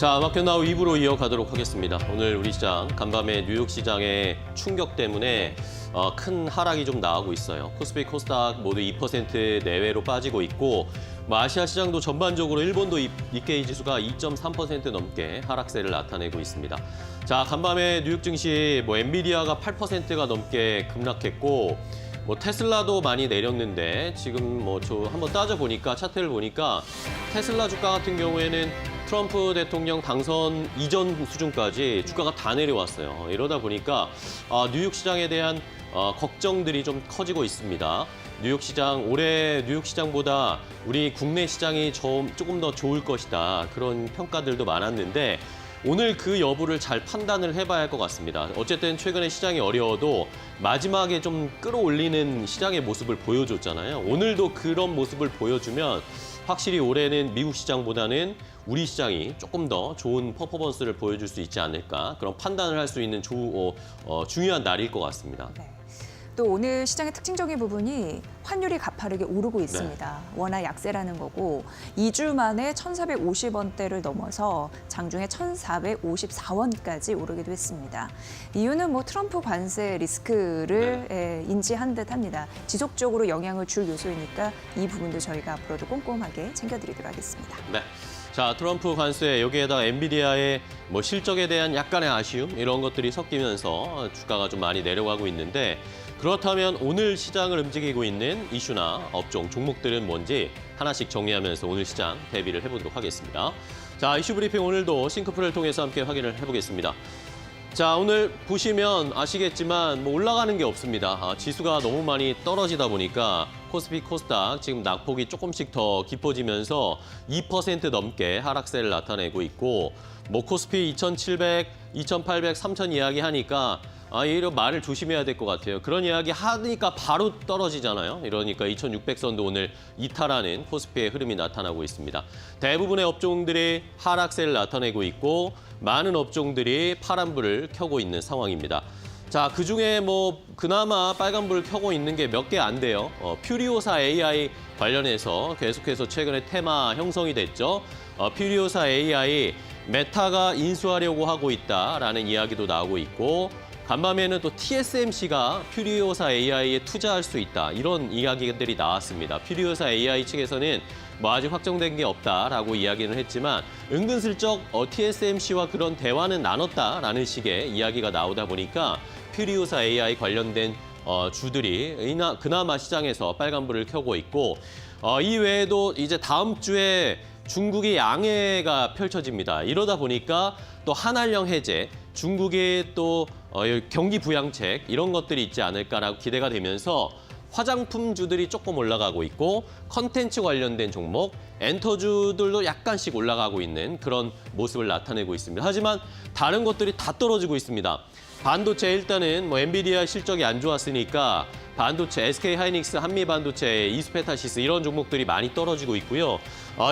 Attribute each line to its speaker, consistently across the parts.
Speaker 1: 자, 마켓나우 2부로 이어가도록 하겠습니다. 오늘 우리 시장, 간밤에 뉴욕 시장의 충격 때문에 큰 하락이 좀 나오고 있어요. 코스피, 코스닥 모두 2% 내외로 빠지고 있고, 아시아 시장도 전반적으로 일본도 니케이 지수가 2.3% 넘게 하락세를 나타내고 있습니다. 자, 간밤에 뉴욕 증시 엔비디아가 8%가 넘게 급락했고, 테슬라도 많이 내렸는데 지금 저 한번 따져보니까 차트를 보니까 테슬라 주가 같은 경우에는 트럼프 대통령 당선 이전 수준까지 주가가 다 내려왔어요. 이러다 보니까 뉴욕 시장에 대한 걱정들이 좀 커지고 있습니다. 뉴욕 시장, 올해 뉴욕 시장보다 우리 국내 시장이 조금 더 좋을 것이다. 그런 평가들도 많았는데 오늘 그 여부를 잘 판단을 해봐야 할 것 같습니다. 어쨌든 최근에 시장이 어려워도 마지막에 좀 끌어올리는 시장의 모습을 보여줬잖아요. 오늘도 그런 모습을 보여주면 확실히 올해는 미국 시장보다는 우리 시장이 조금 더 좋은 퍼포먼스를 보여줄 수 있지 않을까, 그런 판단을 할 수 있는 중요한 날일 것 같습니다.
Speaker 2: 네. 또 오늘 시장의 특징적인 부분이 환율이 가파르게 오르고 있습니다. 네. 워낙 약세라는 거고 2주 만에 1,450원대를 넘어서 장중에 1,454원까지 오르기도 했습니다. 이유는 트럼프 관세 리스크를 인지한 듯합니다. 지속적으로 영향을 줄 요소이니까 이 부분도 저희가 앞으로도 꼼꼼하게 챙겨드리도록 하겠습니다.
Speaker 1: 네. 자, 트럼프 관세, 여기에다가 엔비디아의 실적에 대한 약간의 아쉬움, 이런 것들이 섞이면서 주가가 좀 많이 내려가고 있는데, 그렇다면 오늘 시장을 움직이고 있는 이슈나 업종, 종목들은 뭔지 하나씩 정리하면서 오늘 시장 대비를 해보도록 하겠습니다. 자, 이슈 브리핑 오늘도 싱크풀을 통해서 함께 확인을 해보겠습니다. 자, 오늘 보시면 아시겠지만 올라가는 게 없습니다. 지수가 너무 많이 떨어지다 보니까 코스피, 코스닥 지금 낙폭이 조금씩 더 깊어지면서 2% 넘게 하락세를 나타내고 있고, 코스피 2,700, 2,800, 3,000 이야기 하니까 이런 말을 조심해야 될 것 같아요. 그런 이야기 하니까 바로 떨어지잖아요. 이러니까 2,600선도 오늘 이탈하는 코스피의 흐름이 나타나고 있습니다. 대부분의 업종들이 하락세를 나타내고 있고 많은 업종들이 파란불을 켜고 있는 상황입니다. 자, 그중에 그나마 빨간불을 켜고 있는 게 몇 개 안 돼요. 퓨리오사 AI 관련해서 계속해서 최근에 테마 형성이 됐죠. 퓨리오사 AI, 메타가 인수하려고 하고 있다라는 이야기도 나오고 있고, 간밤에는 또 TSMC가 퓨리오사 AI에 투자할 수 있다, 이런 이야기들이 나왔습니다. 퓨리오사 AI 측에서는 아직 확정된 게 없다라고 이야기는 했지만 은근슬쩍 TSMC와 그런 대화는 나눴다라는 식의 이야기가 나오다 보니까 퓨리오사 AI 관련된 주들이 그나마 시장에서 빨간불을 켜고 있고, 이 외에도 이제 다음 주에 중국의 양해가 펼쳐집니다. 이러다 보니까 또 한한령 해제, 중국의 또 경기 부양책, 이런 것들이 있지 않을까라고 기대가 되면서 화장품주들이 조금 올라가고 있고, 컨텐츠 관련된 종목, 엔터주들도 약간씩 올라가고 있는 그런 모습을 나타내고 있습니다. 하지만 다른 것들이 다 떨어지고 있습니다. 반도체, 일단은 엔비디아 실적이 안 좋았으니까 반도체, SK하이닉스, 한미반도체, 이스페타시스 이런 종목들이 많이 떨어지고 있고요.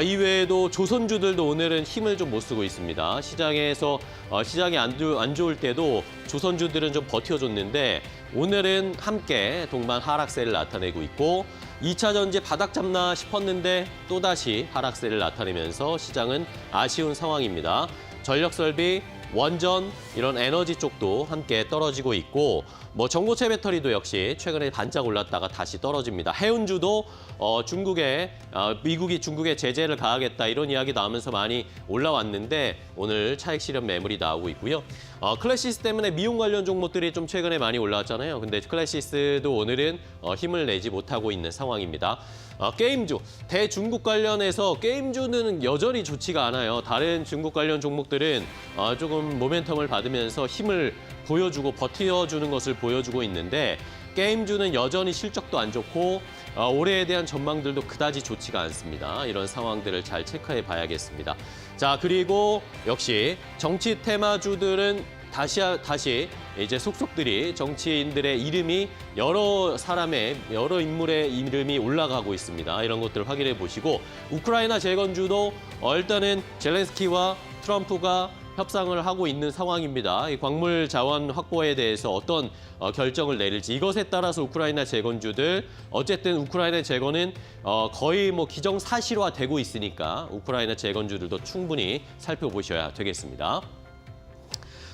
Speaker 1: 이외에도 조선주들도 오늘은 힘을 좀 못 쓰고 있습니다. 시장에서 시장이 안 좋을 때도 조선주들은 좀 버텨줬는데 오늘은 함께 동반 하락세를 나타내고 있고, 2차 전지 바닥 잡나 싶었는데 또다시 하락세를 나타내면서 시장은 아쉬운 상황입니다. 전력설비, 원전, 이런 에너지 쪽도 함께 떨어지고 있고, 전고체 배터리도 역시 최근에 반짝 올랐다가 다시 떨어집니다. 해운주도 미국이 중국에 제재를 가하겠다, 이런 이야기 나오면서 많이 올라왔는데 오늘 차익 실현 매물이 나오고 있고요. 클래시스 때문에 미용 관련 종목들이 좀 최근에 많이 올라왔잖아요. 근데 클래시스도 오늘은 힘을 내지 못하고 있는 상황입니다. 게임주, 대중국 관련해서 게임주는 여전히 좋지가 않아요. 다른 중국 관련 종목들은 조금 모멘텀을 받으면서 힘을 보여주고 버텨주는 것을 보여주고 있는데, 게임주는 여전히 실적도 안 좋고 올해에 대한 전망들도 그다지 좋지가 않습니다. 이런 상황들을 잘 체크해 봐야겠습니다. 자, 그리고 역시 정치 테마주들은 다시 이제 속속들이 정치인들의 이름이 여러 인물의 이름이 올라가고 있습니다. 이런 것들을 확인해 보시고, 우크라이나 재건주도 일단은 젤렌스키와 트럼프가 협상을 하고 있는 상황입니다. 이 광물 자원 확보에 대해서 어떤 결정을 내릴지 이것에 따라서 우크라이나 재건주들 어쨌든 우크라이나 재건은 거의 뭐 기정사실화되고 있으니까 우크라이나 재건주들도 충분히 살펴보셔야 되겠습니다.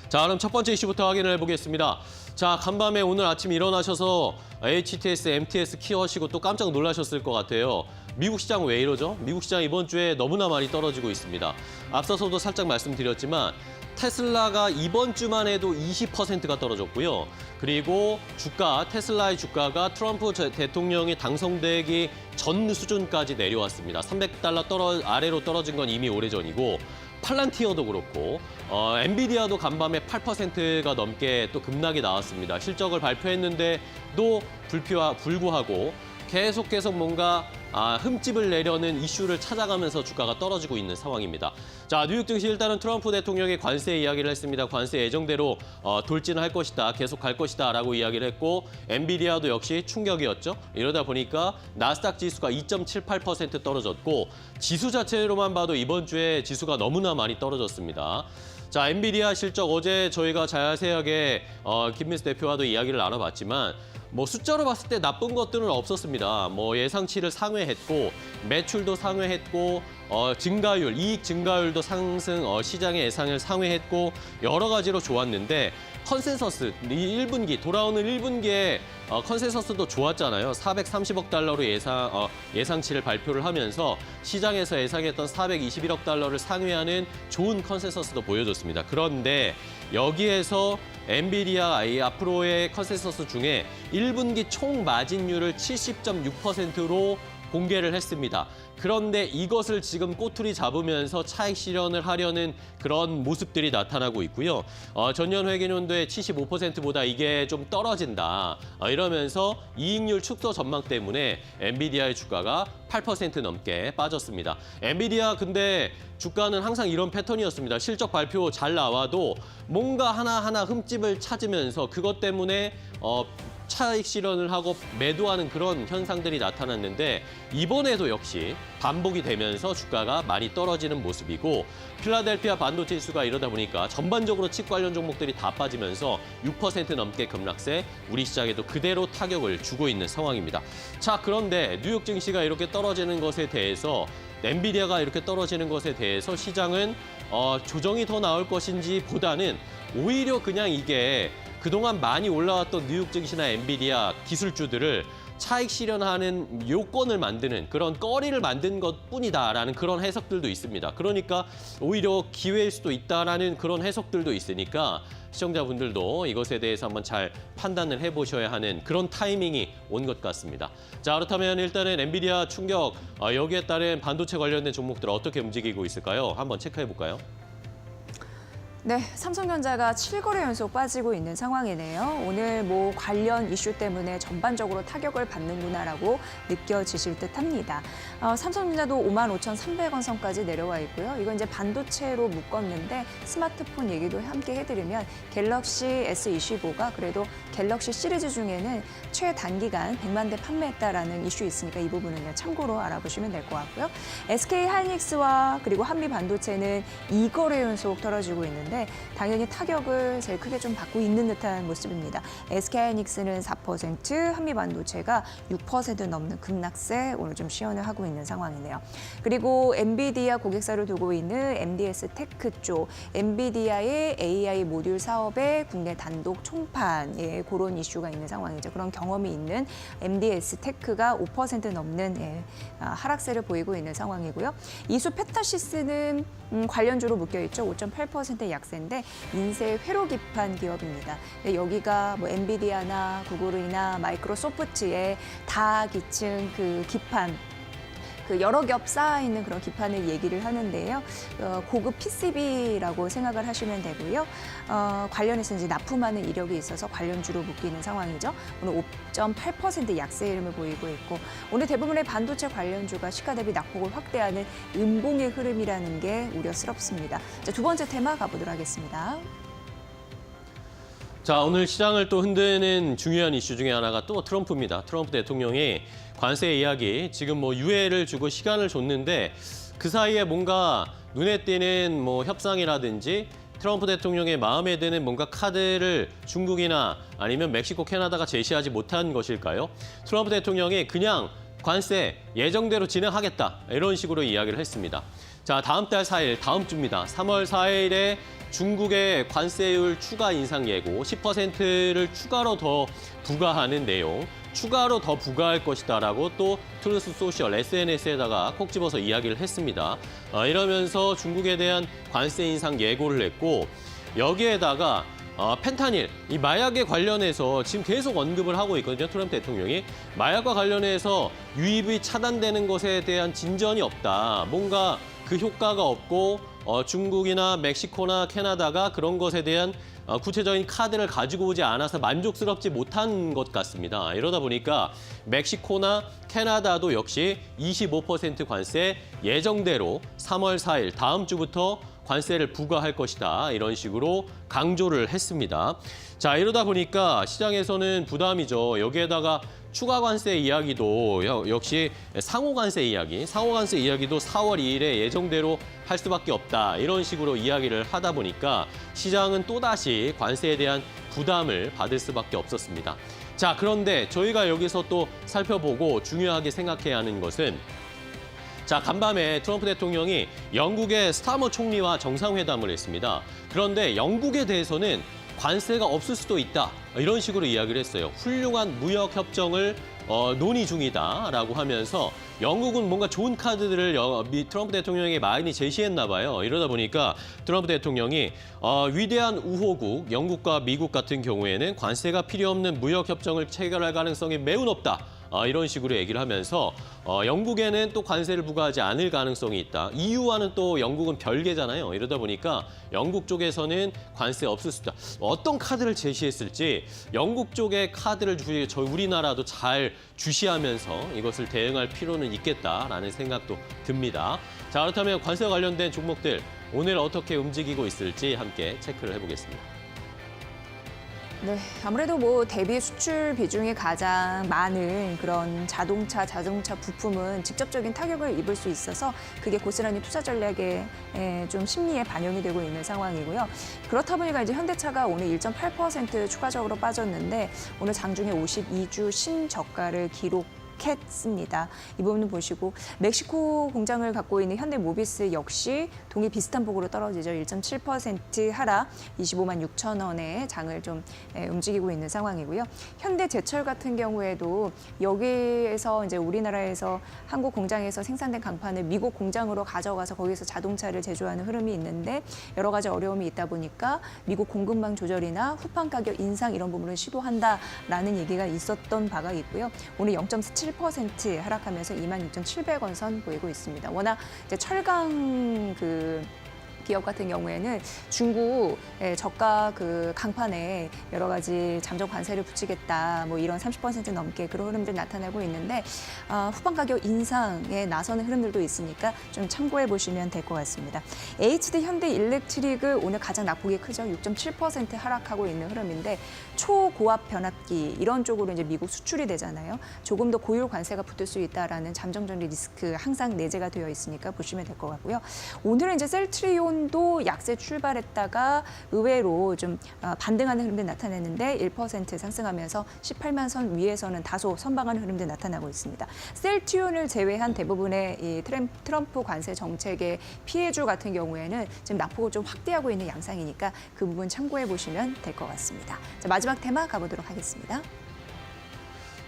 Speaker 1: 자, 그럼 첫 번째 이슈부터 확인을 해보겠습니다. 자, 간밤에 오늘 아침 일어나셔서 HTS, MTS 키워시고 또 깜짝 놀라셨을 것 같아요. 미국 시장 왜 이러죠? 미국 시장 이번 주에 너무나 많이 떨어지고 있습니다. 앞서서도 살짝 말씀드렸지만 테슬라가 이번 주만 해도 20%가 떨어졌고요. 그리고 테슬라의 주가가 트럼프 대통령이 당선되기 전 수준까지 내려왔습니다. $300 아래로 떨어진 건 이미 오래전이고 팔란티어도 그렇고 엔비디아도 간밤에 8%가 넘게 또 급락이 나왔습니다. 실적을 발표했는데도 불구하고 계속 뭔가 흠집을 내려는 이슈를 찾아가면서 주가가 떨어지고 있는 상황입니다. 자, 뉴욕 증시 일단은 트럼프 대통령이 관세 이야기를 했습니다. 관세 예정대로 돌진할 것이다, 계속 갈 것이다 라고 이야기를 했고 엔비디아도 역시 충격이었죠. 이러다 보니까 나스닥 지수가 2.78% 떨어졌고 지수 자체로만 봐도 이번 주에 지수가 너무나 많이 떨어졌습니다. 자, 엔비디아 실적 어제 저희가 자세하게 김민수 대표와도 이야기를 나눠봤지만 뭐 숫자로 봤을 때 나쁜 것들은 없었습니다. 뭐 예상치를 상회했고 매출도 상회했고 증가율, 이익 증가율도 상승, 시장의 예상을 상회했고 여러 가지로 좋았는데 컨센서스, 이 1분기 돌아오는 1분기에 컨센서스도 좋았잖아요. 430억 달러로 예상치를 발표를 하면서 시장에서 예상했던 421억 달러를 상회하는 좋은 컨센서스도 보여줬습니다. 그런데 여기에서 엔비디아 앞으로의 컨센서스 중에 1분기 총 마진율을 70.6%로 공개를 했습니다. 그런데 이것을 지금 꼬투리 잡으면서 차익 실현을 하려는 그런 모습들이 나타나고 있고요. 전년 회계연도의 75%보다 이게 좀 떨어진다. 이러면서 이익률 축소 전망 때문에 엔비디아의 주가가 8% 넘게 빠졌습니다. 엔비디아 근데 주가는 항상 이런 패턴이었습니다. 실적 발표 잘 나와도 뭔가 하나하나 흠집을 찾으면서 그것 때문에 차익 실현을 하고 매도하는 그런 현상들이 나타났는데 이번에도 역시 반복이 되면서 주가가 많이 떨어지는 모습이고 필라델피아 반도체 지수가 이러다 보니까 전반적으로 칩 관련 종목들이 다 빠지면서 6% 넘게 급락세 우리 시장에도 그대로 타격을 주고 있는 상황입니다. 자, 그런데 뉴욕 증시가 이렇게 떨어지는 것에 대해서 엔비디아가 이렇게 떨어지는 것에 대해서 시장은 조정이 더 나올 것인지 보다는 오히려 그냥 이게 그동안 많이 올라왔던 뉴욕 증시나 엔비디아 기술주들을 차익 실현하는 요건을 만드는 그런 거리를 만든 것뿐이다라는 그런 해석들도 있습니다. 그러니까 오히려 기회일 수도 있다라는 그런 해석들도 있으니까 시청자분들도 이것에 대해서 한번 잘 판단을 해보셔야 하는 그런 타이밍이 온 것 같습니다. 자, 그렇다면 일단은 엔비디아 충격, 여기에 따른 반도체 관련된 종목들 어떻게 움직이고 있을까요? 한번 체크해 볼까요?
Speaker 2: 네, 삼성전자가 7거래 연속 빠지고 있는 상황이네요. 오늘 뭐 관련 이슈 때문에 전반적으로 타격을 받는구나라고 느껴지실 듯합니다. 삼성전자도 55,300원 선까지 내려와 있고요. 이건 이제 반도체로 묶었는데 스마트폰 얘기도 함께 해드리면 갤럭시 S25가 그래도 갤럭시 시리즈 중에는 최단기간 100만 대 판매했다라는 이슈 있으니까 이 부분은 참고로 알아보시면 될 것 같고요. SK하이닉스와 그리고 한미반도체는 2거래 연속 떨어지고 있는데 당연히 타격을 제일 크게 좀 받고 있는 듯한 모습입니다. SK하이닉스는 4%, 한미반도체가 6% 넘는 급락세 오늘 좀 시연을 하고 있는 상황이네요. 그리고 엔비디아 고객사를 두고 있는 MDS 테크 쪽, 엔비디아의 AI 모듈 사업의 국내 단독 총판, 그런 이슈가 있는 상황이죠. 그런 경험이 있는 MDS 테크가 5% 넘는 하락세를 보이고 있는 상황이고요. 이수 페타시스는 관련주로 묶여 있죠. 5.8% 약세인데 인쇄 회로 기판 기업입니다. 여기가 뭐 엔비디아나 구글이나 마이크로소프트의 다기층 그 기판 여러 겹 쌓아 있는 그런 기판을 얘기를 하는데요. 고급 PCB라고 생각을 하시면 되고요. 관련해서 이제 납품하는 이력이 있어서 관련주로 묶이는 상황이죠. 오늘 5.8% 약세 흐름을 보이고 있고 오늘 대부분의 반도체 관련주가 시가 대비 낙폭을 확대하는 음봉의 흐름이라는 게 우려스럽습니다. 자, 두 번째 테마 가보도록 하겠습니다.
Speaker 1: 자, 오늘 시장을 또 흔드는 중요한 이슈 중에 하나가 또 트럼프입니다. 트럼프 대통령이 관세 이야기, 지금 뭐 유예를 주고 시간을 줬는데 그 사이에 뭔가 눈에 띄는 뭐 협상이라든지 트럼프 대통령의 마음에 드는 뭔가 카드를 중국이나 아니면 멕시코, 캐나다가 제시하지 못한 것일까요? 트럼프 대통령이 그냥 관세 예정대로 진행하겠다 이런 식으로 이야기를 했습니다. 자, 다음 달 4일, 다음 주입니다. 3월 4일에 중국의 관세율 추가 인상 예고 10%를 추가로 더 부과하는 내용, 추가로 더 부과할 것이다라고 또 트루스 소셜 SNS에다가 콕 집어서 이야기를 했습니다. 이러면서 중국에 대한 관세 인상 예고를 했고 여기에다가 펜타닐, 이 마약에 관련해서 지금 계속 언급을 하고 있거든요. 트럼프 대통령이. 마약과 관련해서 유입이 차단되는 것에 대한 진전이 없다. 뭔가 그 효과가 없고 중국이나 멕시코나 캐나다가 그런 것에 대한 구체적인 카드를 가지고 오지 않아서 만족스럽지 못한 것 같습니다. 이러다 보니까 멕시코나 캐나다도 역시 25% 관세 예정대로 3월 4일 다음 주부터 관세를 부과할 것이다. 이런 식으로 강조를 했습니다. 자, 이러다 보니까 시장에서는 부담이죠. 여기에다가 추가 관세 이야기도 역시 상호 관세 이야기도 4월 2일에 예정대로 할 수밖에 없다. 이런 식으로 이야기를 하다 보니까 시장은 또다시 관세에 대한 부담을 받을 수밖에 없었습니다. 자, 그런데 저희가 여기서 또 살펴보고 중요하게 생각해야 하는 것은 자, 간밤에 트럼프 대통령이 영국의 스타머 총리와 정상회담을 했습니다. 그런데 영국에 대해서는 관세가 없을 수도 있다. 이런 식으로 이야기를 했어요. 훌륭한 무역 협정을 논의 중이다라고 하면서 영국은 뭔가 좋은 카드들을 트럼프 대통령에게 많이 제시했나 봐요. 이러다 보니까 트럼프 대통령이 위대한 우호국 영국과 미국 같은 경우에는 관세가 필요 없는 무역 협정을 체결할 가능성이 매우 높다. 이런 식으로 얘기를 하면서 영국에는 또 관세를 부과하지 않을 가능성이 있다. EU와는 또 영국은 별개잖아요. 이러다 보니까 영국 쪽에서는 관세 없을 수 있다. 어떤 카드를 제시했을지 영국 쪽의 카드를 저희 우리나라도 잘 주시하면서 이것을 대응할 필요는 있겠다라는 생각도 듭니다. 자, 그렇다면 관세와 관련된 종목들 오늘 어떻게 움직이고 있을지 함께 체크를 해보겠습니다.
Speaker 2: 네, 아무래도 뭐 대비 수출 비중이 가장 많은 그런 자동차 부품은 직접적인 타격을 입을 수 있어서 그게 고스란히 투자 전략에 좀 심리에 반영이 되고 있는 상황이고요. 그렇다 보니까 이제 현대차가 오늘 1.8% 추가적으로 빠졌는데 오늘 장중에 52주 신저가를 기록했습니다. 이 부분을 보시고 멕시코 공장을 갖고 있는 현대모비스 역시 동일 비슷한 폭으로 떨어지죠. 1.7% 하락, 25만 6천 원의 장을 좀 움직이고 있는 상황이고요. 현대제철 같은 경우에도 여기에서 이제 우리나라에서 한국 공장에서 생산된 강판을 미국 공장으로 가져가서 거기서 자동차를 제조하는 흐름이 있는데 여러 가지 어려움이 있다 보니까 미국 공급망 조절이나 후판 가격 인상 이런 부분을 시도한다라는 얘기가 있었던 바가 있고요. 오늘 0.7% 하락하면서 26,700원 선 보이고 있습니다. 워낙 이제 철강 기업 같은 경우에는 중국 저가 강판에 여러 가지 잠정 관세를 붙이겠다, 뭐 이런 30% 넘게 그런 흐름들 나타나고 있는데 후반 가격 인상에 나서는 흐름들도 있으니까 좀 참고해 보시면 될 것 같습니다. HD 현대일렉트릭은 오늘 가장 낙폭이 크죠. 6.7% 하락하고 있는 흐름인데 초고압 변압기 이런 쪽으로 이제 미국 수출이 되잖아요. 조금 더 고율 관세가 붙을 수 있다라는 잠정적인 리스크 항상 내재가 되어 있으니까 보시면 될 것 같고요. 오늘은 이제 셀트리온도 약세 출발했다가 의외로 좀 반등하는 흐름들 나타냈는데 1% 상승하면서 18만 선 위에서는 다소 선방하는 흐름들 나타나고 있습니다. 셀트리온을 제외한 대부분의 이 트럼프 관세 정책의 피해주 같은 경우에는 지금 낙폭을 좀 확대하고 있는 양상이니까 그 부분 참고해 보시면 될 것 같습니다. 자, 마지막 테마 가보도록 하겠습니다.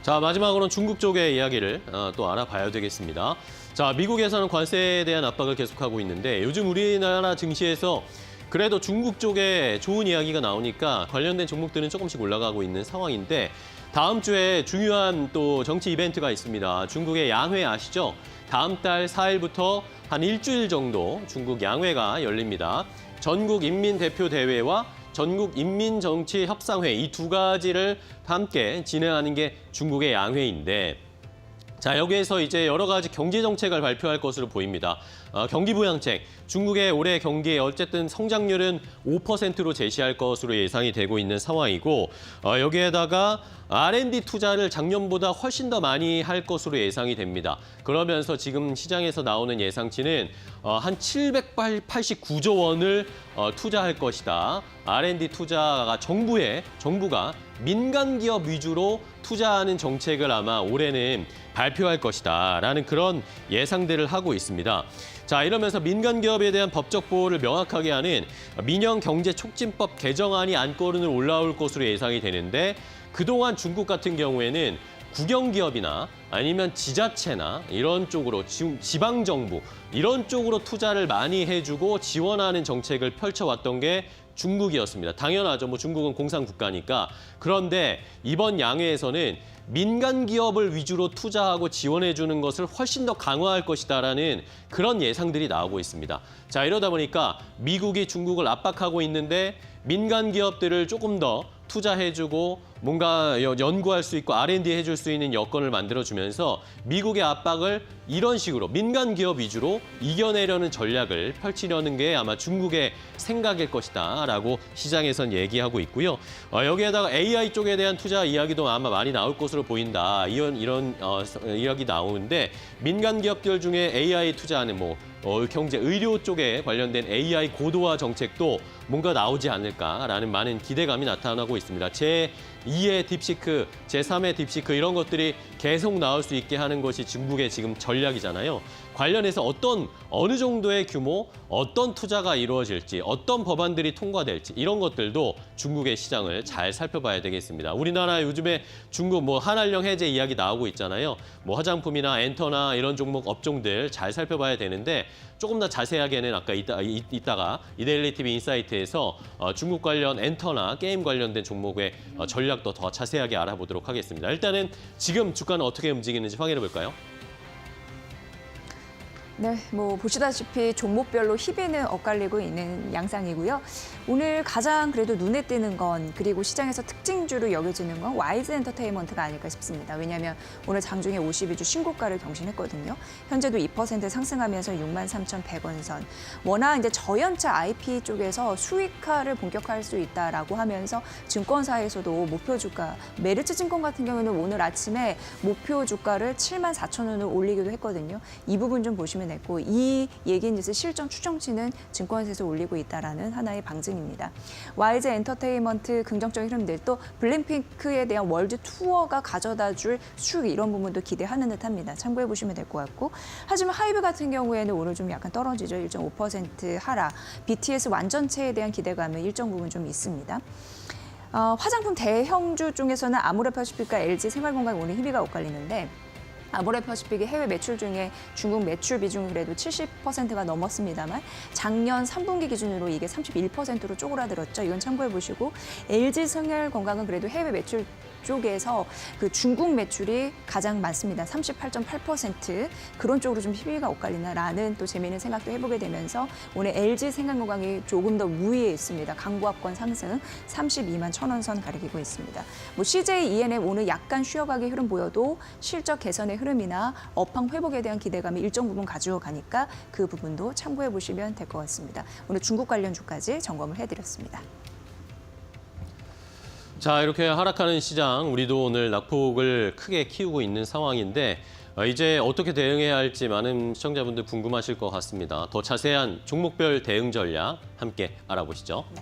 Speaker 1: 자, 마지막으로는 중국 쪽의 이야기를 또 알아봐야 되겠습니다. 자, 미국에서는 관세에 대한 압박을 계속하고 있는데 요즘 우리나라 증시에서 그래도 중국 쪽에 좋은 이야기가 나오니까 관련된 종목들은 조금씩 올라가고 있는 상황인데 다음 주에 중요한 또 정치 이벤트가 있습니다. 중국의 양회 아시죠? 다음 달 4일부터 한 일주일 정도 중국 양회가 열립니다. 전국인민대표대회와 전국인민정치협상회 이 두 가지를 함께 진행하는 게 중국의 양회인데 자, 여기에서 이제 여러 가지 경제 정책을 발표할 것으로 보입니다. 경기 부양책, 중국의 올해 경기 어쨌든 성장률은 5%로 제시할 것으로 예상이 되고 있는 상황이고 여기에다가 R&D 투자를 작년보다 훨씬 더 많이 할 것으로 예상이 됩니다. 그러면서 지금 시장에서 나오는 예상치는 한 789조 원을 투자할 것이다. R&D 투자가 정부가 민간 기업 위주로 투자하는 정책을 아마 올해는 발표할 것이다라는 그런 예상들을 하고 있습니다. 자, 이러면서 민간 기업에 대한 법적 보호를 명확하게 하는 민영경제촉진법 개정안이 안건으로 올라올 것으로 예상이 되는데 그동안 중국 같은 경우에는 국영기업이나 아니면 지자체나 이런 쪽으로 지방정부 이런 쪽으로 투자를 많이 해주고 지원하는 정책을 펼쳐왔던 게 중국이었습니다. 당연하죠. 뭐 중국은 공산국가니까. 그런데 이번 양회에서는 민간 기업을 위주로 투자하고 지원해주는 것을 훨씬 더 강화할 것이다라는 그런 예상들이 나오고 있습니다. 자, 이러다 보니까 미국이 중국을 압박하고 있는데 민간 기업들을 조금 더 투자해주고 뭔가 연구할 수 있고 R&D 해줄 수 있는 여건을 만들어주면서 미국의 압박을 이런 식으로 민간 기업 위주로 이겨내려는 전략을 펼치려는 게 아마 중국의 생각일 것이다라고 시장에선 얘기하고 있고요. 여기에다가 AI 쪽에 대한 투자 이야기도 아마 많이 나올 것으로 보인다. 이런 이야기 나오는데 민간 기업들 중에 AI 투자하는 경제, 의료 쪽에 관련된 AI 고도화 정책도 뭔가 나오지 않을까라는 많은 기대감이 나타나고 있습니다. 제2의 딥시크, 제3의 딥시크 이런 것들이 계속 나올 수 있게 하는 것이 중국의 지금 전략이잖아요. 관련해서 어느 정도의 규모, 어떤 투자가 이루어질지, 어떤 법안들이 통과될지 이런 것들도 중국의 시장을 잘 살펴봐야 되겠습니다. 우리나라 요즘에 중국 한한령 해제 이야기 나오고 있잖아요. 화장품이나 엔터나 이런 종목 업종들 잘 살펴봐야 되는데 조금 더 자세하게는 아까 이따가 이데일리 TV 인사이트에서 중국 관련 엔터나 게임 관련된 종목의 전략도 더 자세하게 알아보도록 하겠습니다. 일단은 지금 주가는 어떻게 움직이는지 확인해 볼까요?
Speaker 2: 네, 보시다시피 종목별로 희비는 엇갈리고 있는 양상이고요. 오늘 가장 그래도 눈에 띄는 건 그리고 시장에서 특징주로 여겨지는 건 와이즈 엔터테인먼트가 아닐까 싶습니다. 왜냐하면 오늘 장중에 52주 신고가를 경신했거든요. 현재도 2% 상승하면서 63,100원 선. 워낙 이제 저연차 IP 쪽에서 수익화를 본격화할 수 있다라고 하면서 증권사에서도 목표 주가, 메르츠 증권 같은 경우는 오늘 아침에 목표 주가를 74,000원을 올리기도 했거든요. 이 부분 좀 보시면 됐고 이 얘기는 이제 실전 추정치는 증권사에서 올리고 있다라는 하나의 방증입니다. 와이즈 엔터테인먼트 긍정적인 흐름들 또 블랙핑크에 대한 월드 투어가 가져다줄 수익 이런 부분도 기대하는 듯합니다. 참고해 보시면 될 것 같고 하지만 하이브 같은 경우에는 오늘 좀 약간 떨어지죠. 1.5% 하락. BTS 완전체에 대한 기대감은 일정 부분 좀 있습니다. 화장품 대형주 중에서는 아모레퍼시픽과 LG 생활건강 오늘 희비가 엇갈리는데 아모레퍼시픽이 해외 매출 중에 중국 매출 비중이 그래도 70%가 넘었습니다만 작년 3분기 기준으로 이게 31%로 쪼그라들었죠. 이건 참고해 보시고 LG 생활건강은 그래도 해외 매출 쪽에서 그 중국 매출이 가장 많습니다. 38.8% 그런 쪽으로 좀 희비가 엇갈리나라는 또 재미있는 생각도 해보게 되면서 오늘 LG 생활건강이 조금 더 우위에 있습니다. 강보합권 상승 32만 1,000원 선 가리키고 있습니다. CJ ENM 오늘 약간 쉬어가기 흐름 보여도 실적 개선의 흐름이나 업황 회복에 대한 기대감이 일정 부분 가지고 가니까 그 부분도 참고해 보시면 될 것 같습니다. 오늘 중국 관련 주까지 점검을 해드렸습니다.
Speaker 1: 자, 이렇게 하락하는 시장, 우리도 오늘 낙폭을 크게 키우고 있는 상황인데 이제 어떻게 대응해야 할지 많은 시청자분들 궁금하실 것 같습니다. 더 자세한 종목별 대응 전략 함께 알아보시죠.
Speaker 2: 네.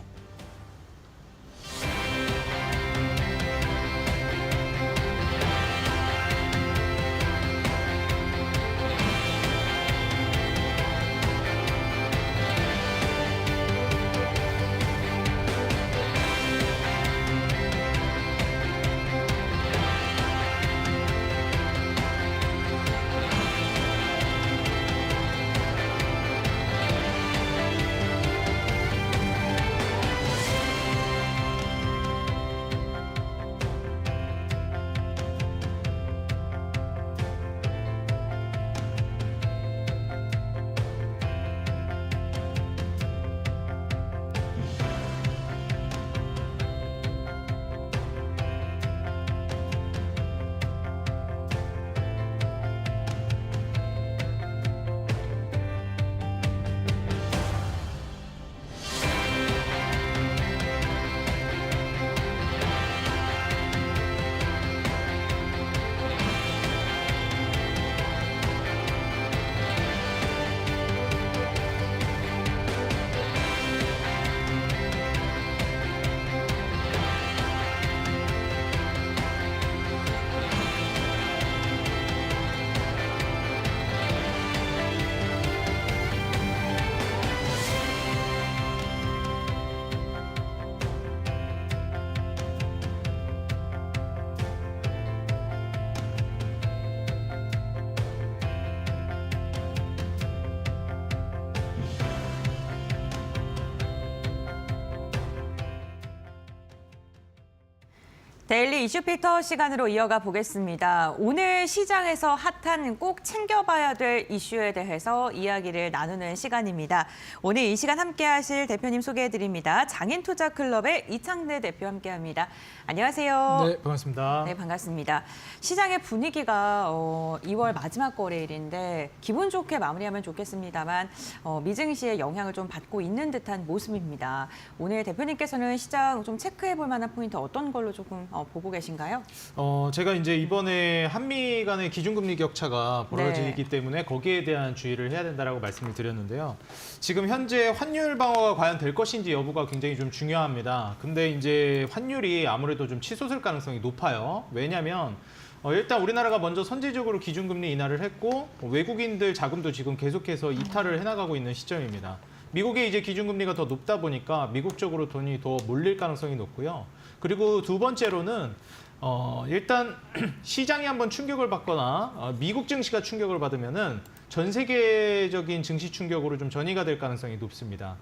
Speaker 3: 데일리 이슈필터 시간으로 이어가 보겠습니다. 오늘 시장에서 핫한 꼭 챙겨봐야 될 이슈에 대해서 이야기를 나누는 시간입니다. 오늘 이 시간 함께하실 대표님 소개해드립니다. 장인투자클럽의 이창대 대표 함께합니다. 안녕하세요.
Speaker 4: 네, 반갑습니다.
Speaker 3: 네, 반갑습니다. 시장의 분위기가 2월 마지막 거래일인데 기분 좋게 마무리하면 좋겠습니다만 미증시의 영향을 좀 받고 있는 듯한 모습입니다. 오늘 대표님께서는 시장 좀 체크해볼 만한 포인트 어떤 걸로 조금 보고 계신가요?
Speaker 4: 제가 이제 이번에 한미 간의 기준금리 격차가 벌어지기
Speaker 3: 네.
Speaker 4: 때문에 거기에 대한 주의를 해야 된다라고 말씀을 드렸는데요. 지금 현재 환율 방어가 과연 될 것인지 여부가 굉장히 좀 중요합니다. 근데 이제 환율이 아무래도 좀 치솟을 가능성이 높아요. 왜냐하면 일단 우리나라가 먼저 선제적으로 기준금리 인하를 했고 외국인들 자금도 지금 계속해서 이탈을 해나가고 있는 시점입니다. 미국의 이제 기준금리가 더 높다 보니까 미국 쪽으로 돈이 더 몰릴 가능성이 높고요. 그리고 두 번째로는 일단 시장이 한번 충격을 받거나 미국 증시가 충격을 받으면은 전 세계적인 증시 충격으로 좀 전이가 될 가능성이 높습니다.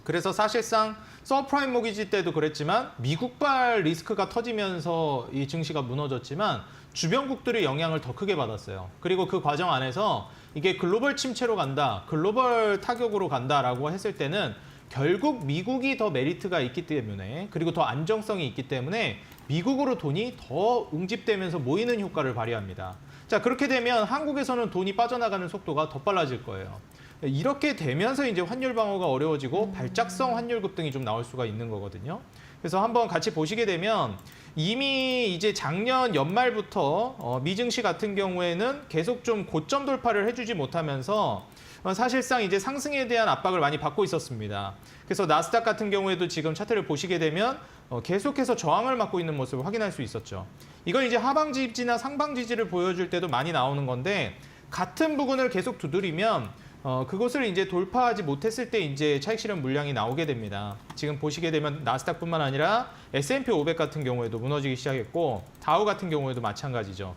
Speaker 4: 그래서 사실상 서프라임 모기지 때도 그랬지만 미국발 리스크가 터지면서 이 증시가 무너졌지만 주변국들의 영향을 더 크게 받았어요. 그리고 그 과정 안에서 이게 글로벌 침체로 간다, 글로벌 타격으로 간다라고 했을 때는 결국 미국이 더 메리트가 있기 때문에 그리고 더 안정성이 있기 때문에 미국으로 돈이 더 응집되면서 모이는 효과를 발휘합니다. 자, 그렇게 되면 한국에서는 돈이 빠져나가는 속도가 더 빨라질 거예요. 이렇게 되면서 이제 환율 방어가 어려워지고 발작성 환율 급등이 좀 나올 수가 있는 거거든요. 그래서 한번 같이 보시게 되면 이미 이제 작년 연말부터 미증시 같은 경우에는 계속 좀 고점 돌파를 해주지 못하면서 사실상 이제 상승에 대한 압박을 많이 받고 있었습니다. 그래서 나스닥 같은 경우에도 지금 차트를 보시게 되면 계속해서 저항을 맞고 있는 모습을 확인할 수 있었죠. 이건 이제 하방 지지나 상방 지지를 보여줄 때도 많이 나오는 건데 같은 부분을 계속 두드리면 그것을 이제 돌파하지 못했을 때 이제 차익 실현 물량이 나오게 됩니다. 지금 보시게 되면 나스닥뿐만 아니라 S&P 500 같은 경우에도 무너지기 시작했고 다우 같은 경우에도 마찬가지죠.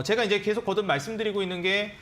Speaker 4: 제가 이제 계속 거듭 말씀드리고 있는 게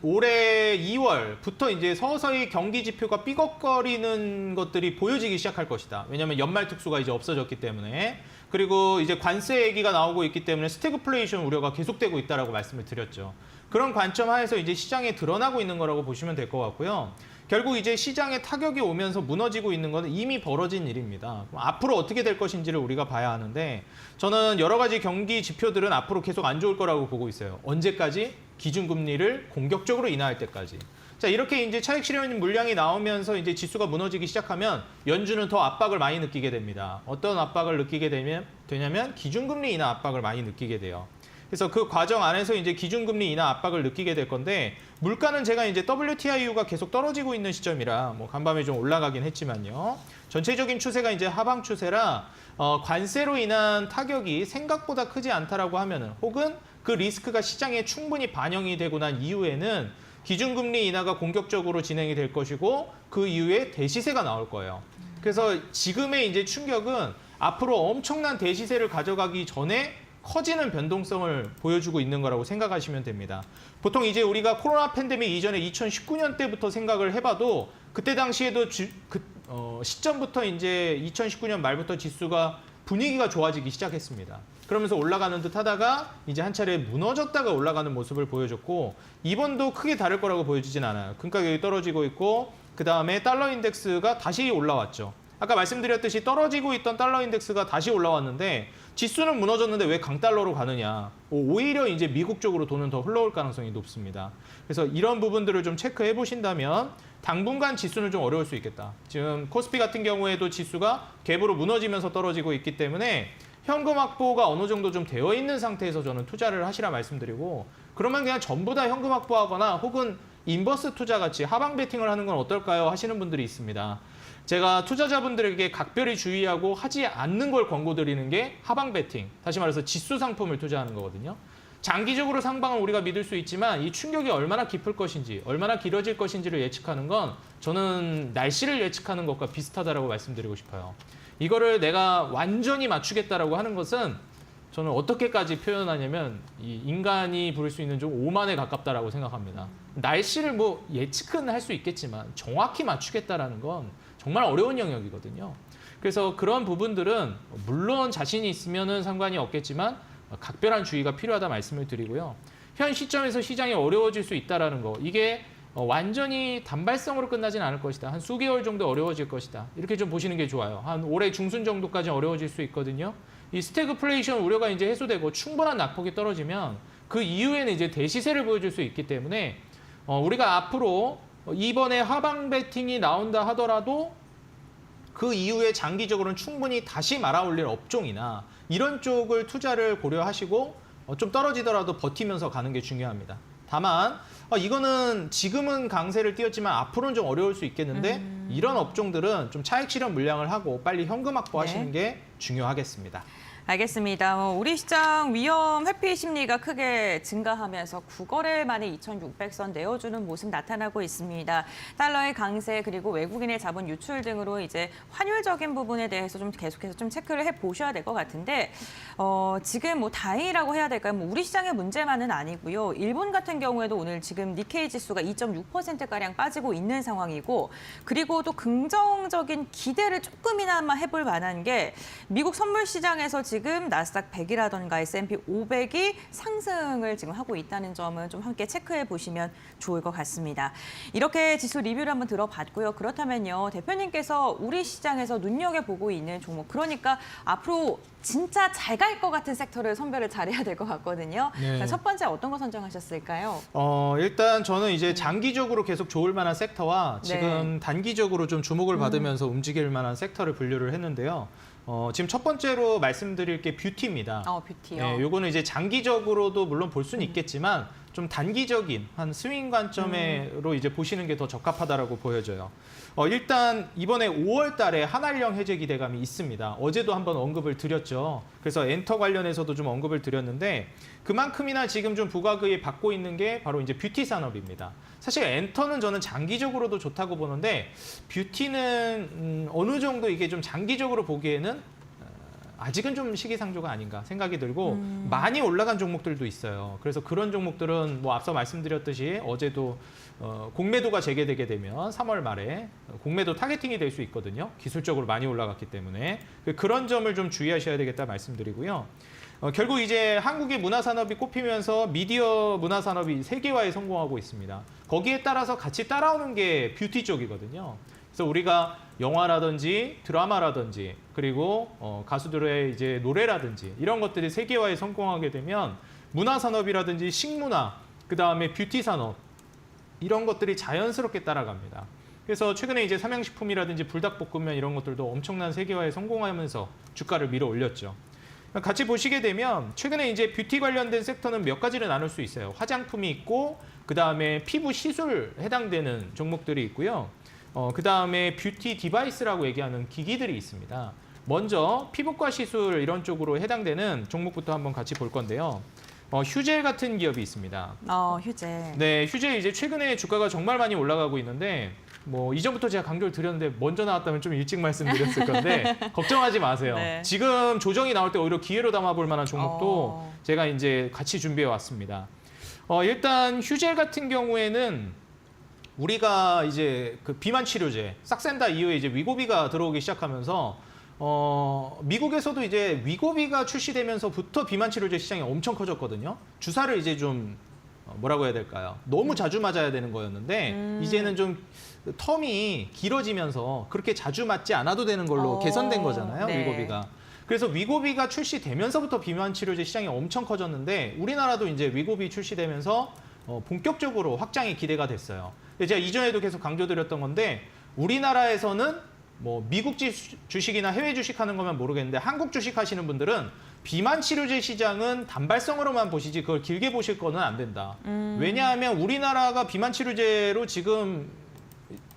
Speaker 4: 올해 2월부터 이제 서서히 경기 지표가 삐걱거리는 것들이 보여지기 시작할 것이다. 왜냐하면 연말 특수가 이제 없어졌기 때문에. 그리고 이제 관세 얘기가 나오고 있기 때문에 스태그플레이션 우려가 계속되고 있다라고 말씀을 드렸죠. 그런 관점 하에서 이제 시장에 드러나고 있는 거라고 보시면 될 것 같고요. 결국 이제 시장에 타격이 오면서 무너지고 있는 건 이미 벌어진 일입니다. 앞으로 어떻게 될 것인지를 우리가 봐야 하는데 저는 여러 가지 경기 지표들은 앞으로 계속 안 좋을 거라고 보고 있어요. 언제까지? 기준금리를 공격적으로 인하할 때까지. 자, 이렇게 이제 차익 실현 물량이 나오면서 이제 지수가 무너지기 시작하면 연준은 더 압박을 많이 느끼게 됩니다. 어떤 압박을 느끼게 되냐면 기준금리 인하 압박을 많이 느끼게 돼요. 그래서 그 과정 안에서 이제 기준금리 인하 압박을 느끼게 될 건데 물가는 제가 이제 WTIU가 계속 떨어지고 있는 시점이라 뭐 간밤에 좀 올라가긴 했지만요. 전체적인 추세가 이제 하방 추세라 관세로 인한 타격이 생각보다 크지 않다라고 하면은 혹은 그 리스크가 시장에 충분히 반영이 되고 난 이후에는 기준금리 인하가 공격적으로 진행이 될 것이고 그 이후에 대시세가 나올 거예요. 그래서 지금의 이제 충격은 앞으로 엄청난 대시세를 가져가기 전에 커지는 변동성을 보여주고 있는 거라고 생각하시면 됩니다. 보통 이제 우리가 코로나 팬데믹 이전에 2019년 때부터 생각을 해봐도 그때 당시에도 시점부터 이제 2019년 말부터 지수가 분위기가 좋아지기 시작했습니다. 그러면서 올라가는 듯 하다가 이제 한 차례 무너졌다가 올라가는 모습을 보여줬고 이번도 크게 다를 거라고 보여지진 않아요. 금가격이 떨어지고 있고 그 다음에 달러 인덱스가 다시 올라왔죠. 아까 말씀드렸듯이 떨어지고 있던 달러 인덱스가 다시 올라왔는데 지수는 무너졌는데 왜 강달러로 가느냐. 오히려 이제 미국 쪽으로 돈은 더 흘러올 가능성이 높습니다. 그래서 이런 부분들을 좀 체크해 보신다면 당분간 지수는 좀 어려울 수 있겠다. 지금 코스피 같은 경우에도 지수가 갭으로 무너지면서 떨어지고 있기 때문에 현금 확보가 어느 정도 좀 되어 있는 상태에서 저는 투자를 하시라 말씀드리고 그러면 그냥 전부 다 현금 확보하거나 혹은 인버스 투자 같이 하방 베팅을 하는 건 어떨까요? 하시는 분들이 있습니다. 제가 투자자분들에게 각별히 주의하고 하지 않는 걸 권고드리는 게 하방 베팅, 다시 말해서 지수 상품을 투자하는 거거든요. 장기적으로 상방을 우리가 믿을 수 있지만 이 충격이 얼마나 깊을 것인지, 얼마나 길어질 것인지를 예측하는 건 저는 날씨를 예측하는 것과 비슷하다라고 말씀드리고 싶어요. 이거를 내가 완전히 맞추겠다라고 하는 것은 저는 어떻게까지 표현하냐면 이 인간이 부를 수 있는 좀 오만에 가깝다라고 생각합니다. 날씨를 뭐 예측은 할 수 있겠지만 정확히 맞추겠다라는 건 정말 어려운 영역이거든요. 그래서 그런 부분들은 물론 자신이 있으면은 상관이 없겠지만 각별한 주의가 필요하다 말씀을 드리고요. 현 시점에서 시장이 어려워질 수 있다라는 거, 이게 완전히 단발성으로 끝나진 않을 것이다. 한 수개월 정도 어려워질 것이다. 이렇게 좀 보시는 게 좋아요. 한 올해 중순 정도까지 어려워질 수 있거든요. 이 스태그플레이션 우려가 이제 해소되고 충분한 낙폭이 떨어지면 그 이후에는 이제 대시세를 보여줄 수 있기 때문에 우리가 앞으로 이번에 하방 베팅이 나온다 하더라도 그 이후에 장기적으로는 충분히 다시 말아올릴 업종이나 이런 쪽을 투자를 고려하시고 좀 떨어지더라도 버티면서 가는 게 중요합니다. 다만 이거는 지금은 강세를 띄었지만 앞으로는 좀 어려울 수 있겠는데 이런 업종들은 좀 차익 실현 물량을 하고 빨리 현금 확보하시는 게 중요하겠습니다.
Speaker 3: 알겠습니다. 우리 시장 위험 회피 심리가 크게 증가하면서 9거래일 만에 2,600선 내어주는 모습 나타나고 있습니다. 달러의 강세 그리고 외국인의 자본 유출 등으로 이제 환율적인 부분에 대해서 좀 계속해서 좀 체크를 해 보셔야 될 것 같은데 지금 뭐 다행이라고 해야 될까요? 뭐 우리 시장의 문제만은 아니고요. 일본 같은 경우에도 오늘 지금 니케이 지수가 2.6%가량 빠지고 있는 상황이고 그리고 또 긍정적인 기대를 조금이나마 해볼 만한 게 미국 선물 시장에서 지금 나스닥 100이라던가 S&P 500이 상승을 지금 하고 있다는 점은 좀 함께 체크해 보시면 좋을 것 같습니다. 이렇게 지수 리뷰를 한번 들어봤고요. 그렇다면요, 대표님께서 우리 시장에서 눈여겨보고 있는 종목, 그러니까 앞으로 진짜 잘 갈 것 같은 섹터를 선별을 잘해야 될 것 같거든요.
Speaker 4: 네.
Speaker 3: 첫 번째 어떤 거 선정하셨을까요?
Speaker 4: 일단 저는 이제 장기적으로 계속 좋을 만한 섹터와 지금
Speaker 3: 네.
Speaker 4: 단기적으로 좀 주목을 받으면서 움직일 만한 섹터를 분류를 했는데요. 지금 첫 번째로 말씀드릴 게 뷰티입니다.
Speaker 3: 뷰티요.
Speaker 4: 네, 요거는 이제 장기적으로도 물론 볼 수는 있겠지만 좀 단기적인 한 스윙 관점으로 이제 보시는 게 더 적합하다라고 보여져요. 일단 이번에 5월 달에 한알령 해제 기대감이 있습니다. 어제도 한번 언급을 드렸죠. 그래서 엔터 관련해서도 좀 언급을 드렸는데 그만큼이나 지금 좀 부각을 받고 있는 게 바로 이제 뷰티 산업입니다. 사실 엔터는 저는 장기적으로도 좋다고 보는데 뷰티는 어느 정도 이게 좀 장기적으로 보기에는 아직은 좀 시기상조가 아닌가 생각이 들고 많이 올라간 종목들도 있어요. 그래서 그런 종목들은 뭐 앞서 말씀드렸듯이 어제도 공매도가 재개되게 되면 3월 말에 공매도 타겟팅이 될 수 있거든요. 기술적으로 많이 올라갔기 때문에 그런 점을 좀 주의하셔야 되겠다 말씀드리고요. 결국 이제 한국의 문화산업이 꼽히면서 미디어 문화산업이 세계화에 성공하고 있습니다. 거기에 따라서 같이 따라오는 게 뷰티 쪽이거든요. 그래서 우리가 영화라든지 드라마라든지 그리고 가수들의 이제 노래라든지 이런 것들이 세계화에 성공하게 되면 문화산업이라든지 식문화, 그다음에 뷰티 산업 이런 것들이 자연스럽게 따라갑니다. 그래서 최근에 이제 삼양식품이라든지 불닭볶음면 이런 것들도 엄청난 세계화에 성공하면서 주가를 밀어 올렸죠. 같이 보시게 되면 최근에 이제 뷰티 관련된 섹터는 몇 가지를 나눌 수 있어요. 화장품이 있고 그다음에 피부 시술 해당되는 종목들이 있고요. 그다음에 뷰티 디바이스라고 얘기하는 기기들이 있습니다. 먼저 피부과 시술 이런 쪽으로 해당되는 종목부터 한번 같이 볼 건데요. 휴젤 같은 기업이 있습니다.
Speaker 3: 휴재.
Speaker 4: 네, 휴젤 이제 최근에 주가가 정말 많이 올라가고 있는데 뭐 이전부터 제가 강조를 드렸는데 먼저 나왔다면 좀 일찍 말씀드렸을 건데 걱정하지 마세요.
Speaker 3: 네.
Speaker 4: 지금 조정이 나올 때 오히려 기회로 담아볼 만한 종목도 제가 이제 같이 준비해 왔습니다. 일단 휴젤 같은 경우에는 우리가 이제 그 비만 치료제 싹센다 이후에 이제 위고비가 들어오기 시작하면서 미국에서도 이제 위고비가 출시되면서부터 비만 치료제 시장이 엄청 커졌거든요. 주사를 이제 좀 뭐라고 해야 될까요? 너무 자주 맞아야 되는 거였는데 이제는 좀 텀이 길어지면서 그렇게 자주 맞지 않아도 되는 걸로 개선된 거잖아요.
Speaker 3: 네.
Speaker 4: 위고비가. 그래서 위고비가 출시되면서부터 비만 치료제 시장이 엄청 커졌는데 우리나라도 이제 위고비 출시되면서 본격적으로 확장이 기대가 됐어요. 제가 이전에도 계속 강조드렸던 건데 우리나라에서는 뭐 미국 주식이나 해외 주식 하는 거면 모르겠는데 한국 주식 하시는 분들은 비만 치료제 시장은 단발성으로만 보시지 그걸 길게 보실 거는 안 된다. 왜냐하면 우리나라가 비만 치료제로 지금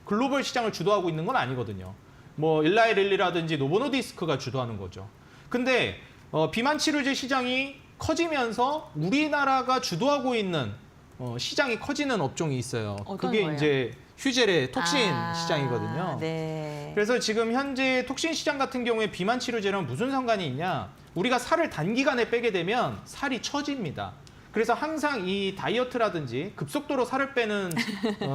Speaker 4: 글로벌 시장을 주도하고 있는 건 아니거든요. 뭐 일라이 릴리라든지 노보노디스크가 주도하는 거죠. 근데 비만 치료제 시장이 커지면서 우리나라가 주도하고 있는 시장이 커지는 업종이 있어요. 그게
Speaker 3: 거예요?
Speaker 4: 이제 휴젤의 톡신 시장이거든요.
Speaker 3: 네.
Speaker 4: 그래서 지금 현재 톡신 시장 같은 경우에 비만 치료제랑 무슨 상관이 있냐? 우리가 살을 단기간에 빼게 되면 살이 처집니다. 그래서 항상 이 다이어트라든지 급속도로 살을 빼는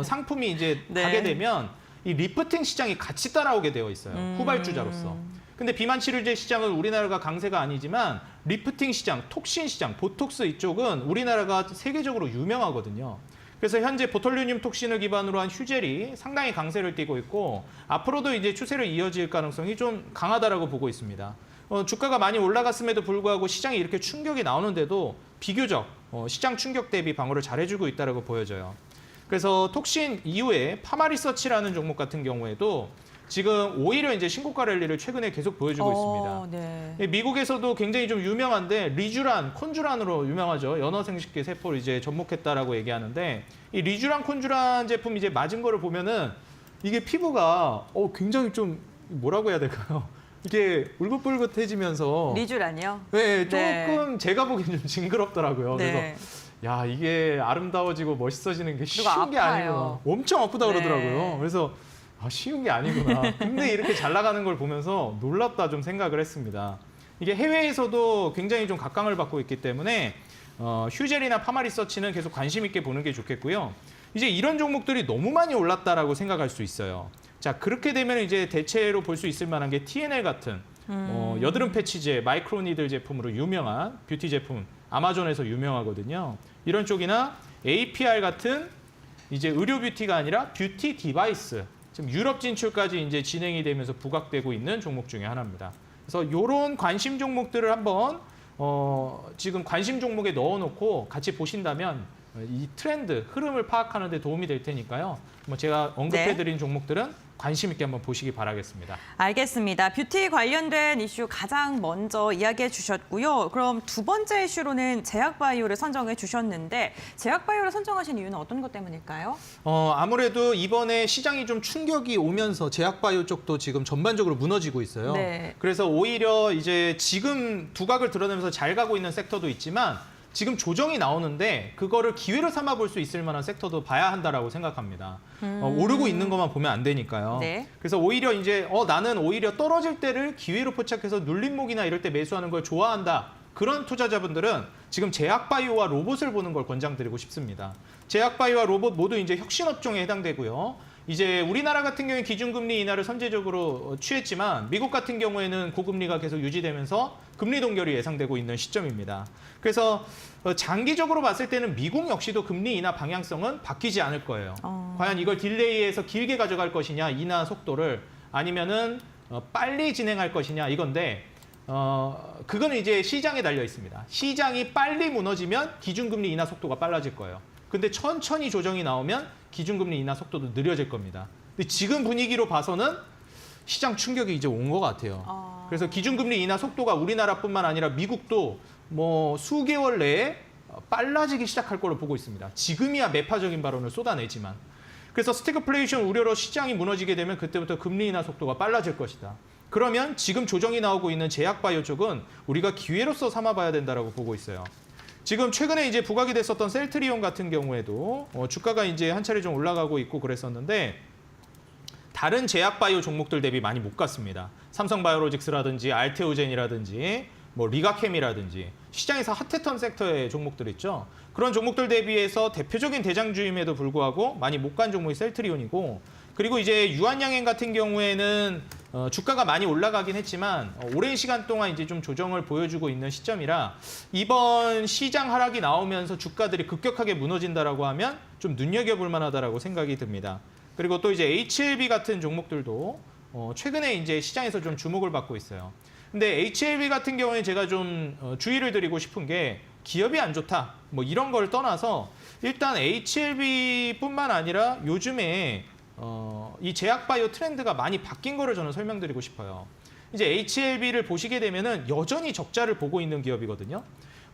Speaker 4: 상품이 이제
Speaker 3: 네.
Speaker 4: 가게 되면 이 리프팅 시장이 같이 따라오게 되어 있어요. 후발주자로서. 근데 비만 치료제 시장은 우리나라가 강세가 아니지만 리프팅 시장, 톡신 시장, 보톡스 이쪽은 우리나라가 세계적으로 유명하거든요. 그래서 현재 보톨리늄 톡신을 기반으로 한 휴젤이 상당히 강세를 띠고 있고 앞으로도 이제 추세를 이어질 가능성이 좀 강하다라고 보고 있습니다. 주가가 많이 올라갔음에도 불구하고 시장이 이렇게 충격이 나오는데도 비교적 시장 충격 대비 방어를 잘해주고 있다라고 보여져요. 그래서 톡신 이후에 파마리서치라는 종목 같은 경우에도 지금 오히려 이제 신고가 랠리를 최근에 계속 보여주고 있습니다.
Speaker 3: 네.
Speaker 4: 미국에서도 굉장히 좀 유명한데 리쥬란, 콘쥬란으로 유명하죠. 연어 생식기 세포를 이제 접목했다라고 얘기하는데 이 리쥬란, 콘쥬란 제품 이제 맞은 거를 보면은 이게 피부가 굉장히 좀 뭐라고 해야 될까요? 이게 울긋불긋해지면서
Speaker 3: 리쥬란이요?
Speaker 4: 네,
Speaker 3: 네.
Speaker 4: 조금 제가 보기엔 좀 징그럽더라고요.
Speaker 3: 네.
Speaker 4: 그래서 야, 이게 아름다워지고 멋있어지는 게 쉬운
Speaker 3: 그리고
Speaker 4: 게
Speaker 3: 아파요.
Speaker 4: 아니구나. 엄청 아프다
Speaker 3: 네.
Speaker 4: 그러더라고요. 그래서 쉬운 게 아니구나. 근데 이렇게 잘 나가는 걸 보면서 놀랍다 좀 생각을 했습니다. 이게 해외에서도 굉장히 좀 각광을 받고 있기 때문에 휴젤이나 파마리서치는 계속 관심 있게 보는 게 좋겠고요. 이제 이런 종목들이 너무 많이 올랐다라고 생각할 수 있어요. 자, 그렇게 되면 이제 대체로 볼 수 있을 만한 게 TNL 같은 여드름 패치제, 마이크로니들 제품으로 유명한 뷰티 제품, 아마존에서 유명하거든요. 이런 쪽이나 APR 같은 이제 의료 뷰티가 아니라 뷰티 디바이스, 지금 유럽 진출까지 이제 진행이 되면서 부각되고 있는 종목 중에 하나입니다. 그래서 이런 관심 종목들을 한번 지금 관심 종목에 넣어놓고 같이 보신다면 이 트렌드, 흐름을 파악하는 데 도움이 될 테니까요. 제가 언급해드린 종목들은 관심 있게 한번 보시기 바라겠습니다.
Speaker 3: 알겠습니다. 뷰티 관련된 이슈 가장 먼저 이야기해 주셨고요. 그럼 두 번째 이슈로는 제약바이오를 선정해 주셨는데 제약바이오를 선정하신 이유는 어떤 것 때문일까요?
Speaker 4: 아무래도 이번에 시장이 좀 충격이 오면서 제약바이오 쪽도 지금 전반적으로 무너지고 있어요.
Speaker 3: 네.
Speaker 4: 그래서 오히려 이제 지금 두각을 드러내면서 잘 가고 있는 섹터도 있지만 지금 조정이 나오는데 그거를 기회로 삼아 볼 수 있을 만한 섹터도 봐야 한다라고 생각합니다. 오르고 있는 것만 보면 안 되니까요.
Speaker 3: 네.
Speaker 4: 그래서 오히려 이제 나는 오히려 떨어질 때를 기회로 포착해서 눌림목이나 이럴 때 매수하는 걸 좋아한다. 그런 투자자분들은 지금 제약바이오와 로봇을 보는 걸 권장드리고 싶습니다. 제약바이오와 로봇 모두 이제 혁신업종에 해당되고요. 이제 우리나라 같은 경우에 기준금리 인하를 선제적으로 취했지만 미국 같은 경우에는 고금리가 계속 유지되면서 금리 동결이 예상되고 있는 시점입니다. 그래서 장기적으로 봤을 때는 미국 역시도 금리 인하 방향성은 바뀌지 않을 거예요. 과연 이걸 딜레이해서 길게 가져갈 것이냐, 인하 속도를 아니면은 빨리 진행할 것이냐 이건데 그거는 이제 시장에 달려 있습니다. 시장이 빨리 무너지면 기준금리 인하 속도가 빨라질 거예요. 근데 천천히 조정이 나오면 기준금리 인하 속도도 느려질 겁니다. 근데 지금 분위기로 봐서는 시장 충격이 이제 온 것 같아요. 그래서 기준금리 인하 속도가 우리나라뿐만 아니라 미국도 뭐 수개월 내에 빨라지기 시작할 걸로 보고 있습니다. 지금이야 매파적인 발언을 쏟아내지만. 그래서 스태그플레이션 우려로 시장이 무너지게 되면 그때부터 금리 인하 속도가 빨라질 것이다. 그러면 지금 조정이 나오고 있는 제약바이오 쪽은 우리가 기회로서 삼아봐야 된다라고 보고 있어요. 지금 최근에 이제 부각이 됐었던 셀트리온 같은 경우에도 주가가 이제 한 차례 좀 올라가고 있고 그랬었는데 다른 제약바이오 종목들 대비 많이 못 갔습니다. 삼성바이오로직스라든지 알테오젠이라든지 뭐 리가캠이라든지 시장에서 핫했던 섹터의 종목들 있죠. 그런 종목들 대비해서 대표적인 대장주임에도 불구하고 많이 못 간 종목이 셀트리온이고 그리고 이제 유한양행 같은 경우에는 주가가 많이 올라가긴 했지만 오랜 시간 동안 이제 좀 조정을 보여주고 있는 시점이라 이번 시장 하락이 나오면서 주가들이 급격하게 무너진다라고 하면 좀 눈여겨볼 만하다라고 생각이 듭니다. 그리고 또 이제 HLB 같은 종목들도 최근에 이제 시장에서 좀 주목을 받고 있어요. 근데 HLB 같은 경우에 제가 좀 주의를 드리고 싶은 게 기업이 안 좋다 뭐 이런 걸 떠나서 일단 HLB뿐만 아니라 요즘에 이 제약바이오 트렌드가 많이 바뀐 거를 저는 설명드리고 싶어요. 이제 HLB를 보시게 되면은 여전히 적자를 보고 있는 기업이거든요.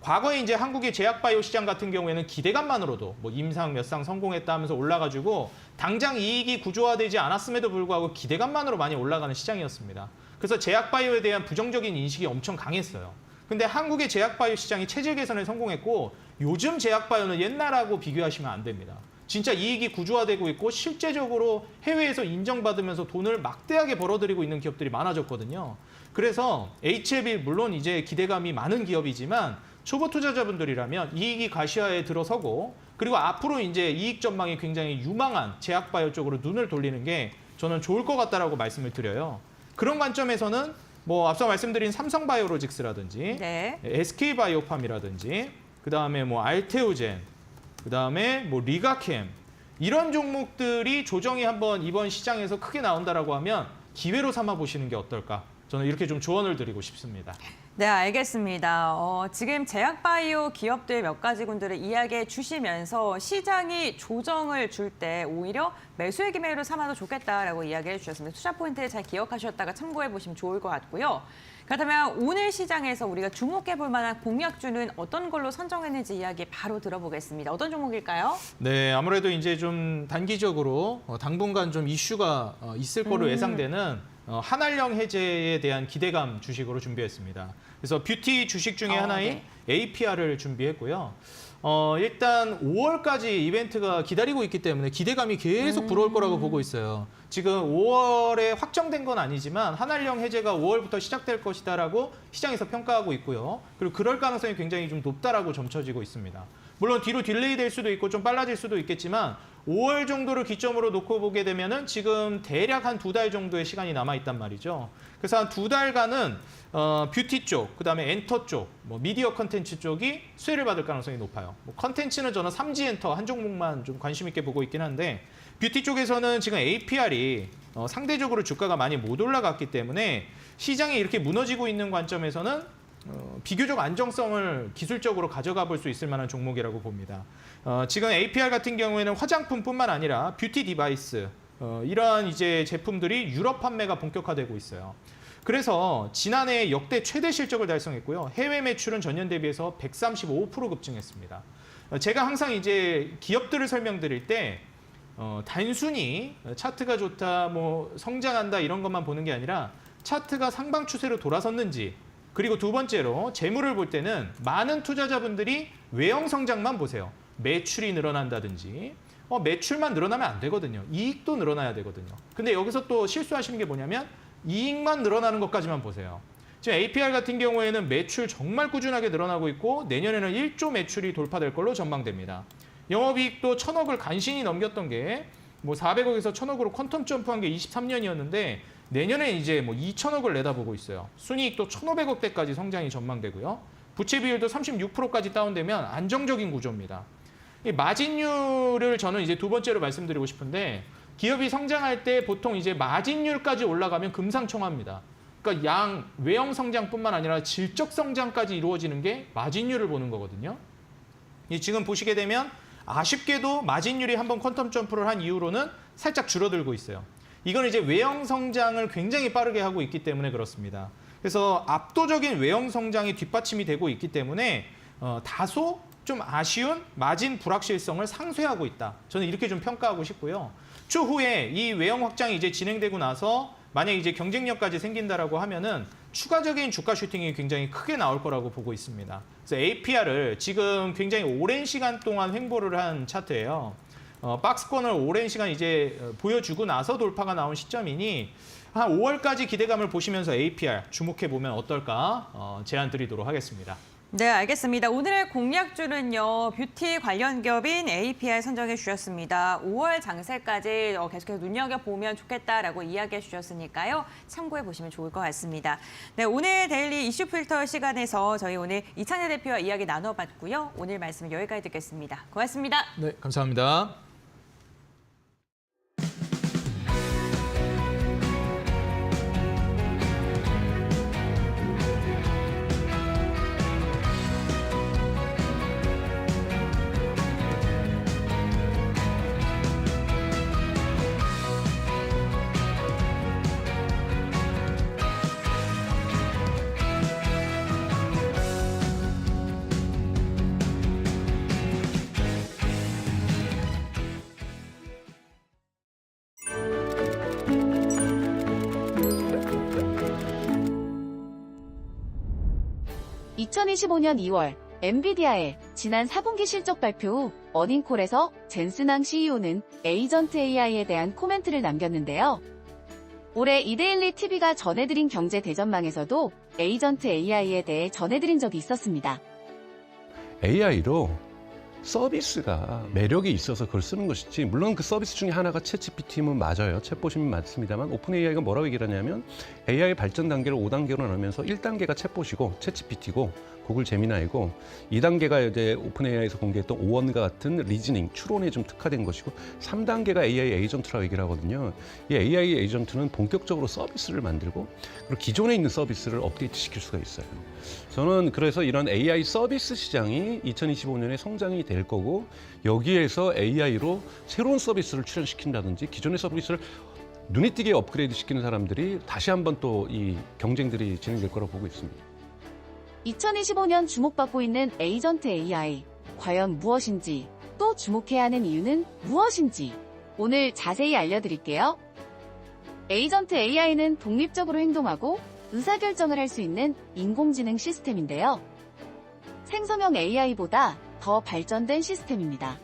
Speaker 4: 과거에 이제 한국의 제약바이오 시장 같은 경우에는 기대감만으로도 뭐 임상 몇 상 성공했다 하면서 올라가지고 당장 이익이 구조화되지 않았음에도 불구하고 기대감만으로 많이 올라가는 시장이었습니다. 그래서 제약바이오에 대한 부정적인 인식이 엄청 강했어요. 근데 한국의 제약바이오 시장이 체질 개선에 성공했고 요즘 제약바이오는 옛날하고 비교하시면 안 됩니다. 진짜 이익이 구조화되고 있고 실제적으로 해외에서 인정받으면서 돈을 막대하게 벌어들이고 있는 기업들이 많아졌거든요. 그래서 HLB 물론 이제 기대감이 많은 기업이지만 초보 투자자분들이라면 이익이 가시화에 들어서고 그리고 앞으로 이제 이익 전망이 굉장히 유망한 제약바이오 쪽으로 눈을 돌리는 게 저는 좋을 것 같다라고 말씀을 드려요. 그런 관점에서는 뭐 앞서 말씀드린 삼성바이오로직스라든지
Speaker 3: 네.
Speaker 4: SK바이오팜이라든지 그다음에 뭐 알테오젠, 그다음에 뭐 리가캠 이런 종목들이 조정이 한번 이번 시장에서 크게 나온다라고 하면 기회로 삼아 보시는 게 어떨까? 저는 이렇게 좀 조언을 드리고 싶습니다.
Speaker 3: 네, 알겠습니다. 지금 제약바이오 기업들 몇 가지 군들을 이야기해 주시면서 시장이 조정을 줄 때 오히려 매수의 기회로 삼아도 좋겠다라고 이야기해 주셨습니다. 투자 포인트를 잘 기억하셨다가 참고해 보시면 좋을 것 같고요. 그렇다면 오늘 시장에서 우리가 주목해 볼 만한 공약주는 어떤 걸로 선정했는지 이야기 바로 들어보겠습니다. 어떤 종목일까요?
Speaker 4: 네, 아무래도 이제 좀 단기적으로 당분간 좀 이슈가 있을 거로 예상되는 한알령 해제에 대한 기대감 주식으로 준비했습니다. 그래서 뷰티 주식 중에 하나인
Speaker 3: 네.
Speaker 4: APR을 준비했고요. 일단 5월까지 이벤트가 기다리고 있기 때문에 기대감이 계속 불어올 거라고 보고 있어요. 지금 5월에 확정된 건 아니지만 한알령 해제가 5월부터 시작될 것이다라고 시장에서 평가하고 있고요. 그리고 그럴 가능성이 굉장히 좀 높다라고 점쳐지고 있습니다. 물론 뒤로 딜레이 될 수도 있고 좀 빨라질 수도 있겠지만 5월 정도를 기점으로 놓고 보게 되면은 지금 대략 한 2달 정도의 시간이 남아 있단 말이죠. 그래서 한 2달간은 뷰티 쪽, 그다음에 엔터 쪽, 뭐 미디어 컨텐츠 쪽이 수혜를 받을 가능성이 높아요. 뭐 컨텐츠는 저는 3G 엔터 한 종목만 좀 관심 있게 보고 있긴 한데 뷰티 쪽에서는 지금 APR이 상대적으로 주가가 많이 못 올라갔기 때문에 시장이 이렇게 무너지고 있는 관점에서는 비교적 안정성을 기술적으로 가져가 볼 수 있을 만한 종목이라고 봅니다. 지금 APR 같은 경우에는 화장품뿐만 아니라 뷰티 디바이스 이러한 이제 제품들이 유럽 판매가 본격화되고 있어요. 그래서 지난해 역대 최대 실적을 달성했고요. 해외 매출은 전년 대비해서 135% 급증했습니다. 제가 항상 이제 기업들을 설명드릴 때 단순히 차트가 좋다, 뭐 성장한다 이런 것만 보는 게 아니라 차트가 상방 추세로 돌아섰는지 그리고 두 번째로 재물을 볼 때는 많은 투자자분들이 외형 성장만 보세요. 매출이 늘어난다든지 매출만 늘어나면 안 되거든요. 이익도 늘어나야 되거든요. 근데 여기서 또 실수하시는 게 뭐냐면 이익만 늘어나는 것까지만 보세요. 지금 APR 같은 경우에는 매출 정말 꾸준하게 늘어나고 있고 내년에는 1조 매출이 돌파될 걸로 전망됩니다. 영업이익도 1,000억을 간신히 넘겼던 게 뭐 400억에서 1,000억으로 퀀텀 점프한 게 23년이었는데 내년에 이제 뭐 2,000억을 내다보고 있어요. 순이익도 1,500억대까지 성장이 전망되고요. 부채 비율도 36%까지 다운되면 안정적인 구조입니다. 이 마진율을 저는 이제 두 번째로 말씀드리고 싶은데 기업이 성장할 때 보통 이제 마진율까지 올라가면 금상첨화입니다. 그러니까 외형 성장뿐만 아니라 질적 성장까지 이루어지는 게 마진율을 보는 거거든요. 지금 보시게 되면 아쉽게도 마진율이 한번 퀀텀 점프를 한 이후로는 살짝 줄어들고 있어요. 이건 이제 외형 성장을 굉장히 빠르게 하고 있기 때문에 그렇습니다. 그래서 압도적인 외형 성장이 뒷받침이 되고 있기 때문에 다소 좀 아쉬운 마진 불확실성을 상쇄하고 있다. 저는 이렇게 좀 평가하고 싶고요. 추후에 이 외형 확장이 이제 진행되고 나서 만약 이제 경쟁력까지 생긴다라고 하면은 추가적인 주가 슈팅이 굉장히 크게 나올 거라고 보고 있습니다. 그래서 APR을 지금 굉장히 오랜 시간 동안 횡보를 한 차트예요. 박스권을 오랜 시간 이제 보여주고 나서 돌파가 나온 시점이니 한 5월까지 기대감을 보시면서 APR 주목해 보면 어떨까 제안 드리도록 하겠습니다.
Speaker 3: 네, 알겠습니다. 오늘의 공약주는요, 뷰티 관련 기업인 APR 선정해 주셨습니다. 5월 장세까지 계속해서 눈여겨보면 좋겠다라고 이야기해 주셨으니까요. 참고해 보시면 좋을 것 같습니다. 네, 오늘 데일리 이슈 필터 시간에서 저희 오늘 이창재 대표와 이야기 나눠봤고요. 오늘 말씀 여기까지 듣겠습니다. 고맙습니다.
Speaker 4: 네, 감사합니다.
Speaker 5: (2025년 2월) 엔비디아의 지난 4분기 실적 발표 후 어닝콜에서 젠슨왕 CEO는 에이전트 AI에 대한 코멘트를 남겼는데요. 올해 이데일리 TV가 전해드린 경제 대전망에서도 에이전트 AI에 대해 전해드린 적이 있었습니다.
Speaker 6: AI로 서비스가 매력이 있어서 그걸 쓰는 것이지, 물론 그 서비스 중에 하나가 챗GPT면 맞아요. 챗봇이면 맞습니다만, 오픈 AI가 뭐라고 얘기를 하냐면 AI 발전 단계를 5단계로 나누면서 1단계가 챗봇이고 챗GPT고 구글 제미나이고, 2단계가 이제 오픈 AI에서 공개했던 오원과 같은 리즈닝, 추론에 좀 특화된 것이고, 3단계가 AI 에이전트라고 얘기를 하거든요. 이 AI 에이전트는 본격적으로 서비스를 만들고 그리고 기존에 있는 서비스를 업데이트 시킬 수가 있어요. 저는 그래서 이런 AI 서비스 시장이 2025년에 성장이 될 거고, 여기에서 AI로 새로운 서비스를 출현시킨다든지 기존의 서비스를 눈에 띄게 업그레이드 시키는 사람들이 다시 한번 또 이 경쟁들이 진행될 거라고 보고 있습니다.
Speaker 5: 2025년 주목받고 있는 에이전트 AI. 과연 무엇인지, 또 주목해야 하는 이유는 무엇인지 오늘 자세히 알려드릴게요. 에이전트 AI는 독립적으로 행동하고 의사결정을 할 수 있는 인공지능 시스템인데요. 생성형 AI보다 더 발전된 시스템입니다.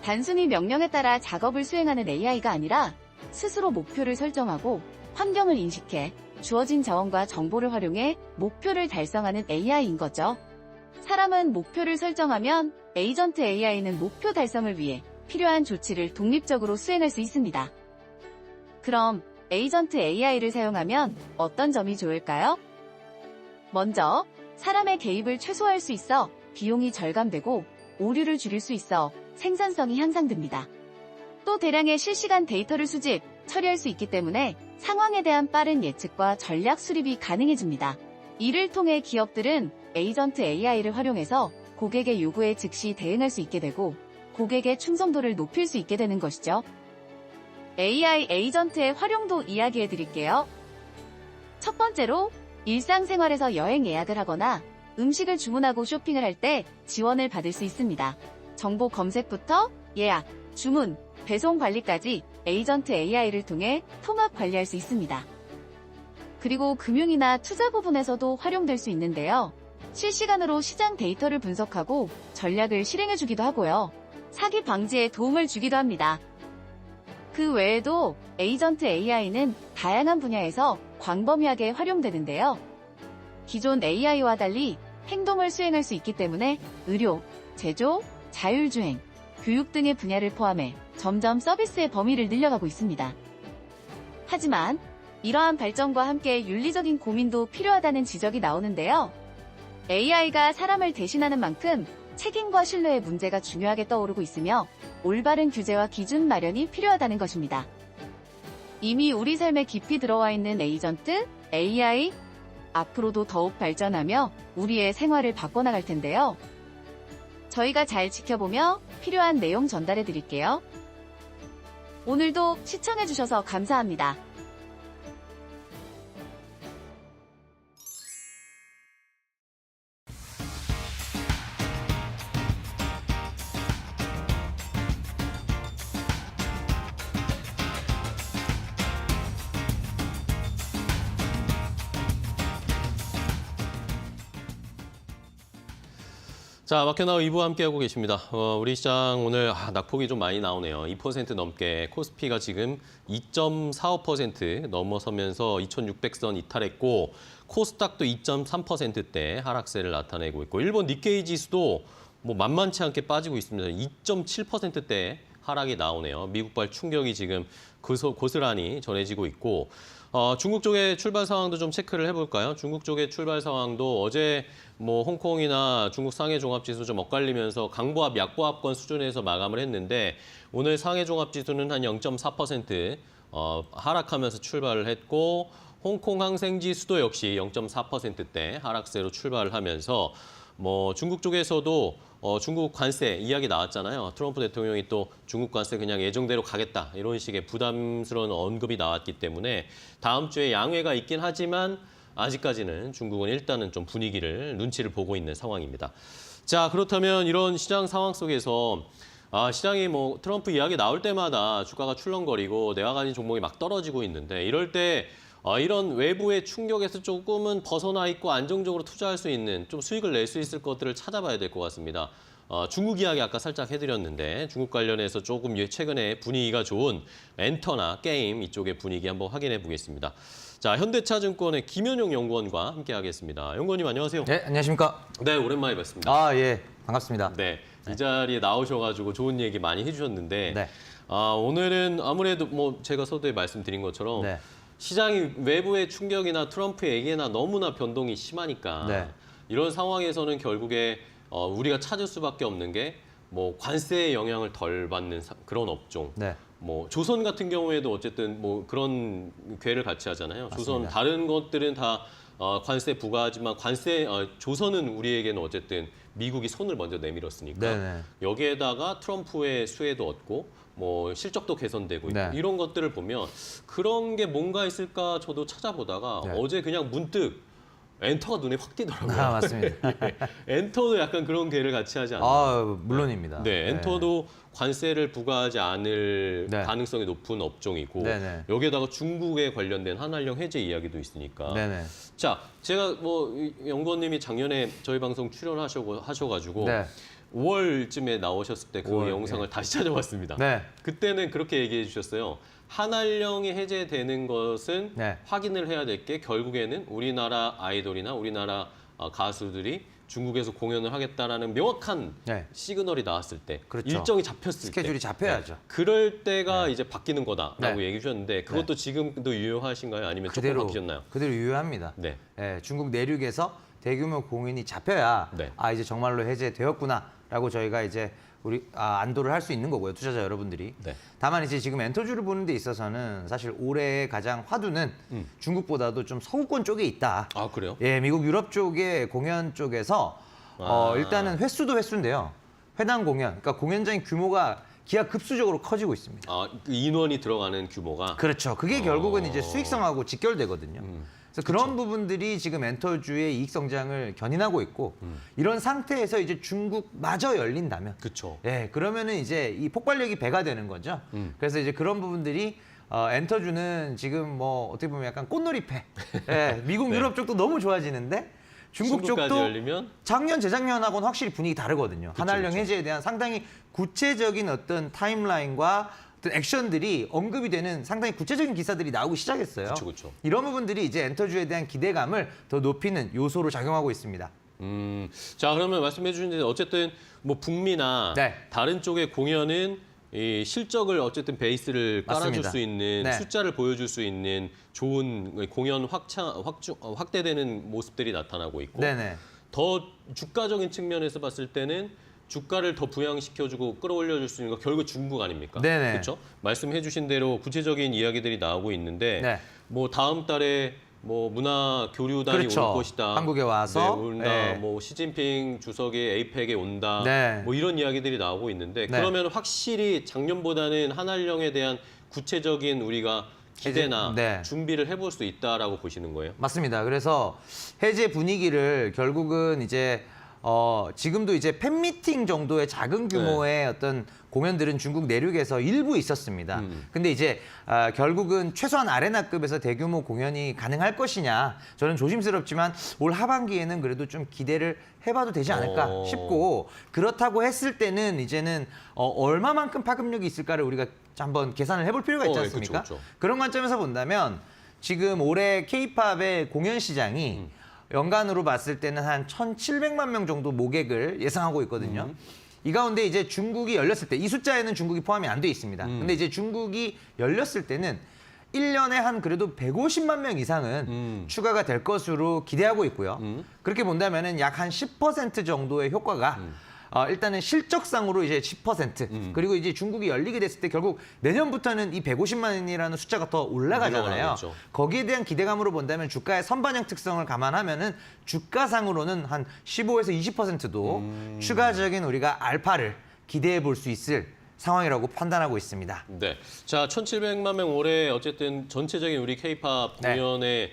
Speaker 5: 단순히 명령에 따라 작업을 수행하는 AI가 아니라 스스로 목표를 설정하고 환경을 인식해 주어진 자원과 정보를 활용해 목표를 달성하는 AI인 거죠. 사람은 목표를 설정하면 에이전트 AI는 목표 달성을 위해 필요한 조치를 독립적으로 수행할 수 있습니다. 그럼 에이전트 AI를 사용하면 어떤 점이 좋을까요? 먼저, 사람의 개입을 최소화할 수 있어 비용이 절감되고 오류를 줄일 수 있어 생산성이 향상됩니다. 또 대량의 실시간 데이터를 수집, 처리할 수 있기 때문에 상황에 대한 빠른 예측과 전략 수립이 가능해집니다. 이를 통해 기업들은 에이전트 AI를 활용해서 고객의 요구에 즉시 대응할 수 있게 되고 고객의 충성도를 높일 수 있게 되는 것이죠. AI 에이전트의 활용도 이야기해 드릴게요. 첫 번째로, 일상생활에서 여행 예약을 하거나 음식을 주문하고 쇼핑을 할 때 지원을 받을 수 있습니다. 정보 검색부터 예약, 주문, 배송 관리까지 에이전트 AI를 통해 통합 관리할 수 있습니다. 그리고 금융이나 투자 부분에서도 활용될 수 있는데요. 실시간으로 시장 데이터를 분석하고 전략을 실행해주기도 하고요. 사기 방지에 도움을 주기도 합니다. 그 외에도 에이전트 AI는 다양한 분야에서 광범위하게 활용되는데요. 기존 AI와 달리 행동을 수행할 수 있기 때문에 의료, 제조, 자율주행, 교육 등의 분야를 포함해 점점 서비스의 범위를 늘려가고 있습니다. 하지만 이러한 발전과 함께 윤리적인 고민도 필요하다는 지적이 나오는데요. AI가 사람을 대신하는 만큼 책임과 신뢰의 문제가 중요하게 떠오르고 있으며 올바른 규제와 기준 마련이 필요하다는 것입니다. 이미 우리 삶에 깊이 들어와 있는 에이전트, AI, 앞으로도 더욱 발전하며 우리의 생활을 바꿔나갈 텐데요. 저희가 잘 지켜보며 필요한 내용 전달해 드릴게요. 오늘도 시청해주셔서 감사합니다.
Speaker 1: 자, 마켓나우 2부 함께하고 계십니다. 우리 시장 오늘 낙폭이 좀 많이 나오네요. 2% 넘게 코스피가 지금 2.45% 넘어서면서 2,600선 이탈했고 코스닥도 2.3%대 하락세를 나타내고 있고 일본 니케이 지수도 뭐 만만치 않게 빠지고 있습니다. 2.7%대 하락이 나오네요. 미국발 충격이 지금 고스란히 전해지고 있고 중국 쪽의 출발 상황도 좀 체크를 해볼까요? 중국 쪽의 출발 상황도 어제 뭐 홍콩이나 중국 상해 종합지수 좀 엇갈리면서 강보합, 약보합권 수준에서 마감을 했는데 오늘 상해 종합지수는 한 0.4% 하락하면서 출발을 했고 홍콩 항생지수도 역시 0.4%대 하락세로 출발을 하면서 뭐 중국 쪽에서도 중국 관세 이야기 나왔잖아요. 트럼프 대통령이 또 중국 관세 그냥 예정대로 가겠다 이런 식의 부담스러운 언급이 나왔기 때문에 다음 주에 양회가 있긴 하지만 아직까지는 중국은 일단은 좀 분위기를 눈치를 보고 있는 상황입니다. 자, 그렇다면 이런 시장 상황 속에서 시장이 뭐 트럼프 이야기 나올 때마다 주가가 출렁거리고 내가 가진 종목이 막 떨어지고 있는데 이럴 때 이런 외부의 충격에서 조금은 벗어나 있고 안정적으로 투자할 수 있는 좀 수익을 낼 수 있을 것들을 찾아봐야 될 것 같습니다. 중국 이야기 아까 살짝 해드렸는데 중국 관련해서 조금 최근에 분위기가 좋은 엔터나 게임 이쪽의 분위기 한번 확인해 보겠습니다. 자, 현대차증권의 김현용 연구원과 함께하겠습니다. 연구원님 안녕하세요.
Speaker 7: 네, 안녕하십니까?
Speaker 1: 네, 오랜만에 뵙습니다.
Speaker 7: 아, 예, 반갑습니다.
Speaker 1: 네, 이 자리에 나오셔가지고 좋은 얘기 많이 해주셨는데
Speaker 7: 네.
Speaker 1: 오늘은 아무래도 뭐 제가 서두에 말씀드린 것처럼
Speaker 7: 네.
Speaker 1: 시장이 외부의 충격이나 트럼프의 얘기나 너무나 변동이 심하니까
Speaker 7: 네.
Speaker 1: 이런 상황에서는 결국에 우리가 찾을 수밖에 없는 게 뭐 관세의 영향을 덜 받는 그런 업종.
Speaker 7: 네.
Speaker 1: 뭐 조선 같은 경우에도 어쨌든 뭐 그런 궤를 같이 하잖아요. 조선
Speaker 7: 맞습니다.
Speaker 1: 다른 것들은 다 관세 부과하지만 조선은 우리에게는 어쨌든 미국이 손을 먼저 내밀었으니까
Speaker 7: 네네.
Speaker 1: 여기에다가 트럼프의 수혜도 얻고 뭐 실적도 개선되고 있고
Speaker 7: 네.
Speaker 1: 이런 것들을 보면 그런 게 뭔가 있을까 저도 찾아보다가
Speaker 7: 네.
Speaker 1: 어제 그냥 문득 엔터가 눈에 확 띄더라고요.
Speaker 7: 아, 맞습니다.
Speaker 1: 엔터도 약간 그런 궤를 같이 하지 않나요?
Speaker 7: 아, 물론입니다.
Speaker 1: 네, 엔터도 관세를 부과하지 않을
Speaker 7: 네.
Speaker 1: 가능성이 높은 업종이고
Speaker 7: 네네.
Speaker 1: 여기에다가 중국에 관련된 한한령 해제 이야기도 있으니까.
Speaker 7: 네네.
Speaker 1: 자, 제가 뭐 연구원님이 작년에 저희 방송 출연하셔가지고
Speaker 7: 네.
Speaker 1: 5월쯤에 나오셨을 때 그
Speaker 7: 5월,
Speaker 1: 영상을 다시 찾아봤습니다.
Speaker 7: 네.
Speaker 1: 그때는 그렇게 얘기해 주셨어요. 한한령이 해제되는 것은
Speaker 7: 네.
Speaker 1: 확인을 해야 될 게 결국에는 우리나라 아이돌이나 우리나라 가수들이 중국에서 공연을 하겠다라는 명확한
Speaker 7: 네.
Speaker 1: 시그널이 나왔을 때,
Speaker 7: 그렇죠.
Speaker 1: 일정이 잡혔을
Speaker 7: 스케줄이
Speaker 1: 때,
Speaker 7: 잡혀야죠.
Speaker 1: 그럴 때가 이제 바뀌는 거다라고
Speaker 7: 네.
Speaker 1: 얘기해 주셨는데 그것도 지금도 유효하신가요? 아니면 조금 바뀌셨나요?
Speaker 7: 그대로 유효합니다.
Speaker 1: 네.
Speaker 7: 예, 중국 내륙에서 대규모 공연이 잡혀야
Speaker 1: 네.
Speaker 7: 이제 정말로 해제되었구나라고 저희가 이제 우리 안도를 할 수 있는 거고요, 투자자 여러분들이.
Speaker 1: 네.
Speaker 7: 다만 이제 지금 엔터주를 보는 데 있어서는 사실 올해의 가장 화두는 중국보다도 좀 서구권 쪽에 있다.
Speaker 1: 아, 그래요?
Speaker 7: 예, 미국 유럽 쪽의 공연 쪽에서 일단은 횟수도 횟수인데요. 회당 공연, 그러니까 공연장의 규모가 기하급수적으로 커지고 있습니다.
Speaker 1: 그 인원이 들어가는 규모가
Speaker 7: 그렇죠. 그게 결국은 이제 수익성하고 직결되거든요. 그래서 그런 부분들이 지금 엔터주의 이익 성장을 견인하고 있고 이런 상태에서 이제 중국마저 열린다면
Speaker 1: 그렇죠.
Speaker 7: 예, 그러면은 이제 이 폭발력이 배가 되는 거죠. 그래서 이제 그런 부분들이 엔터주는 지금 뭐 어떻게 보면 약간 꽃놀이패. 예, 미국
Speaker 1: 네.
Speaker 7: 유럽 쪽도 너무 좋아지는데 중국
Speaker 1: 중국까지
Speaker 7: 쪽도
Speaker 1: 열리면
Speaker 7: 작년 재작년하고는 확실히 분위기 다르거든요. 한한령
Speaker 1: 그쵸.
Speaker 7: 해제에 대한 상당히 구체적인 어떤 타임라인과 어떤 액션들이 언급이 되는 상당히 구체적인 기사들이 나오기 시작했어요.
Speaker 1: 그쵸.
Speaker 7: 이런 부분들이 이제 엔터주에 대한 기대감을 더 높이는 요소로 작용하고 있습니다.
Speaker 1: 자, 그러면 말씀해 주신데 어쨌든 뭐 북미나
Speaker 7: 네.
Speaker 1: 다른 쪽의 공연은 이 실적을 어쨌든 베이스를 깔아줄
Speaker 7: 맞습니다.
Speaker 1: 수 있는
Speaker 7: 네.
Speaker 1: 숫자를 보여줄 수 있는 좋은 공연 확대되는 모습들이 나타나고 있고
Speaker 7: 네네.
Speaker 1: 더 주가적인 측면에서 봤을 때는 주가를 더 부양시켜주고 끌어올려줄 수 있는 거 결국 중국 아닙니까?
Speaker 7: 네네.
Speaker 1: 그렇죠? 말씀해주신 대로 구체적인 이야기들이 나오고 있는데
Speaker 7: 네.
Speaker 1: 뭐 다음 달에 뭐 문화 교류단이
Speaker 7: 그렇죠.
Speaker 1: 올 것이다.
Speaker 7: 한국에 와서.
Speaker 1: 네, 온다.
Speaker 7: 네.
Speaker 1: 뭐 시진핑 주석이 에이펙에 온다.
Speaker 7: 네.
Speaker 1: 뭐 이런 이야기들이 나오고 있는데
Speaker 7: 네.
Speaker 1: 그러면 확실히 작년보다는 한한령에 대한 구체적인 우리가 기대나
Speaker 7: 네.
Speaker 1: 준비를 해볼 수 있다라고 보시는 거예요?
Speaker 7: 맞습니다. 그래서 해제 분위기를 결국은 이제 지금도 이제 팬미팅 정도의 작은 규모의 어떤 공연들은 중국 내륙에서 일부 있었습니다. 근데 이제 결국은 최소한 아레나급에서 대규모 공연이 가능할 것이냐 저는 조심스럽지만 올 하반기에는 그래도 좀 기대를 해봐도 되지 않을까 싶고 그렇다고 했을 때는 이제는 얼마만큼 파급력이 있을까를 우리가 한번 계산을 해볼 필요가 있지 않습니까?
Speaker 1: 그쵸.
Speaker 7: 그런 관점에서 본다면 지금 올해 K-팝의 공연 시장이 연간으로 봤을 때는 한 1,700만 명 정도 모객을 예상하고 있거든요. 이 가운데 이제 중국이 열렸을 때 이 숫자에는 중국이 포함이 안 돼 있습니다. 근데 이제 중국이 열렸을 때는 1년에 한 그래도 150만 명 이상은 추가가 될 것으로 기대하고 있고요. 그렇게 본다면은 약 한 10% 정도의 효과가 일단은 실적상으로 이제 10% 그리고 이제 중국이 열리게 됐을 때 결국 내년부터는 이 150만이라는 숫자가 더 올라가잖아요.
Speaker 1: 올라가겠죠.
Speaker 7: 거기에 대한 기대감으로 본다면 주가의 선반영 특성을 감안하면은 주가상으로는 한 15에서 20%도 추가적인 우리가 알파를 기대해 볼 수 있을 상황이라고 판단하고 있습니다.
Speaker 1: 네. 자, 1,700만 명 올해 어쨌든 전체적인 우리 K-팝
Speaker 7: 네.
Speaker 1: 공연에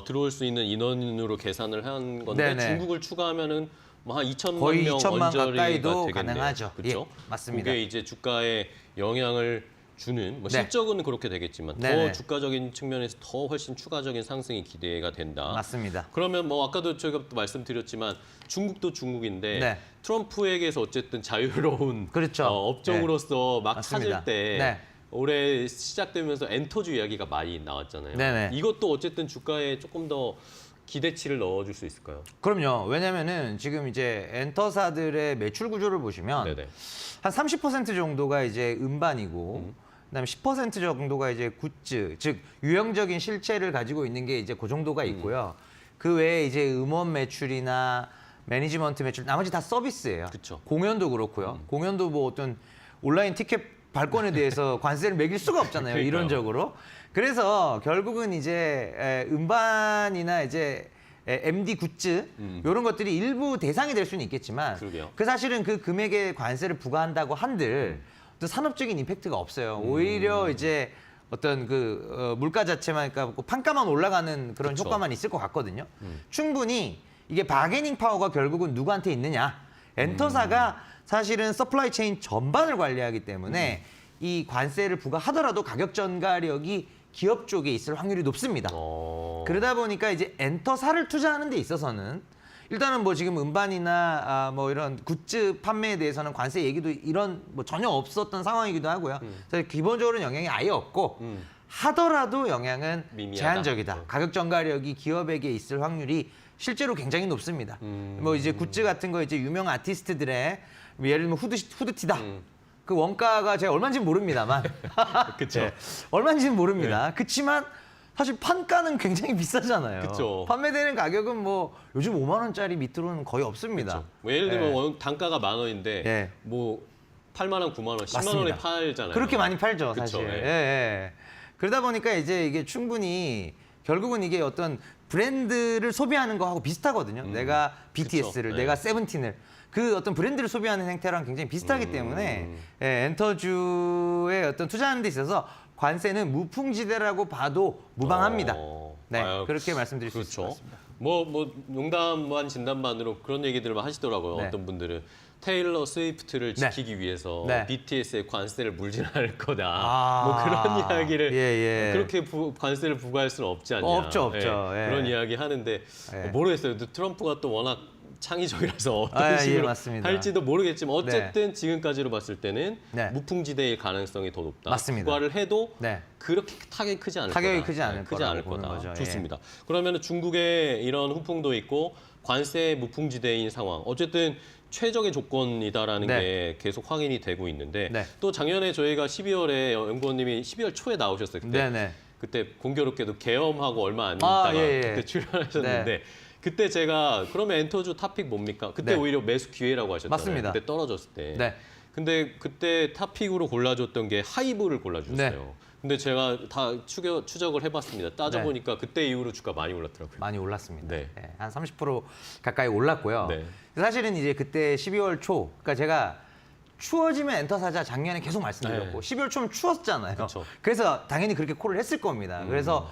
Speaker 1: 들어올 수 있는 인원으로 계산을 한 건데
Speaker 7: 네네.
Speaker 1: 중국을 추가하면은 뭐 한 2천만
Speaker 7: 거의
Speaker 1: 명
Speaker 7: 2천만
Speaker 1: 언저리가
Speaker 7: 가까이도
Speaker 1: 되겠네요.
Speaker 7: 가능하죠.
Speaker 1: 그렇죠?
Speaker 7: 예, 맞습니다.
Speaker 1: 그게 이제 주가에 영향을 주는 뭐
Speaker 7: 네.
Speaker 1: 실적은 그렇게 되겠지만
Speaker 7: 네네.
Speaker 1: 더 주가적인 측면에서 더 훨씬 추가적인 상승이 기대가 된다.
Speaker 7: 맞습니다.
Speaker 1: 그러면 뭐 아까도 저희가 또 말씀드렸지만 중국도 중국인데
Speaker 7: 네.
Speaker 1: 트럼프에게서 어쨌든 자유로운
Speaker 7: 그렇죠.
Speaker 1: 업종으로서 막
Speaker 7: 맞습니다.
Speaker 1: 찾을 때
Speaker 7: 네.
Speaker 1: 올해 시작되면서 엔터주 이야기가 많이 나왔잖아요.
Speaker 7: 네네.
Speaker 1: 이것도 어쨌든 주가에 조금 더 기대치를 넣어줄 수 있을까요?
Speaker 7: 그럼요. 왜냐면은 지금 이제 엔터사들의 매출 구조를 보시면
Speaker 1: 네네.
Speaker 7: 한 30% 정도가 이제 음반이고 그다음에 10% 정도가 이제 굿즈, 즉 유형적인 실체를 가지고 있는 게 이제 그 정도가 있고요. 그 외에 이제 음원 매출이나 매니지먼트 매출, 나머지 다 서비스예요.
Speaker 1: 그쵸.
Speaker 7: 공연도 그렇고요. 공연도 뭐 어떤 온라인 티켓 발권에 대해서 관세를 매길 수가 없잖아요.
Speaker 1: 그러니까요.
Speaker 7: 이론적으로. 그래서 결국은 이제 음반이나 이제 MD 굿즈 이런 것들이 일부 대상이 될 수는 있겠지만
Speaker 1: 그러게요.
Speaker 7: 그 사실은 그 금액에 관세를 부과한다고 한들 또 산업적인 임팩트가 없어요. 오히려 이제 어떤 그 물가 자체만, 그러니까 판가만 올라가는 그런
Speaker 1: 그쵸.
Speaker 7: 효과만 있을 것 같거든요. 충분히 이게 바게닝 파워가 결국은 누구한테 있느냐? 엔터사가 사실은 서플라이 체인 전반을 관리하기 때문에 이 관세를 부과하더라도 가격 전가력이 기업 쪽에 있을 확률이 높습니다. 그러다 보니까 이제 엔터사를 투자하는 데 있어서는 일단은 뭐 지금 음반이나 뭐 이런 굿즈 판매에 대해서는 관세 얘기도 이런 뭐 전혀 없었던 상황이기도 하고요. 그래서 기본적으로는 영향이 아예 없고 하더라도 영향은
Speaker 1: 미미하다.
Speaker 7: 제한적이다. 가격 전가력이 기업에게 있을 확률이 실제로 굉장히 높습니다. 뭐 이제 굿즈 같은 거 이제 유명 아티스트들의 예를 들면 후드티다. 그 원가가 제가 얼마인지는 모릅니다만
Speaker 1: 그쵸.
Speaker 7: 얼마인지는 모릅니다. 그렇지만 사실 판가는 굉장히 비싸잖아요.
Speaker 1: 그쵸.
Speaker 7: 판매되는 가격은 뭐 요즘 5만 원짜리 밑으로는 거의 없습니다.
Speaker 1: 뭐 예를 들면
Speaker 7: 예.
Speaker 1: 단가가 10,000원인데
Speaker 7: 예.
Speaker 1: 뭐 8만 원, 9만 원, 10만
Speaker 7: 맞습니다.
Speaker 1: 원에 팔잖아요.
Speaker 7: 그렇게 많이 팔죠,
Speaker 1: 그쵸,
Speaker 7: 사실.
Speaker 1: 예.
Speaker 7: 예, 예. 그러다 보니까 이제 이게 충분히 결국은 이게 어떤 브랜드를 소비하는 거하고 비슷하거든요. 내가 BTS를,
Speaker 1: 그쵸,
Speaker 7: 내가
Speaker 1: 네.
Speaker 7: 세븐틴을 그 어떤 브랜드를 소비하는 행태랑 굉장히 비슷하기 때문에 예, 엔터주의 어떤 투자하는 데 있어서 관세는 무풍지대라고 봐도 무방합니다. 네,
Speaker 1: 아유,
Speaker 7: 그렇게 말씀드릴 수 있을 것
Speaker 1: 그렇죠.
Speaker 7: 같습니다.
Speaker 1: 뭐 농담만 진담만으로 그런 얘기들을 하시더라고요.
Speaker 7: 네.
Speaker 1: 어떤 분들은 테일러 스위프트를
Speaker 7: 네.
Speaker 1: 지키기 위해서
Speaker 7: 네.
Speaker 1: BTS의 관세를 물진 않을 거다.
Speaker 7: 아.
Speaker 1: 뭐 그런 이야기를
Speaker 7: 예, 예.
Speaker 1: 그렇게 관세를 부과할 수는 없지 않냐.
Speaker 7: 없죠.
Speaker 1: 예,
Speaker 7: 예.
Speaker 1: 그런 이야기 하는데
Speaker 7: 예.
Speaker 1: 모르겠어요. 트럼프가 또 워낙 창의적이라서 어떤
Speaker 7: 아, 예,
Speaker 1: 식으로
Speaker 7: 맞습니다.
Speaker 1: 할지도 모르겠지만 어쨌든 지금까지로 봤을 때는
Speaker 7: 네.
Speaker 1: 무풍지대일 가능성이 더 높다.
Speaker 7: 맞습니다.
Speaker 1: 부과를 해도
Speaker 7: 네.
Speaker 1: 그렇게 타격이 크지 않을
Speaker 7: 타격이
Speaker 1: 거다.
Speaker 7: 크지 않을
Speaker 1: 크지
Speaker 7: 거라고
Speaker 1: 않을
Speaker 7: 보는
Speaker 1: 거다.
Speaker 7: 거죠. 예.
Speaker 1: 좋습니다. 그러면 중국의 이런 후풍도 있고 관세 무풍지대인 상황. 어쨌든 최적의 조건이다라는
Speaker 7: 네.
Speaker 1: 게 계속 확인이 되고 있는데
Speaker 7: 네.
Speaker 1: 또 작년에 저희가 12월에 연구원님이 12월 초에 나오셨어요. 그때
Speaker 7: 네네.
Speaker 1: 그때 공교롭게도 계엄하고 얼마 안
Speaker 7: 아,
Speaker 1: 있다가
Speaker 7: 예, 예.
Speaker 1: 그때 출연하셨는데
Speaker 7: 네.
Speaker 1: 그때 제가 그러면 엔터주 탑픽 뭡니까? 그때
Speaker 7: 네.
Speaker 1: 오히려 매수 기회라고 하셨잖아요.
Speaker 7: 맞습니다.
Speaker 1: 그때 떨어졌을 때.
Speaker 7: 네.
Speaker 1: 근데 그때 탑픽으로 골라줬던 게 하이브를 골라주셨어요.
Speaker 7: 네.
Speaker 1: 근데 제가 다 추적을 해봤습니다. 따져보니까 그때 이후로 주가 많이 올랐더라고요.
Speaker 7: 많이 올랐습니다.
Speaker 1: 네.
Speaker 7: 예, 한 30% 가까이 올랐고요.
Speaker 1: 네.
Speaker 7: 사실은 이제 그때 12월 초, 그러니까 제가 추워지면 엔터 사자 작년에 계속 말씀드렸고
Speaker 1: 네.
Speaker 7: 12월 초면 추웠잖아요.
Speaker 1: 그쵸.
Speaker 7: 그래서 당연히 그렇게 콜을 했을 겁니다. 그래서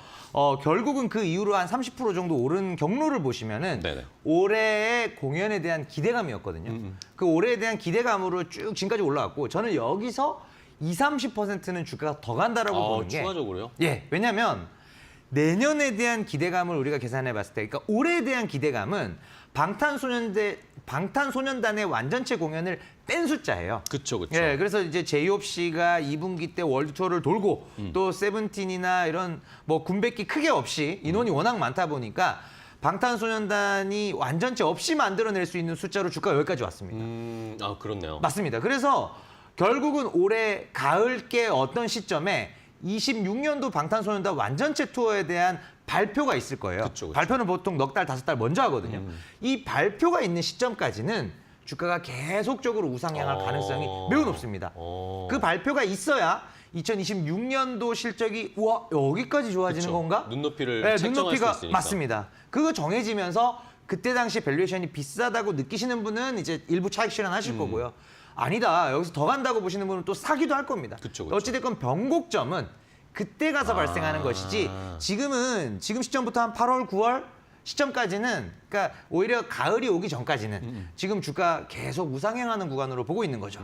Speaker 7: 결국은 그 이후로 한 30% 정도 오른 경로를 보시면은
Speaker 1: 네네.
Speaker 7: 올해의 공연에 대한 기대감이었거든요. 그 올해에 대한 기대감으로 쭉 지금까지 올라왔고 저는 여기서 20-30%는 주가가 더 간다라고 보는 게
Speaker 1: 추가적으로요?
Speaker 7: 예, 왜냐하면 내년에 대한 기대감을 우리가 계산해 봤을 때, 그러니까 올해에 대한 기대감은 방탄소년단의 완전체 공연을 뺀 숫자예요.
Speaker 1: 그쵸, 그쵸.
Speaker 7: 예, 그래서 이제 제이홉 씨가 2분기 때 월드 투어를 돌고 또 세븐틴이나 이런 뭐 군백기 크게 없이 인원이 워낙 많다 보니까 방탄소년단이 완전체 없이 만들어낼 수 있는 숫자로 주가가 여기까지 왔습니다.
Speaker 1: 아, 그렇네요.
Speaker 7: 맞습니다. 그래서 결국은 올해 가을께 어떤 시점에 26년도 방탄소년단 완전체 투어에 대한 발표가 있을 거예요.
Speaker 1: 그쵸.
Speaker 7: 발표는 보통 넉 달, 5달 먼저 하거든요. 이 발표가 있는 시점까지는 주가가 계속적으로 우상향할 가능성이 매우 높습니다. 그 발표가 있어야 2026년도 실적이 우와 여기까지 좋아지는
Speaker 1: 그쵸.
Speaker 7: 건가?
Speaker 1: 눈높이를
Speaker 7: 네,
Speaker 1: 책정할
Speaker 7: 눈높이가
Speaker 1: 수 있으니까.
Speaker 7: 맞습니다. 그거 정해지면서 그때 당시 밸류에이션이 비싸다고 느끼시는 분은 이제 일부 차익 실현하실 거고요. 아니다. 여기서 더 간다고 보시는 분은 또 사기도 할 겁니다.
Speaker 1: 그쵸, 그쵸.
Speaker 7: 어찌됐건 변곡점은 그때 가서 발생하는 것이지 지금 시점부터 한 8월, 9월 시점까지는 그러니까 오히려 가을이 오기 전까지는 지금 주가 계속 우상향하는 구간으로 보고 있는 거죠.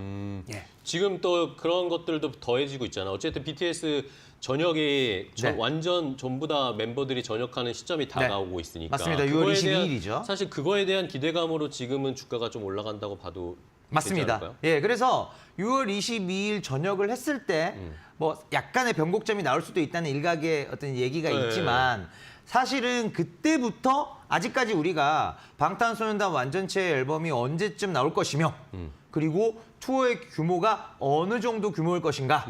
Speaker 7: 예.
Speaker 1: 지금 또 그런 것들도 더해지고 있잖아. 어쨌든 BTS 전역이
Speaker 7: 네.
Speaker 1: 완전 전부 다 멤버들이 전역하는 시점이 다가오고 있으니까.
Speaker 7: 맞습니다. 6월
Speaker 1: 그거에 대한
Speaker 7: 22일이죠.
Speaker 1: 사실 그거에 대한 기대감으로 지금은 주가가 좀 올라간다고 봐도
Speaker 7: 맞습니다.
Speaker 1: 되지 않을까요?
Speaker 7: 예, 그래서 6월 22일 전역을 했을 때 뭐 약간의 변곡점이 나올 수도 있다는 일각의 어떤 얘기가
Speaker 1: 네.
Speaker 7: 있지만 사실은 그때부터 아직까지 우리가 방탄소년단 완전체 앨범이 언제쯤 나올 것이며 그리고 투어의 규모가 어느 정도 규모일 것인가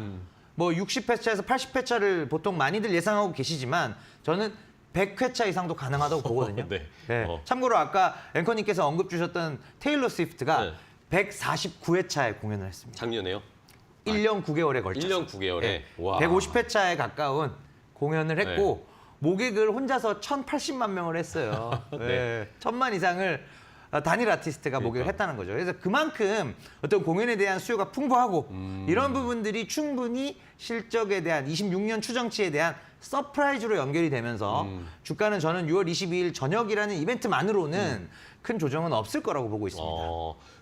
Speaker 7: 뭐 60회차에서 80회차를 보통 많이들 예상하고 계시지만 저는 100회차 이상도 가능하다고 보거든요.
Speaker 1: 네.
Speaker 7: 네. 참고로 아까 앵커님께서 언급 주셨던 테일러 스위프트가
Speaker 1: 네.
Speaker 7: 149회차에 공연을 했습니다.
Speaker 1: 작년에요?
Speaker 7: 1년 9개월에 걸쳐서.
Speaker 1: 1년 9개월에? 와.
Speaker 7: 150회차에 가까운 공연을 했고 모객을 혼자서 1,080만 명을 했어요.
Speaker 1: 네.
Speaker 7: 1,000만 이상을 단일 아티스트가 모객을 했다는 거죠. 그래서 그만큼 어떤 공연에 대한 수요가 풍부하고 이런 부분들이 충분히 실적에 대한 26년 추정치에 대한 서프라이즈로 연결이 되면서 주가는 저는 6월 22일 저녁이라는 이벤트만으로는 큰 조정은 없을 거라고 보고 있습니다.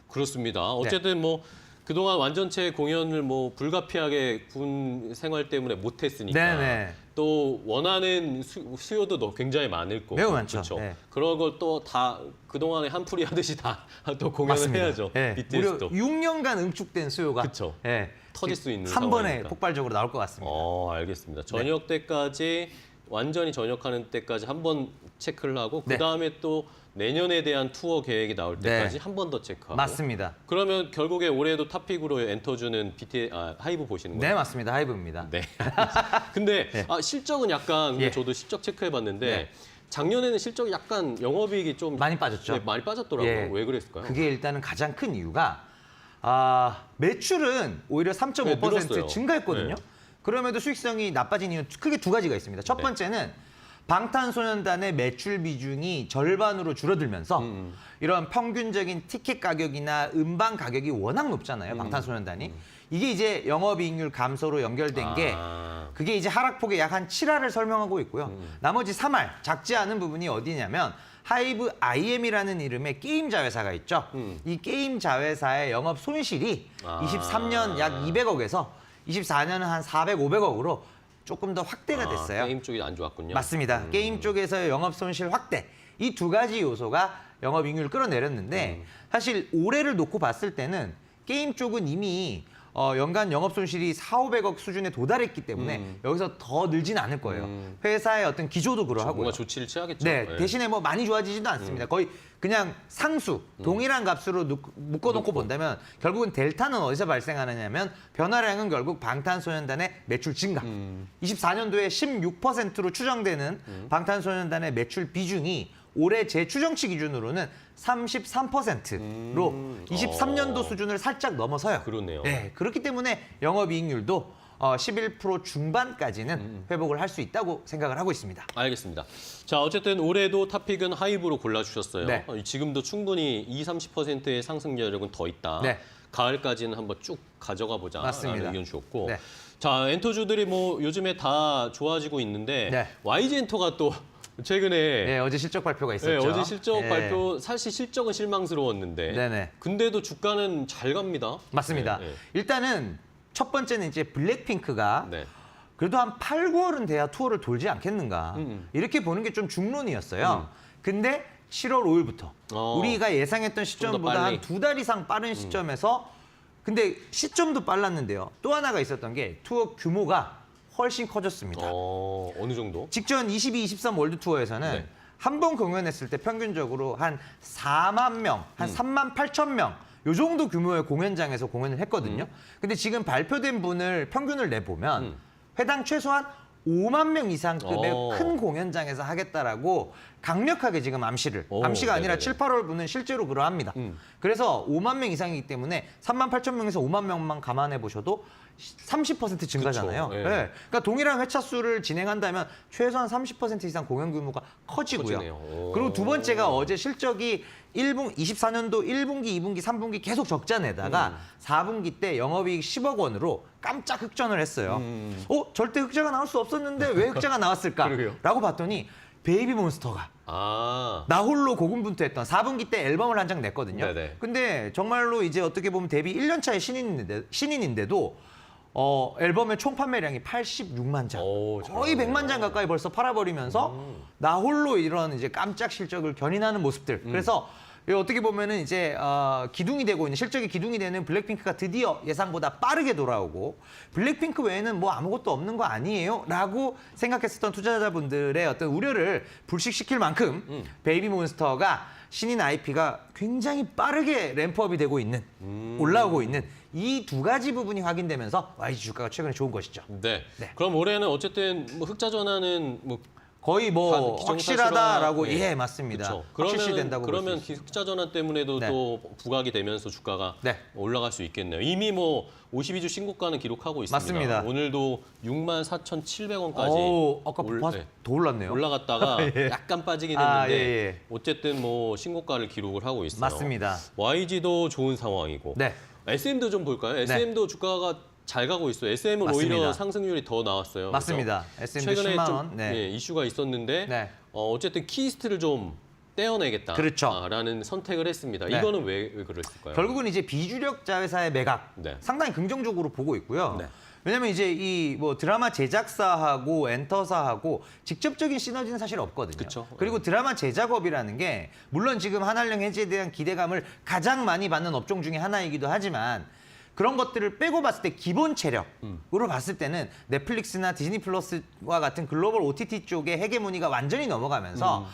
Speaker 1: 그렇습니다. 어쨌든 뭐 그동안 완전체 공연을 뭐 불가피하게 군 생활 때문에 못했으니까
Speaker 7: 네네.
Speaker 1: 또 원하는 수요도 굉장히 많을 거고
Speaker 7: 매우 많죠.
Speaker 1: 그렇죠?
Speaker 7: 네.
Speaker 1: 그런 걸 또 다 그동안에 한풀이 하듯이 다 또 공연을
Speaker 7: 맞습니다.
Speaker 1: 해야죠.
Speaker 7: 네.
Speaker 1: BTS도.
Speaker 7: 무려 6년간 응축된 수요가
Speaker 1: 그쵸.
Speaker 7: 네.
Speaker 1: 터질 수 있는
Speaker 7: 한 번에
Speaker 1: 상황이니까.
Speaker 7: 폭발적으로 나올 것 같습니다.
Speaker 1: 알겠습니다. 저녁 때까지 완전히 전역하는 때까지 한 번 체크를 하고
Speaker 7: 네.
Speaker 1: 그다음에 또 내년에 대한 투어 계획이 나올 때까지 한 번 더 체크하고.
Speaker 7: 맞습니다.
Speaker 1: 그러면 결국에 올해도 탑픽으로 엔터주는 하이브 보시는 거예요?
Speaker 7: 네, 맞습니다. 하이브입니다.
Speaker 1: 네. 근데
Speaker 7: 네.
Speaker 1: 실적은 약간
Speaker 7: 예.
Speaker 1: 저도 실적 체크해봤는데
Speaker 7: 네.
Speaker 1: 작년에는 실적이 약간 영업이익이 좀
Speaker 7: 많이 빠졌죠.
Speaker 1: 네, 많이 빠졌더라고요.
Speaker 7: 예.
Speaker 1: 왜 그랬을까요?
Speaker 7: 그게 일단은 가장 큰 이유가 매출은 오히려 3.5%
Speaker 1: 네, 늘었어요.
Speaker 7: 증가했거든요.
Speaker 1: 네.
Speaker 7: 그럼에도 수익성이 나빠진 이유는 크게 두 가지가 있습니다. 첫
Speaker 1: 네.
Speaker 7: 번째는 방탄소년단의 매출 비중이 절반으로 줄어들면서 이런 평균적인 티켓 가격이나 음반 가격이 워낙 높잖아요. 방탄소년단이. 이게 이제 영업이익률 감소로 연결된 게 그게 이제 하락폭의 약 한 7할을 설명하고 있고요. 나머지 3할, 작지 않은 부분이 어디냐면 하이브 IM이라는 이름의 게임 자회사가 있죠. 이 게임 자회사의 영업 손실이 23년 약 200억에서 24년은 한 400, 500억으로 조금 더 확대가 됐어요.
Speaker 1: 게임 쪽이 안 좋았군요.
Speaker 7: 맞습니다. 게임 쪽에서의 영업 손실 확대. 이 두 가지 요소가 영업이익률을 끌어내렸는데 사실 올해를 놓고 봤을 때는 게임 쪽은 이미 연간 영업 손실이 4,500억 수준에 도달했기 때문에 여기서 더 늘진 않을 거예요. 회사의 어떤 기조도 그러하고요.
Speaker 1: 뭔가 조치를 취하겠죠.
Speaker 7: 네,
Speaker 1: 네.
Speaker 7: 대신에 뭐 많이 좋아지지도 않습니다. 거의 그냥 상수, 동일한 값으로 묶어놓고 본다면 결국은 델타는 어디서 발생하느냐면 변화량은 결국 방탄소년단의 매출 증가. 24년도에 16%로 추정되는 방탄소년단의 매출 비중이 올해 제 추정치 기준으로는 33%로 23년도 수준을 살짝 넘어서요.
Speaker 1: 그러네요.
Speaker 7: 네, 그렇기 때문에 영업이익률도 11% 중반까지는 회복을 할 수 있다고 생각을 하고 있습니다.
Speaker 1: 알겠습니다. 자, 어쨌든 올해도 탑픽은 하이브로 골라주셨어요.
Speaker 7: 네.
Speaker 1: 지금도 충분히 20-30%의 상승 여력은 더 있다.
Speaker 7: 네.
Speaker 1: 가을까지는 한번 쭉 가져가 보자라는
Speaker 7: 맞습니다.
Speaker 1: 의견 주셨고.
Speaker 7: 네.
Speaker 1: 자, 엔터주들이 뭐 요즘에 다 좋아지고 있는데
Speaker 7: 네.
Speaker 1: YG 엔터가 또 최근에
Speaker 7: 네, 어제 실적 발표가 있었죠.
Speaker 1: 네, 어제 실적
Speaker 7: 네.
Speaker 1: 발표 사실 실적은 실망스러웠는데
Speaker 7: 네네.
Speaker 1: 근데도 주가는 잘 갑니다.
Speaker 7: 맞습니다.
Speaker 1: 네, 네.
Speaker 7: 일단은 첫 번째는 이제 블랙핑크가
Speaker 1: 네.
Speaker 7: 그래도 한 8, 9월은 돼야 투어를 돌지 않겠는가. 이렇게 보는 게 좀 중론이었어요. 근데 7월 5일부터 우리가 예상했던 시점보다
Speaker 1: 빨리.
Speaker 7: 한 2달 이상 빠른 시점에서 근데 시점도 빨랐는데요. 또 하나가 있었던 게 투어 규모가 훨씬 커졌습니다.
Speaker 1: 어느 정도?
Speaker 7: 직전 22, 23 월드 투어에서는
Speaker 1: 네.
Speaker 7: 한 번 공연했을 때 평균적으로 한 4만 명, 한 3만 8천 명, 요 정도 규모의 공연장에서 공연을 했거든요. 근데 지금 발표된 분을 평균을 내보면 회당 최소한 5만 명 이상급의 큰 공연장에서 하겠다라고 강력하게 지금 암시가 아니라
Speaker 1: 네네네.
Speaker 7: 7, 8월 분은 실제로 그러합니다. 그래서 5만 명 이상이기 때문에 3만 8천 명에서 5만 명만 감안해 보셔도 30% 증가잖아요.
Speaker 1: 그쵸, 예.
Speaker 7: 네. 그러니까 동일한 회차 수를 진행한다면 최소한 30% 이상 공연 규모가 커지고요.
Speaker 1: 커지네요.
Speaker 7: 그리고 두 번째가 어제 실적이 24년도 1분기, 2분기, 3분기 계속 적자 내다가 4분기 때 영업이익 10억 원으로 깜짝 흑전을 했어요. 절대 흑자가 나올 수 없었는데 왜 흑자가 나왔을까?
Speaker 1: 그러게요.
Speaker 7: 라고 봤더니 베이비몬스터가
Speaker 1: 아,
Speaker 7: 나홀로 고군분투했던 4분기 때 앨범을 한 장 냈거든요.
Speaker 1: 네네.
Speaker 7: 근데 정말로 이제 어떻게 보면 데뷔 1년 차의 신인인데도 앨범의 총 판매량이 86만 장. 거의 100만 장 가까이 벌써 팔아버리면서 나홀로 이런 이제 깜짝 실적을 견인하는 모습들. 그래서 어떻게 보면은 이제 기둥이 되고 있는 실적이 기둥이 되는 블랙핑크가 드디어 예상보다 빠르게 돌아오고 블랙핑크 외에는 뭐 아무것도 없는 거 아니에요?라고 생각했었던 투자자분들의 어떤 우려를 불식시킬 만큼 베이비몬스터가 신인 IP가 굉장히 빠르게 램프업이 되고 있는 올라오고 있는 이 두 가지 부분이 확인되면서 YG 주가가 최근에 좋은 것이죠.
Speaker 1: 네.
Speaker 7: 네.
Speaker 1: 그럼 올해는 어쨌든 뭐 흑자 전환은 뭐
Speaker 7: 거의 뭐
Speaker 1: 기정사실화,
Speaker 7: 확실하다라고
Speaker 1: 예.
Speaker 7: 예 맞습니다.
Speaker 1: 그렇죠.
Speaker 7: 확실시된다고 볼 수
Speaker 1: 그러면
Speaker 7: 있습니다.
Speaker 1: 흑자 전환 때문에도
Speaker 7: 네.
Speaker 1: 또 부각이 되면서 주가가
Speaker 7: 네.
Speaker 1: 올라갈 수 있겠네요. 이미 뭐 52주 신고가는 기록하고 있습니다.
Speaker 7: 맞습니다.
Speaker 1: 오늘도 64,700원까지
Speaker 7: 아까 더 올랐네요.
Speaker 1: 올라갔다가
Speaker 7: 예.
Speaker 1: 약간 빠지긴
Speaker 7: 아,
Speaker 1: 했는데
Speaker 7: 예, 예.
Speaker 1: 어쨌든 뭐 신고가를 기록을 하고 있어요.
Speaker 7: 맞습니다.
Speaker 1: YG도 좋은 상황이고
Speaker 7: 네.
Speaker 1: SM도 좀 볼까요? SM도 주가가 잘 가고 있어요. SM은
Speaker 7: 맞습니다.
Speaker 1: 오히려 상승률이 더 나왔어요.
Speaker 7: 맞습니다.
Speaker 1: 그래서
Speaker 7: SM도
Speaker 1: 최근에
Speaker 7: 10만
Speaker 1: 좀
Speaker 7: 원. 네.
Speaker 1: 예, 이슈가 있었는데
Speaker 7: 네.
Speaker 1: 어쨌든 키스트를 좀 떼어내겠다.
Speaker 7: 그렇죠.
Speaker 1: 라는 선택을 했습니다.
Speaker 7: 네.
Speaker 1: 이거는 왜 그랬을까요?
Speaker 7: 결국은 이제 비주력 자회사의 매각
Speaker 1: 네.
Speaker 7: 상당히 긍정적으로 보고 있고요.
Speaker 1: 네.
Speaker 7: 왜냐면 이제 이 뭐 드라마 제작사하고 엔터사하고 직접적인 시너지는 사실 없거든요.
Speaker 1: 그쵸.
Speaker 7: 그리고 드라마 제작업이라는 게 물론 지금 한한령 해지에 대한 기대감을 가장 많이 받는 업종 중에 하나이기도 하지만 그런 것들을 빼고 봤을 때 기본 체력으로 봤을 때는 넷플릭스나 디즈니 플러스와 같은 글로벌 OTT 쪽의 헤게모니가 완전히 넘어가면서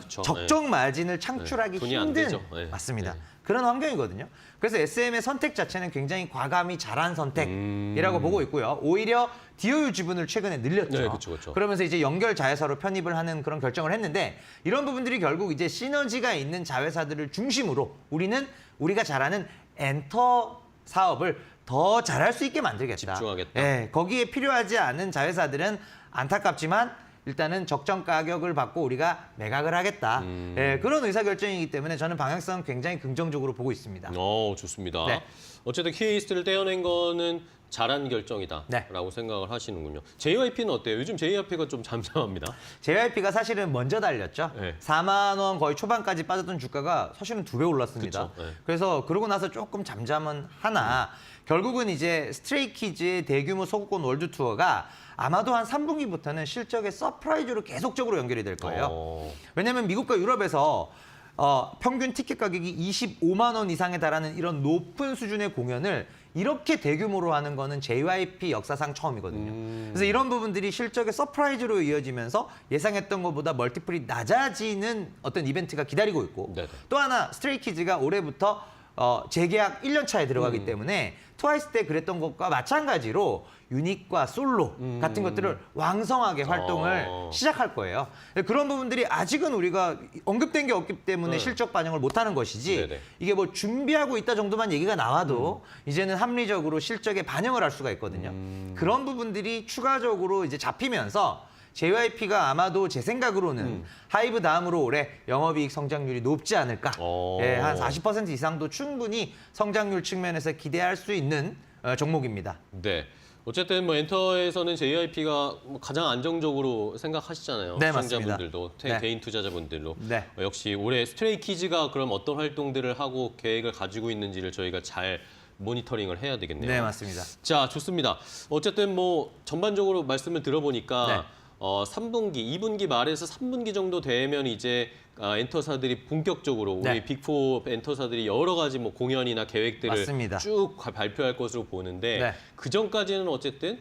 Speaker 1: 그쵸.
Speaker 7: 적정 마진을 창출하기
Speaker 1: 네. 돈이 안
Speaker 7: 힘든
Speaker 1: 되죠. 네.
Speaker 7: 맞습니다.
Speaker 1: 네.
Speaker 7: 그런 환경이거든요. 그래서 SM의 선택 자체는 굉장히 과감히 잘한 선택이라고 보고 있고요. 오히려 DOU 지분을 최근에 늘렸죠.
Speaker 1: 네, 그쵸.
Speaker 7: 그러면서 이제 연결 자회사로 편입을 하는 그런 결정을 했는데 이런 부분들이 결국 이제 시너지가 있는 자회사들을 중심으로 우리가 잘하는 엔터 사업을 더 잘할 수 있게 만들겠다.
Speaker 1: 집중하겠다.
Speaker 7: 예, 거기에 필요하지 않은 자회사들은 안타깝지만 일단은 적정 가격을 받고 우리가 매각을 하겠다. 예, 그런 의사결정이기 때문에 저는 방향성은 굉장히 긍정적으로 보고 있습니다.
Speaker 1: 좋습니다.
Speaker 7: 네.
Speaker 1: 어쨌든 키스트를 떼어낸 거는 잘한 결정이다라고
Speaker 7: 네.
Speaker 1: 생각을 하시는군요. JYP는 어때요? 요즘 JYP가 좀 잠잠합니다.
Speaker 7: JYP가 사실은 먼저 달렸죠.
Speaker 1: 네.
Speaker 7: 4만 원 거의 초반까지 빠졌던 주가가 사실은 2배 올랐습니다.
Speaker 1: 그쵸, 네.
Speaker 7: 그래서 그러고 나서 조금 잠잠은 하나 결국은 이제 스트레이키즈의 대규모 소국권 월드 투어가 아마도 한 3분기부터는 실적의 서프라이즈로 계속적으로 연결이 될 거예요. 왜냐하면 미국과 유럽에서 평균 티켓 가격이 25만 원 이상에 달하는 이런 높은 수준의 공연을 이렇게 대규모로 하는 거는 JYP 역사상 처음이거든요. 그래서 이런 부분들이 실적의 서프라이즈로 이어지면서 예상했던 것보다 멀티플이 낮아지는 어떤 이벤트가 기다리고 있고
Speaker 1: 네네.
Speaker 7: 또 하나 스트레이키즈가 올해부터 재계약 1년 차에 들어가기 때문에 트와이스 때 그랬던 것과 마찬가지로 유닛과 솔로 같은 것들을 왕성하게 활동을 시작할 거예요. 그런 부분들이 아직은 우리가 언급된 게 없기 때문에 실적 반영을 못하는 것이지
Speaker 1: 네네.
Speaker 7: 이게 뭐 준비하고 있다 정도만 얘기가 나와도 이제는 합리적으로 실적에 반영을 할 수가 있거든요. 그런 부분들이 추가적으로 이제 잡히면서 JYP가 아마도 제 생각으로는 하이브 다음으로 올해 영업이익 성장률이 높지 않을까. 예, 한 40% 이상도 충분히 성장률 측면에서 기대할 수 있는 종목입니다.
Speaker 1: 네. 어쨌든 뭐 엔터에서는 JYP가 가장 안정적으로 생각하시잖아요.
Speaker 7: 네,
Speaker 1: 시청자분들도
Speaker 7: 네.
Speaker 1: 개인 투자자분들도
Speaker 7: 네.
Speaker 1: 역시 올해 스트레이키즈가 그럼 어떤 활동들을 하고 계획을 가지고 있는지를 저희가 잘 모니터링을 해야 되겠네요.
Speaker 7: 네, 맞습니다.
Speaker 1: 자, 좋습니다. 어쨌든 뭐 전반적으로 말씀을 들어보니까
Speaker 7: 네.
Speaker 1: 3분기, 2분기 말에서 3분기 정도 되면 이제 엔터사들이 본격적으로 우리
Speaker 7: 네.
Speaker 1: 빅4 엔터사들이 여러 가지 뭐 공연이나 계획들을
Speaker 7: 맞습니다.
Speaker 1: 쭉 발표할 것으로 보는데
Speaker 7: 네.
Speaker 1: 그 전까지는 어쨌든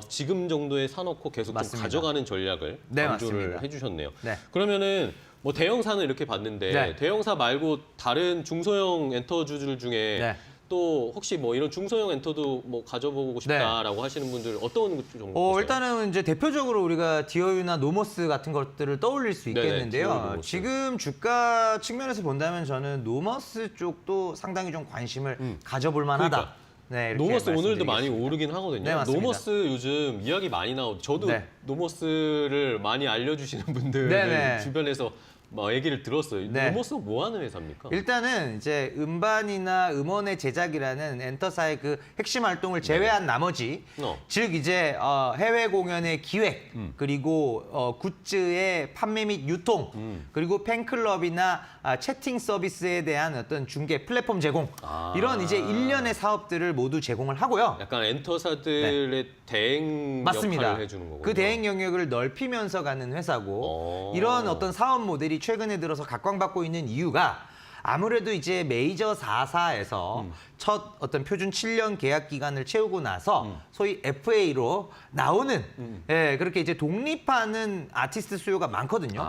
Speaker 1: 지금 정도에 사놓고 계속 좀
Speaker 7: 맞습니다.
Speaker 1: 가져가는 전략을
Speaker 7: 네,
Speaker 1: 강조를
Speaker 7: 맞습니다.
Speaker 1: 해주셨네요.
Speaker 7: 네.
Speaker 1: 그러면은 뭐 대형사는 이렇게 봤는데
Speaker 7: 네.
Speaker 1: 대형사 말고 다른 중소형 엔터주들 중에
Speaker 7: 네.
Speaker 1: 또 혹시 뭐 이런 중소형 엔터도 뭐 가져보고 싶다라고 하시는 분들 어떤 정도 보세요?
Speaker 7: 일단은 이제 대표적으로 우리가 디어유나 노머스 같은 것들을 떠올릴 수
Speaker 1: 네네,
Speaker 7: 있겠는데요.
Speaker 1: 디어유, 노머스.
Speaker 7: 지금 주가 측면에서 본다면 저는 노머스 쪽도 상당히 좀 관심을 가져볼 만하다.
Speaker 1: 그러니까.
Speaker 7: 네, 이렇게
Speaker 1: 노머스 오늘도
Speaker 7: 말씀드리겠습니다.
Speaker 1: 많이 오르긴 하거든요.
Speaker 7: 네, 맞습니다.
Speaker 1: 노머스 요즘 이야기 많이 나오고 저도
Speaker 7: 네.
Speaker 1: 노머스를 많이 알려주시는 분들
Speaker 7: 네네.
Speaker 1: 주변에서 막 얘기를 들었어요.
Speaker 7: 네.
Speaker 1: 노머스가 뭐 하는 회사입니까?
Speaker 7: 일단은 이제 음반이나 음원의 제작이라는 엔터사의 그 핵심 활동을 제외한 나머지 즉 이제 해외 공연의 기획 그리고 굿즈의 판매 및 유통 그리고 팬클럽이나 채팅 서비스에 대한 어떤 중개 플랫폼 제공 이런 이제 일련의 사업들을 모두 제공을 하고요.
Speaker 1: 약간 엔터사들의 대행
Speaker 7: 맞습니다.
Speaker 1: 역할을 해주는 거군요.
Speaker 7: 그 대행 영역을 넓히면서 가는 회사고 이런 어떤 사업 모델이 기업들이 최근에 들어서 각광받고 있는 이유가 아무래도 이제 메이저 4사에서 첫 어떤 표준 7년 계약 기간을 채우고 나서 소위 FA로 나오는 예, 그렇게 이제 독립하는 아티스트 수요가 많거든요.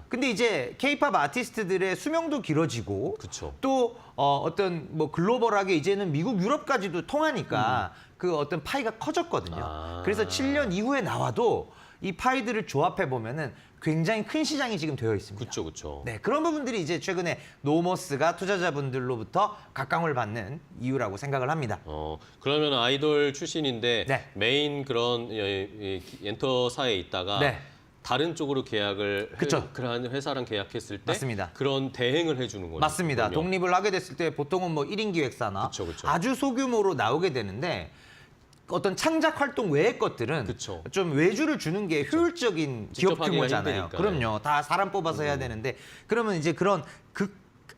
Speaker 7: 근데 이제 K-팝 아티스트들의 수명도 길어지고
Speaker 1: 그쵸.
Speaker 7: 또 어떤 뭐 글로벌하게 이제는 미국, 유럽까지도 통하니까 그 어떤 파이가 커졌거든요. 그래서 7년 이후에 나와도 이 파이들을 조합해 보면은 굉장히 큰 시장이 지금 되어 있습니다.
Speaker 1: 그렇죠, 그렇죠.
Speaker 7: 네, 그런 부분들이 이제 최근에 노머스가 투자자분들로부터 각광을 받는 이유라고 생각을 합니다.
Speaker 1: 그러면 아이돌 출신인데
Speaker 7: 네.
Speaker 1: 메인 그런 엔터사에 있다가
Speaker 7: 네.
Speaker 1: 다른 쪽으로 계약을
Speaker 7: 그쵸.
Speaker 1: 그런 회사랑 계약했을 때
Speaker 7: 맞습니다.
Speaker 1: 그런 대행을 해주는 거죠.
Speaker 7: 맞습니다.
Speaker 1: 그러면.
Speaker 7: 독립을 하게 됐을 때 보통은 뭐 1인 기획사나
Speaker 1: 그쵸, 그쵸.
Speaker 7: 아주 소규모로 나오게 되는데 어떤 창작 활동 외의 것들은
Speaker 1: 그쵸.
Speaker 7: 좀 외주를 주는 게 효율적인
Speaker 1: 직접
Speaker 7: 기업
Speaker 1: 하기가
Speaker 7: 규모잖아요.
Speaker 1: 힘드니까.
Speaker 7: 그럼요. 다 사람 뽑아서 해야 되는데 그러면 이제 그런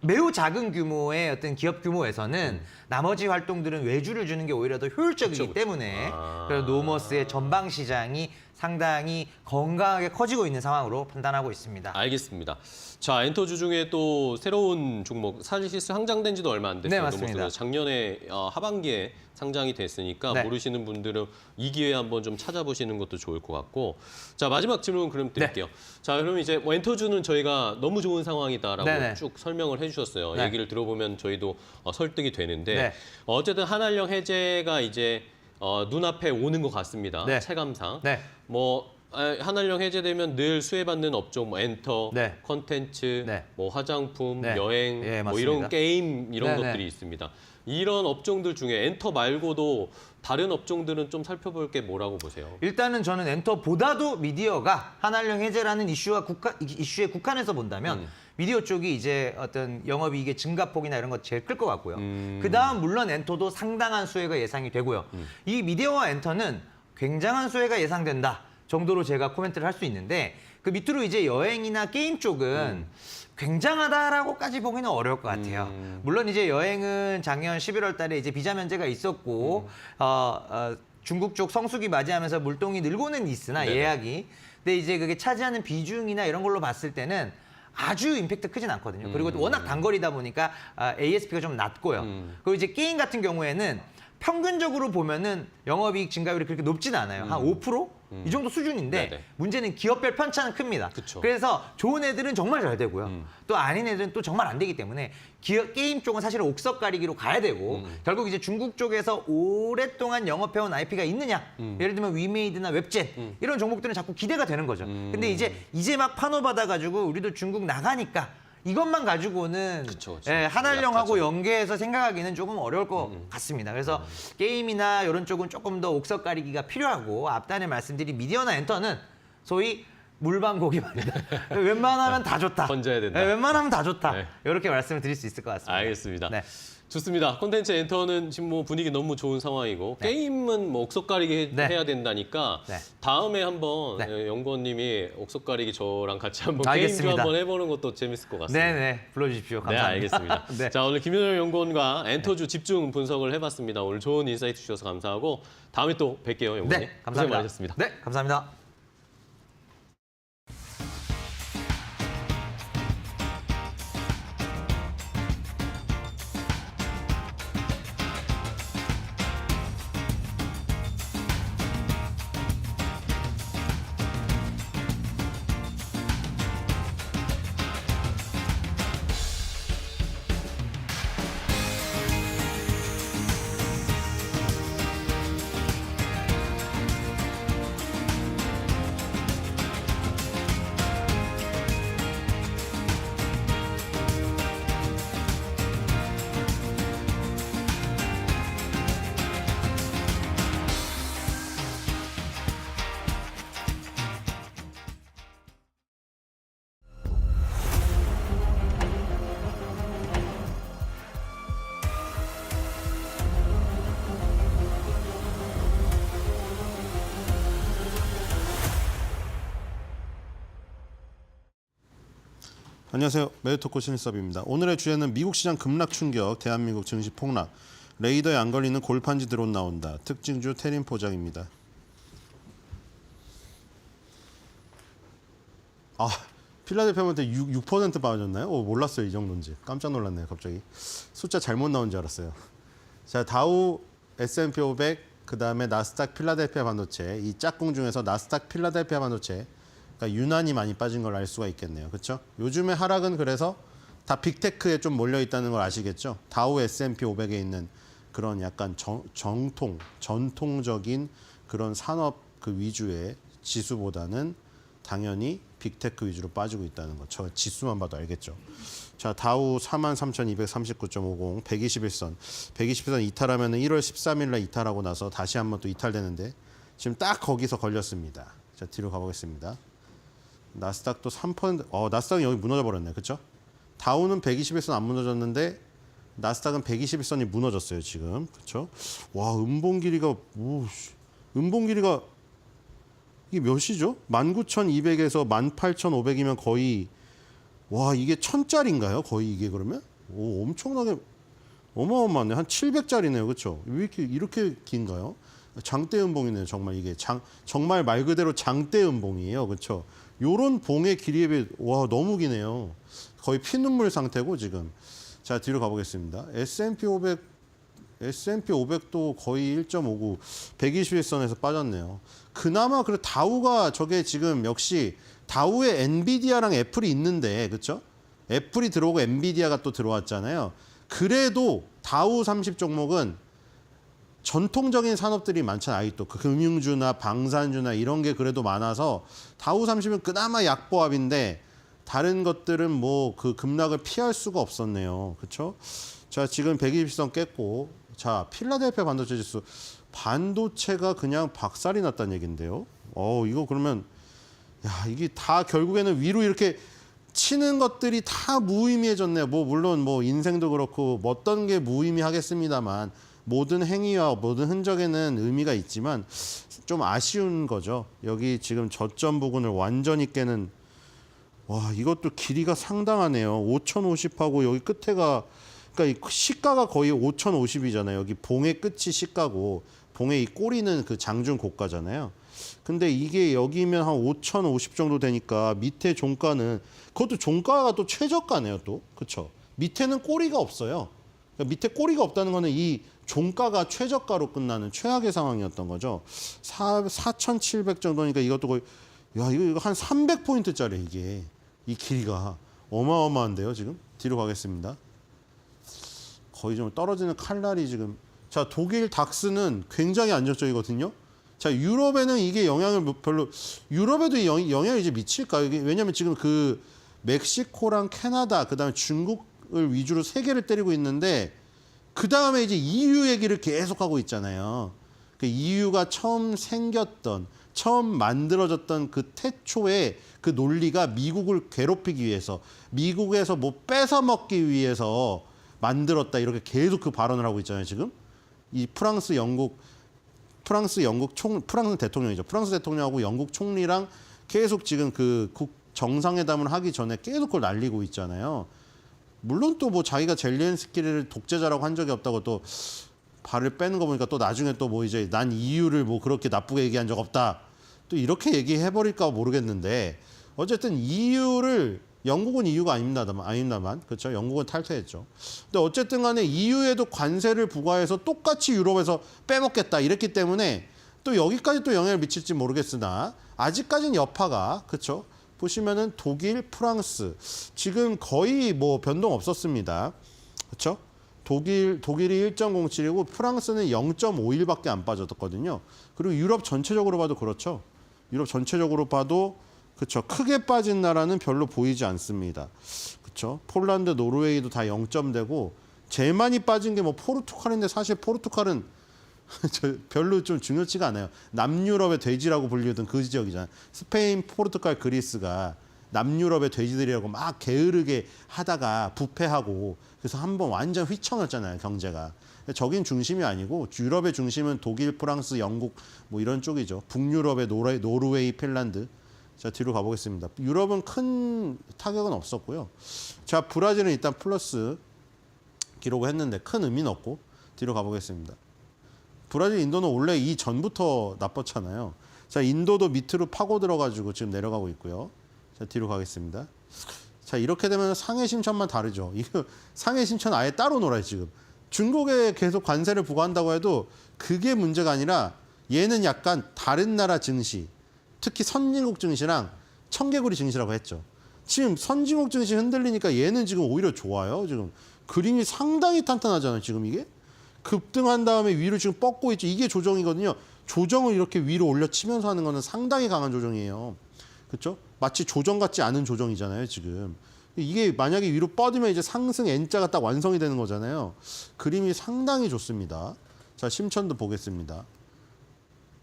Speaker 7: 매우 작은 규모의 어떤 기업 규모에서는 나머지 활동들은 외주를 주는 게 오히려 더 효율적이기
Speaker 1: 그쵸, 그쵸.
Speaker 7: 때문에 그래서 노머스의 전방 시장이 상당히 건강하게 커지고 있는 상황으로 판단하고 있습니다.
Speaker 1: 알겠습니다. 자, 엔터주 중에 또 새로운 종목, 사실 상장된 지도 얼마 안 됐어요.
Speaker 7: 네, 맞습니다.
Speaker 1: 노머스가 작년에 하반기에 상장이 됐으니까
Speaker 7: 네.
Speaker 1: 모르시는 분들은 이 기회에 한번 좀 찾아보시는 것도 좋을 것 같고. 자, 마지막 질문 그럼 드릴게요. 자, 그럼 이제 뭐 엔터주는 저희가 너무 좋은 상황이다라고
Speaker 7: 네네.
Speaker 1: 쭉 설명을 해주셨어요.
Speaker 7: 네.
Speaker 1: 얘기를 들어보면 저희도 설득이 되는데
Speaker 7: 네.
Speaker 1: 어쨌든 한한령 해제가 이제 눈앞에 오는 것 같습니다.
Speaker 7: 네.
Speaker 1: 체감상.
Speaker 7: 네.
Speaker 1: 뭐 한한령 해제되면 늘 수혜받는 업종, 뭐 엔터,
Speaker 7: 네.
Speaker 1: 컨텐츠,
Speaker 7: 네.
Speaker 1: 뭐 화장품,
Speaker 7: 네.
Speaker 1: 여행,
Speaker 7: 예,
Speaker 1: 뭐 이런
Speaker 7: 맞습니다.
Speaker 1: 게임 이런
Speaker 7: 네, 네.
Speaker 1: 것들이 있습니다. 이런 업종들 중에 엔터 말고도 다른 업종들은 좀 살펴볼 게 뭐라고 보세요?
Speaker 7: 일단은 저는 엔터보다도 미디어가 한한령 해제라는 이슈에 국한해서 본다면 미디어 쪽이 이제 어떤 영업이익의 증가폭이나 이런 것 제일 클 것 같고요. 그다음 물론 엔터도 상당한 수혜가 예상이 되고요. 이 미디어와 엔터는 굉장한 수혜가 예상된다 정도로 제가 코멘트를 할 수 있는데 그 밑으로 이제 여행이나 게임 쪽은 굉장하다라고까지 보기는 어려울 것 같아요. 물론 이제 여행은 작년 11월 달에 이제 비자 면제가 있었고 중국 쪽 성수기 맞이하면서 물동이 늘고는 있으나
Speaker 1: 네네.
Speaker 7: 예약이. 근데 이제 그게 차지하는 비중이나 이런 걸로 봤을 때는 아주 임팩트 크진 않거든요. 그리고 또 워낙 단거리다 보니까 ASP가 좀 낮고요. 그리고 이제 게임 같은 경우에는 평균적으로 보면은 영업이익 증가율이 그렇게 높진 않아요. 한 5%? 이 정도 수준인데
Speaker 1: 네네.
Speaker 7: 문제는 기업별 편차는 큽니다.
Speaker 1: 그쵸.
Speaker 7: 그래서 좋은 애들은 정말 잘 되고요. 또 아닌 애들은 또 정말 안 되기 때문에 게임 쪽은 사실 옥석 가리기로 가야 되고 결국 이제 중국 쪽에서 오랫동안 영업해온 IP가 있느냐. 예를 들면 위메이드나 웹젠 이런 종목들은 자꾸 기대가 되는 거죠. 근데 이제 막 판호 받아가지고 우리도 중국 나가니까 이것만 가지고는
Speaker 1: 그쵸, 그쵸.
Speaker 7: 예, 한한령하고
Speaker 1: 약하죠.
Speaker 7: 연계해서 생각하기는 조금 어려울 것 같습니다. 그래서 게임이나 이런 쪽은 조금 더 옥석 가리기가 필요하고 앞단에 말씀드린 미디어나 엔터는 소위 물방고기 말이다. 웬만하면 다 좋다.
Speaker 1: 건져야 된다.
Speaker 7: 예, 웬만하면 다 좋다.
Speaker 1: 네.
Speaker 7: 이렇게 말씀을 드릴 수 있을 것 같습니다.
Speaker 1: 알겠습니다.
Speaker 7: 네.
Speaker 1: 좋습니다. 콘텐츠 엔터는 지금 뭐 분위기 너무 좋은 상황이고 게임은 뭐 옥석가리기
Speaker 7: 네.
Speaker 1: 해야 된다니까
Speaker 7: 네.
Speaker 1: 다음에 한번
Speaker 7: 네.
Speaker 1: 연구원님이 옥석가리기 저랑 같이 한번
Speaker 7: 알겠습니다.
Speaker 1: 게임도 한번 해보는 것도 재밌을 것 같습니다.
Speaker 7: 네네 불러주십시오.
Speaker 1: 네,
Speaker 7: 감사합니다.
Speaker 1: 알겠습니다.
Speaker 7: 네.
Speaker 1: 자, 오늘 김윤호 연구원과 엔터주 집중 분석을 해봤습니다. 오늘 좋은 인사이트 주셔서 감사하고 다음에 또 뵐게요, 연구원님.
Speaker 7: 네, 감사합니다.
Speaker 1: 고생 많으셨습니다.
Speaker 7: 네, 감사합니다.
Speaker 8: 안녕하세요. 매드토코 신일섭입니다. 오늘의 주제는 미국 시장 급락 충격, 대한민국 증시 폭락, 레이더에 안 걸리는 골판지 드론 나온다. 특징주 테린 포장입니다. 필라델피아한테 6% 빠졌나요? 몰랐어요. 이 정도인지. 깜짝 놀랐네요. 갑자기. 숫자 잘못 나온 줄 알았어요. 자, 다우, S&P 500, 그다음에 나스닥 필라델피아 반도체. 이 짝꿍 중에서 나스닥 필라델피아 반도체. 그러니까 유난히 많이 빠진 걸 알 수가 있겠네요. 그렇죠? 요즘에 하락은 그래서 다 빅테크에 좀 몰려 있다는 걸 아시겠죠? 다우 S&P 500에 있는 그런 약간 전통적인 그런 산업 그 위주의 지수보다는 당연히 빅테크 위주로 빠지고 있다는 거. 저 지수만 봐도 알겠죠. 자, 다우 43,239.50, 121선. 121선 이탈하면 1월 13일 날 이탈하고 나서 다시 한번 또 이탈되는데 지금 딱 거기서 걸렸습니다. 자, 뒤로 가보겠습니다. 나스닥도 3%, 나스닥은 여기 무너져 버렸네. 그렇죠? 다우는 121선 안 무너졌는데 나스닥은 121선이 무너졌어요, 지금. 그렇죠? 와, 음봉 길이가 이게 몇이죠? 19,200에서 18,500이면 거의 와, 이게 1,000짜리인가요? 거의 이게 그러면? 오, 엄청나게 어마어마하네. 한 700짜리네요. 그렇죠? 왜 이렇게 긴가요? 장대 음봉이네요. 정말 이게 정말 말 그대로 장대 음봉이에요. 그렇죠? 요런 봉의 길이에 비해 와, 너무 기네요. 거의 피눈물 상태고 지금. 자, 뒤로 가보겠습니다. S&P 500도 거의 1.59, 121선에서 빠졌네요. 그나마 그 다우가 저게 지금 역시 다우에 엔비디아랑 애플이 있는데, 그렇죠? 애플이 들어오고 엔비디아가 또 들어왔잖아요. 그래도 다우 30 종목은 전통적인 산업들이 많잖아요. 또 금융주나 방산주나 이런 게 그래도 많아서 다우 30은 그나마 약보합인데 다른 것들은 뭐 그 급락을 피할 수가 없었네요. 그렇죠? 자, 지금 120선 깼고, 자, 필라델피아 반도체 지수, 반도체가 그냥 박살이 났다는 얘긴데요. 이거 그러면 야, 이게 다 결국에는 위로 이렇게 치는 것들이 다 무의미해졌네요. 뭐 물론 뭐 인생도 그렇고 뭐 어떤 게 무의미하겠습니다만 모든 행위와 모든 흔적에는 의미가 있지만 좀 아쉬운 거죠. 여기 지금 저점 부근을 완전히 깨는, 와, 이것도 길이가 상당하네요. 5,050하고 여기 끝에가, 그러니까 이 시가가 거의 5,050이잖아요. 여기 봉의 끝이 시가고 봉의 이 꼬리는 그 장중 고가잖아요. 근데 이게 여기면 한 5,050 정도 되니까 밑에 종가는, 그것도 종가가 또 최저가네요. 또 그렇죠. 밑에는 꼬리가 없어요. 그러니까 밑에 꼬리가 없다는 거는 이 종가가 최저가로 끝나는 최악의 상황이었던 거죠. 4,700 정도니까 이것도 거의, 야, 이거 한 300포인트짜리 이게. 이 길이가 어마어마한데요, 지금. 뒤로 가겠습니다. 거의 좀 떨어지는 칼날이 지금. 자, 독일 닥스는 굉장히 안정적이거든요. 자, 유럽에는 이게 영향을 별로, 유럽에도 이 영향을 이제 미칠까요? 왜냐하면 지금 그 멕시코랑 캐나다, 그다음에 중국을 위주로 세 개를 때리고 있는데, 그 다음에 이제 EU 얘기를 계속하고 있잖아요. 그 EU가 처음 생겼던, 처음 만들어졌던 그 태초의 그 논리가 미국을 괴롭히기 위해서, 미국에서 뭐 뺏어 먹기 위해서 만들었다, 이렇게 계속 그 발언을 하고 있잖아요, 지금. 이 프랑스 대통령이죠. 프랑스 대통령하고 영국 총리랑 계속 지금 그 정상회담을 하기 전에 계속 그걸 날리고 있잖아요. 물론 또 뭐 자기가 젤렌스키를 독재자라고 한 적이 없다고 또 발을 빼는 거 보니까 또 나중에 또 뭐 이제 난 EU를 뭐 그렇게 나쁘게 얘기한 적 없다, 또 이렇게 얘기해버릴까 모르겠는데, 어쨌든 EU를, 영국은 EU가 아닙니다만, 그렇죠? 영국은 탈퇴했죠. 근데 어쨌든 간에 EU에도 관세를 부과해서 똑같이 유럽에서 빼먹겠다 이랬기 때문에 또 여기까지 또 영향을 미칠지 모르겠으나 아직까지는 여파가, 그렇죠? 보시면은 독일, 프랑스 지금 거의 뭐 변동 없었습니다. 그렇죠? 독일이 1.07이고 프랑스는 0.51밖에 안 빠졌거든요. 그리고 유럽 전체적으로 봐도 그렇죠. 유럽 전체적으로 봐도 그렇죠. 크게 빠진 나라는 별로 보이지 않습니다. 그렇죠? 폴란드, 노르웨이도 다 0점대고 제일 많이 빠진 게 뭐 포르투갈인데, 사실 포르투갈은 별로 좀 중요치가 않아요. 남유럽의 돼지라고 불리던 그 지역이잖아요. 스페인, 포르투갈, 그리스가 남유럽의 돼지들이라고 막 게으르게 하다가 부패하고 그래서 한번 완전 휘청였잖아요, 경제가. 저긴 중심이 아니고 유럽의 중심은 독일, 프랑스, 영국 뭐 이런 쪽이죠. 북유럽의 노르웨이, 핀란드. 자, 뒤로 가보겠습니다. 유럽은 큰 타격은 없었고요. 자, 브라질은 일단 플러스 기록을 했는데 큰 의미는 없고, 뒤로 가보겠습니다. 브라질, 인도는 원래 이 전부터 나빴잖아요. 자, 인도도 밑으로 파고 들어가지고 지금 내려가고 있고요. 자, 뒤로 가겠습니다. 자, 이렇게 되면 상해 심천만 다르죠. 이거 상해 심천 아예 따로 놀아요, 지금. 중국에 계속 관세를 부과한다고 해도 그게 문제가 아니라 얘는 약간 다른 나라 증시, 특히 선진국 증시랑 청개구리 증시라고 했죠. 지금 선진국 증시 흔들리니까 얘는 지금 오히려 좋아요. 지금 그림이 상당히 탄탄하잖아요. 지금 이게 급등한 다음에 위로 지금 뻗고 있죠. 이게 조정이거든요. 조정을 이렇게 위로 올려치면서 하는 거는 상당히 강한 조정이에요. 그렇죠? 마치 조정 같지 않은 조정이잖아요. 지금 이게 만약에 위로 뻗으면 이제 상승 N자가 딱 완성이 되는 거잖아요. 그림이 상당히 좋습니다. 자, 심천도 보겠습니다.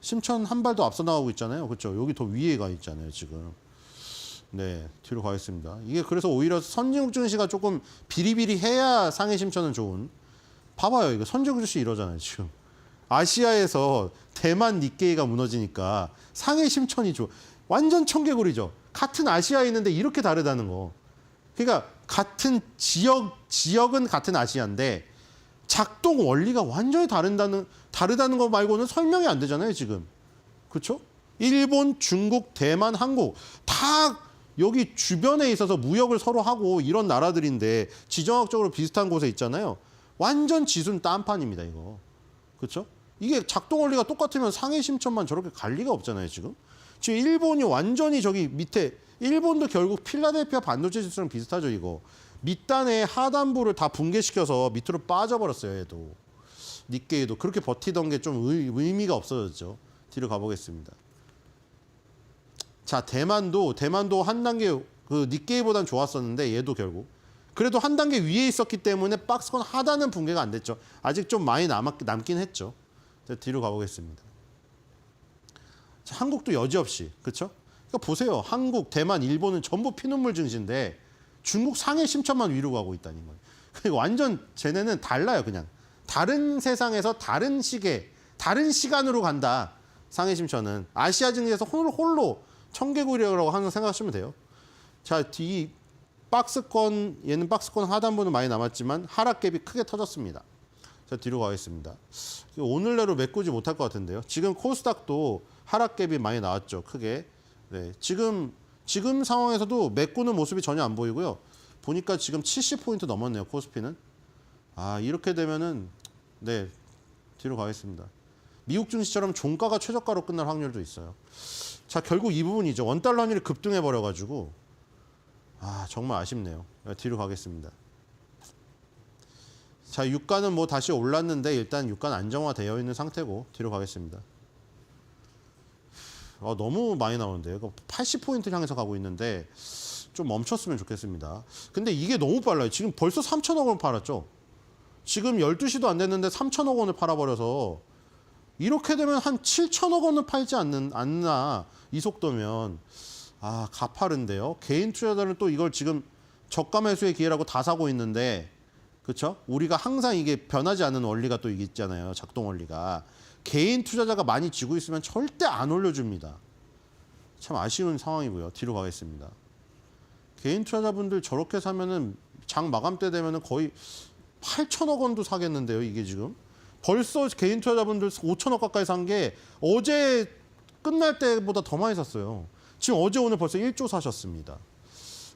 Speaker 8: 심천 한 발 더 앞서 나가고 있잖아요. 그렇죠? 여기 더 위에 가 있잖아요. 지금. 네, 뒤로 가겠습니다. 이게 그래서 오히려 선진국 증시가 조금 비리비리해야 상해 심천은 좋은. 봐봐요, 이거 선진국 증시 이러잖아요. 지금 아시아에서 대만 니케이가 무너지니까 상해 심천이 완전 청개구리죠. 같은 아시아에 있는데 이렇게 다르다는 거. 그러니까 같은 지역은 같은 아시아인데 작동 원리가 완전히 다르다는 거 말고는 설명이 안 되잖아요, 지금. 그렇죠? 일본, 중국, 대만, 한국 다 여기 주변에 있어서 무역을 서로 하고 이런 나라들인데 지정학적으로 비슷한 곳에 있잖아요. 완전 지수는 딴판입니다, 이거. 그렇죠? 이게 작동 원리가 똑같으면 상해 심천만 저렇게 갈 리가 없잖아요, 지금. 지금 일본이 완전히 저기 밑에 일본도 결국 필라델피아 반도체 지수랑 비슷하죠, 이거. 밑단의 하단부를 다 붕괴시켜서 밑으로 빠져버렸어요, 얘도. 니케이도 그렇게 버티던 게 좀 의미가 없어졌죠. 뒤로 가보겠습니다. 자, 대만도 한 단계 그 니케이보단 좋았었는데 얘도 결국 그래도 한 단계 위에 있었기 때문에 박스권 하단은 붕괴가 안 됐죠. 아직 좀 많이 남긴 했죠. 자, 뒤로 가보겠습니다. 자, 한국도 여지없이 그렇죠? 그러니까 보세요. 한국, 대만, 일본은 전부 피눈물 증시인데 중국 상해 심천만 위로 가고 있다는 거예요. 그러니까 완전 쟤네는 달라요, 그냥. 다른 세상에서 다른 시계, 다른 시간으로 간다. 상해 심천은 아시아 증시에서 홀로 청개구리라고 항상 생각하시면 돼요. 자, 이 박스권 얘는 박스권 하단부는 많이 남았지만 하락갭이 크게 터졌습니다. 자, 뒤로 가겠습니다. 오늘 내로 메꾸지 못할 것 같은데요. 지금 코스닥도 하락갭이 많이 나왔죠, 크게. 네, 지금 상황에서도 메꾸는 모습이 전혀 안 보이고요. 보니까 지금 70포인트 넘었네요, 코스피는. 아, 이렇게 되면은 네, 뒤로 가겠습니다. 미국 증시처럼 종가가 최저가로 끝날 확률도 있어요. 자, 결국 이 부분이죠. 원달러 환율이 급등해 버려가지고 아, 정말 아쉽네요. 뒤로 가겠습니다. 자, 유가는 뭐 다시 올랐는데 일단 유가는 안정화되어 있는 상태고 뒤로 가겠습니다. 너무 많이 나오는데요. 80포인트 향해서 가고 있는데 좀 멈췄으면 좋겠습니다. 근데 이게 너무 빨라요. 지금 벌써 3천억 원 팔았죠. 지금 12시도 안 됐는데 3천억 원을 팔아버려서 이렇게 되면 한 7천억 원을 팔지 않나 이 속도면 아, 가파른데요. 개인 투자자는 또 이걸 지금 저가 매수의 기회라고 다 사고 있는데 그렇죠? 우리가 항상 이게 변하지 않는 원리가 또 이게 있잖아요. 작동 원리가. 개인 투자자가 많이 지고 있으면 절대 안 올려줍니다. 참 아쉬운 상황이고요. 뒤로 가겠습니다. 개인 투자자분들 저렇게 사면은 장 마감 때 되면은 거의 8천억 원도 사겠는데요. 이게 지금. 벌써 개인 투자자분들 5천억 가까이 산 게 어제 끝날 때보다 더 많이 샀어요. 지금 어제 오늘 벌써 1조 사셨습니다.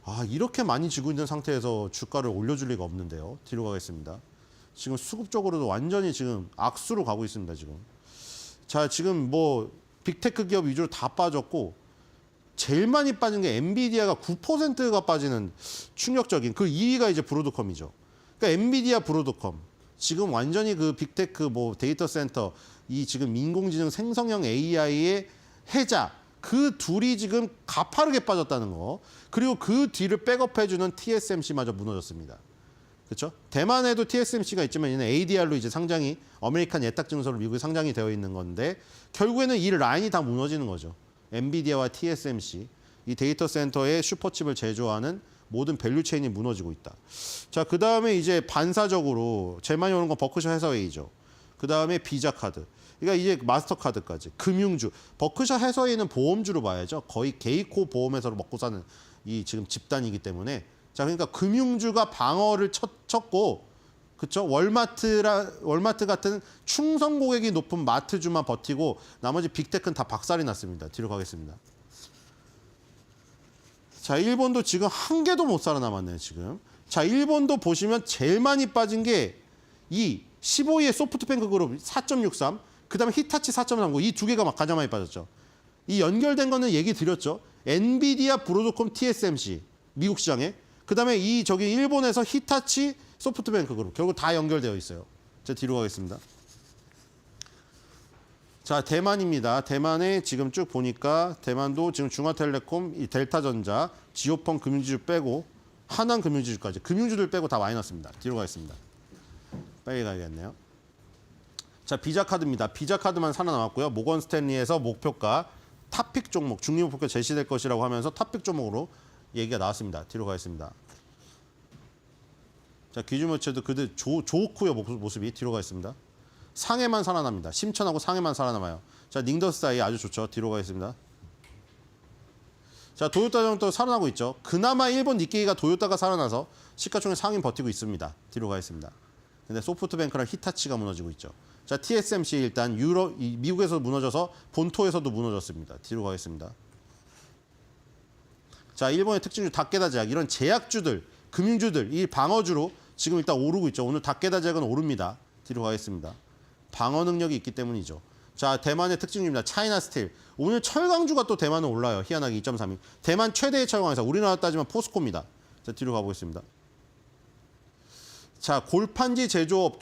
Speaker 8: 아, 이렇게 많이 지고 있는 상태에서 주가를 올려줄 리가 없는데요. 뒤로 가겠습니다. 지금 수급적으로도 완전히 지금 악수로 가고 있습니다. 지금. 자, 지금 뭐 빅테크 기업 위주로 다 빠졌고 제일 많이 빠진 게 엔비디아가 9%가 빠지는 충격적인 그 2위가 이제 브로드컴이죠. 그러니까 엔비디아, 브로드컴. 지금 완전히 그 빅테크 뭐 데이터 센터 이 지금 인공지능 생성형 AI의 해자 그 둘이 지금 가파르게 빠졌다는 거. 그리고 그 뒤를 백업해주는 TSMC마저 무너졌습니다. 그렇죠? 대만에도 TSMC가 있지만 얘는 ADR로 이제 상장이 아메리칸 예탁증서로 미국에 상장이 되어 있는 건데 결국에는 이 라인이 다 무너지는 거죠. 엔비디아와 TSMC 이 데이터 센터의 슈퍼칩을 제조하는 모든 밸류 체인이 무너지고 있다. 자, 그 다음에 이제 반사적으로 제일 많이 오는 건 버크셔 해서웨이죠. 그 다음에 비자카드. 그러니까 이제 마스터카드까지 금융주. 버크셔 해서웨이는 보험주로 봐야죠. 거의 개이코 보험회사로 먹고 사는 이 지금 집단이기 때문에. 자, 그러니까 금융주가 방어를 쳤고, 그렇죠? 월마트 같은 충성 고객이 높은 마트주만 버티고 나머지 빅테크는 다 박살이 났습니다. 뒤로 가겠습니다. 자, 일본도 지금 한 개도 못 살아남았네요, 지금. 자, 일본도 보시면 제일 많이 빠진 게 이 15위의 소프트뱅크 그룹 4.63, 그다음에 히타치 4.39, 이 두 개가 막 가장 많이 빠졌죠. 이 연결된 거는 얘기 드렸죠. 엔비디아, 브로드콤, TSMC 미국 시장에, 그다음에 이 저기 일본에서 히타치, 소프트뱅크 그룹 결국 다 연결되어 있어요. 자, 뒤로 가겠습니다. 자, 대만입니다. 대만에 지금 쭉 보니까 대만도 지금 중화텔레콤, 이 델타전자, 지오펀 금융지주 빼고 하남 금융지주까지 금융주들 빼고 다 마이너스입니다. 뒤로 가겠습니다. 빨리 가야겠네요. 자, 비자카드입니다. 비자카드만 살아남았고요. 모건 스탠리에서 목표가 탑픽 종목, 중립 목표가 제시될 것이라고 하면서 탑픽 종목으로 얘기가 나왔습니다. 뒤로 가겠습니다. 자, 귀주머체도 그들 좋고요, 모습이. 뒤로 가겠습니다. 상해만 살아납니다. 심천하고 상해만 살아남아요. 자, 닝더스타이 아주 좋죠. 뒤로 가겠습니다. 자, 도요타정도 살아나고 있죠. 그나마 일본 니케이가 도요타가 살아나서 시가총액 상위 버티고 있습니다. 뒤로 가겠습니다. 근데 소프트뱅크랑 히타치가 무너지고 있죠. 자, TSMC 일단 미국에서 무너져서 본토에서도 무너졌습니다. 뒤로 가겠습니다. 자, 일본의 특징주 다케다 제약, 이런 제약주들, 금융주들, 이 방어주로 지금 일단 오르고 있죠. 오늘 다케다 제약은 오릅니다. 뒤로 가겠습니다. 방어 능력이 있기 때문이죠. 자, 대만의 특징주입니다. 차이나 스틸. 오늘 철강주가 또 대만은 올라요. 희한하게 2.32. 대만 최대의 철강회사. 우리나라 따지면 포스코입니다. 자, 뒤로 가보겠습니다. 자, 골판지 제조업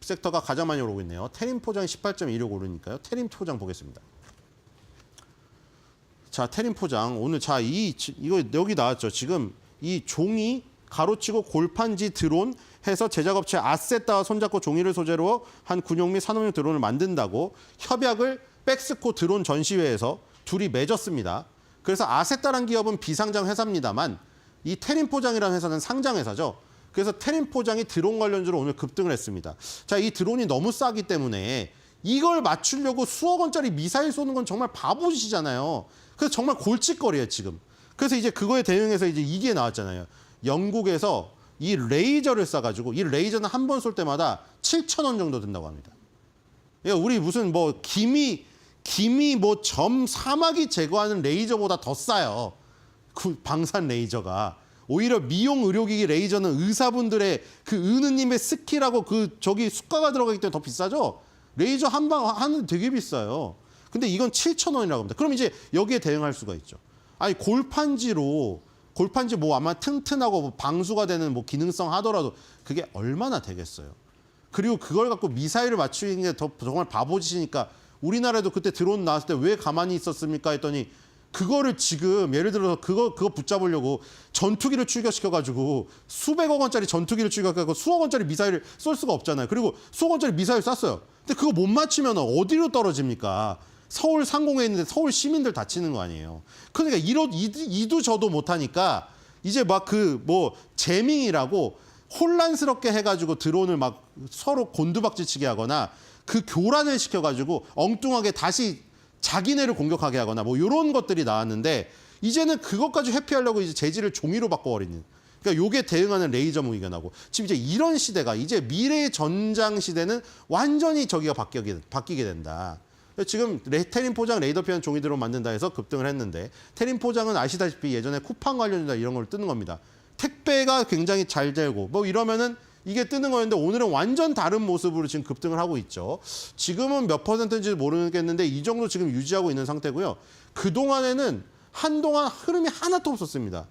Speaker 8: 섹터가 가장 많이 오르고 있네요. 테림 포장이 18.16 오르니까요. 테림 포장 보겠습니다. 자, 테림 포장. 오늘 자, 이거 여기 나왔죠. 지금 이 종이 가로치고 골판지 드론 해서 제작업체 아셋다와 손잡고 종이를 소재로 한 군용 및 산업용 드론을 만든다고 협약을 백스코 드론 전시회에서 둘이 맺었습니다. 그래서 아셋다란 기업은 비상장 회사입니다만 이 테림 포장이라는 회사는 상장 회사죠. 그래서 테림 포장이 드론 관련주로 오늘 급등을 했습니다. 자, 이 드론이 너무 싸기 때문에 이걸 맞추려고 수억 원짜리 미사일 쏘는 건 정말 바보짓이잖아요. 그래서 정말 골칫거리예요, 지금. 그래서 이제 그거에 대응해서 이제 이게 나왔잖아요. 영국에서 이 레이저를 쏴가지고 이 레이저는 한 번 쏠 때마다 7,000원 정도 든다고 합니다. 그러니까 우리 무슨 뭐 기미 뭐 점 사마귀 제거하는 레이저보다 더 싸요. 그 방산 레이저가. 오히려 미용 의료기기 레이저는 의사분들의 그 은우님의 스킬하고 그 저기 수가가 들어가기 때문에 더 비싸죠. 레이저 한 방 하는 되게 비싸요. 근데 이건 7,000원이라고 합니다. 그럼 이제 여기에 대응할 수가 있죠. 아니 골판지 뭐 아마 튼튼하고 뭐 방수가 되는 뭐 기능성 하더라도 그게 얼마나 되겠어요. 그리고 그걸 갖고 미사일을 맞추는 게 더 정말 바보짓이니까 우리나라에도 그때 드론 나왔을 때 왜 가만히 있었습니까 했더니 그거를 지금 예를 들어서 그거 붙잡으려고 전투기를 출격시켜가지고 수백억 원짜리 전투기를 출격해서 수억 원짜리 미사일을 쏠 수가 없잖아요. 그리고 수억 원짜리 미사일 쐈어요. 근데 그거 못 맞추면 어디로 떨어집니까? 서울 상공에 있는데 서울 시민들 다치는 거 아니에요. 그러니까 이도 저도 못하니까 이제 막 재밍이라고 혼란스럽게 해가지고 드론을 막 서로 곤두박질치게 하거나 그 교란을 시켜가지고 엉뚱하게 다시 자기네를 공격하게 하거나 뭐 이런 것들이 나왔는데 이제는 그것까지 회피하려고 이제 재질을 종이로 바꿔버리는. 그러니까 요게 대응하는 레이저 무기가 나고 지금 이제 이런 시대가 이제 미래의 전장 시대는 완전히 저기가 바뀌게 된다. 지금 테림 포장 레이더 피한 종이 드론 만든다 해서 급등을 했는데 테림 포장은 아시다시피 예전에 쿠팡 관련이다 이런 걸 뜨는 겁니다. 택배가 굉장히 잘 되고 뭐 이러면은 이게 뜨는 거였는데 오늘은 완전 다른 모습으로 지금 급등을 하고 있죠. 지금은 몇 퍼센트인지 모르겠는데 이 정도 지금 유지하고 있는 상태고요. 그동안에는 한동안 흐름이 하나도 없었습니다.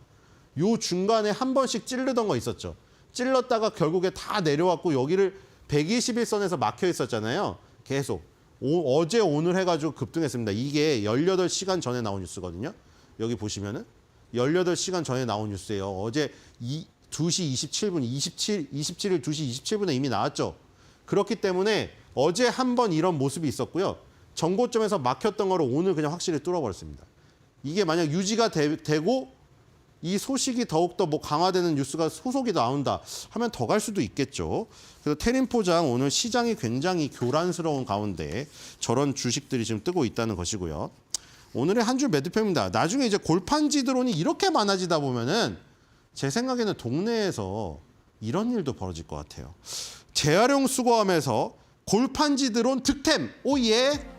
Speaker 8: 요 중간에 한 번씩 찌르던 거 있었죠. 찔렀다가 결국에 다 내려왔고 여기를 121선에서 막혀 있었잖아요. 계속. 어제 오늘 해가지고 급등했습니다. 이게 18시간 전에 나온 뉴스거든요. 여기 보시면은 18시간 전에 나온 뉴스예요. 어제 2시 27분, 27일 2시 27분에 이미 나왔죠. 그렇기 때문에 어제 한번 이런 모습이 있었고요. 정고점에서 막혔던 거를 오늘 그냥 확실히 뚫어버렸습니다. 이게 만약 유지가 되고 이 소식이 더욱더 뭐 강화되는 뉴스가 소속이 나온다 하면 더 갈 수도 있겠죠. 그래서 테림 포장 오늘 시장이 굉장히 교란스러운 가운데 저런 주식들이 지금 뜨고 있다는 것이고요. 오늘의 한 줄 매도표입니다. 나중에 이제 골판지 드론이 이렇게 많아지다 보면은 제 생각에는 동네에서 이런 일도 벌어질 것 같아요. 재활용 수거함에서 골판지 드론 득템. 오예.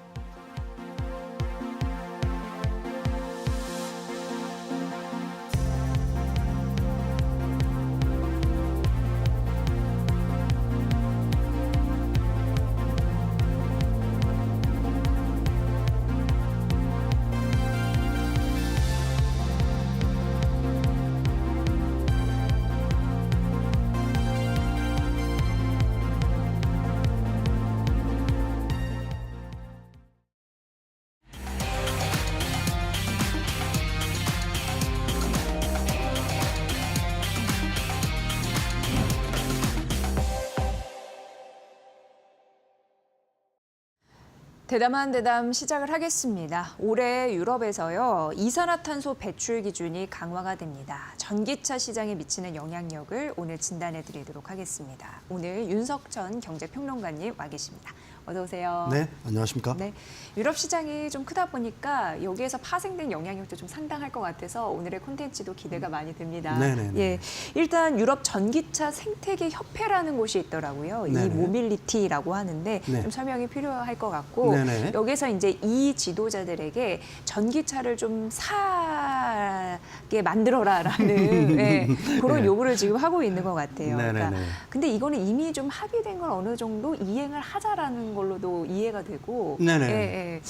Speaker 2: 대담한 대담 시작을 하겠습니다. 올해 유럽에서요, 이산화탄소 배출 기준이 강화가 됩니다. 전기차 시장에 미치는 영향력을 오늘 진단해 드리도록 하겠습니다. 오늘 윤석천 경제평론가님 와 계십니다. 어서 오세요.
Speaker 9: 네, 안녕하십니까?
Speaker 2: 네, 유럽 시장이 좀 크다 보니까 여기에서 파생된 영향력도 좀 상당할 것 같아서 오늘의 콘텐츠도 기대가 많이 됩니다.
Speaker 9: 네네네.
Speaker 2: 예, 일단 유럽 전기차 생태계 협회라는 곳이 있더라고요.
Speaker 9: 네네.
Speaker 2: 이 모빌리티라고 하는데
Speaker 9: 네.
Speaker 2: 좀 설명이 필요할 것 같고
Speaker 9: 네네.
Speaker 2: 여기서 이제 이 지도자들에게 전기차를 좀 사게 만들어라라는 예, 그런
Speaker 9: 네.
Speaker 2: 요구를 지금 하고 있는 것 같아요.
Speaker 9: 네네네.
Speaker 2: 그러니까 근데 이거는 이미 좀 합의된 걸 어느 정도 이행을 하자라는 걸로도 이해가 되고.
Speaker 9: 네네.
Speaker 2: 예, 예.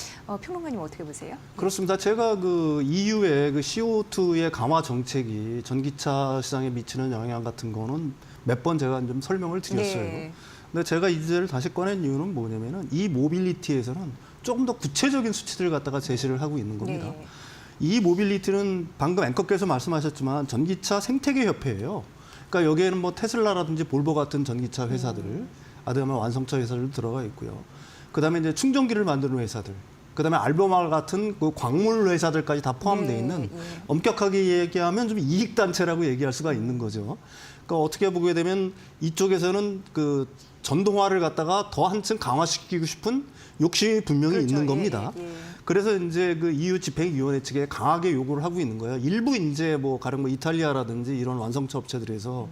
Speaker 2: 평론가님 어떻게 보세요?
Speaker 9: 그렇습니다. 제가 그 EU의 그 CO2의 강화 정책이 전기차 시장에 미치는 영향 같은 거는 몇 번 제가 좀 설명을 드렸어요.
Speaker 2: 네.
Speaker 9: 근데 제가 이 주제를 다시 꺼낸 이유는 뭐냐면은 이 모빌리티에서는 조금 더 구체적인 수치들을 갖다가 제시를 하고 있는 겁니다.
Speaker 2: 네.
Speaker 9: 이 모빌리티는 방금 앵커께서 말씀하셨지만 전기차 생태계 협회예요. 그러니까 여기에는 뭐 테슬라라든지 볼보 같은 전기차 회사들, 아드마 완성차 회사들 들어가 있고요. 그다음에 이제 충전기를 만드는 회사들, 그다음에 알베마르 같은 그 광물 회사들까지 다 포함되어
Speaker 2: 네,
Speaker 9: 있는
Speaker 2: 예.
Speaker 9: 엄격하게 얘기하면 좀 이익 단체라고 얘기할 수가 있는 거죠. 그러니까 어떻게 보게 되면 이쪽에서는 그 전동화를 갖다가 더 한층 강화시키고 싶은 욕심이 분명히
Speaker 2: 그렇죠.
Speaker 9: 있는
Speaker 2: 예,
Speaker 9: 겁니다.
Speaker 2: 예, 예.
Speaker 9: 그래서 이제 그 EU 집행위원회 측에 강하게 요구를 하고 있는 거예요. 일부 이제 뭐 가령 뭐 이탈리아라든지 이런 완성차 업체들에서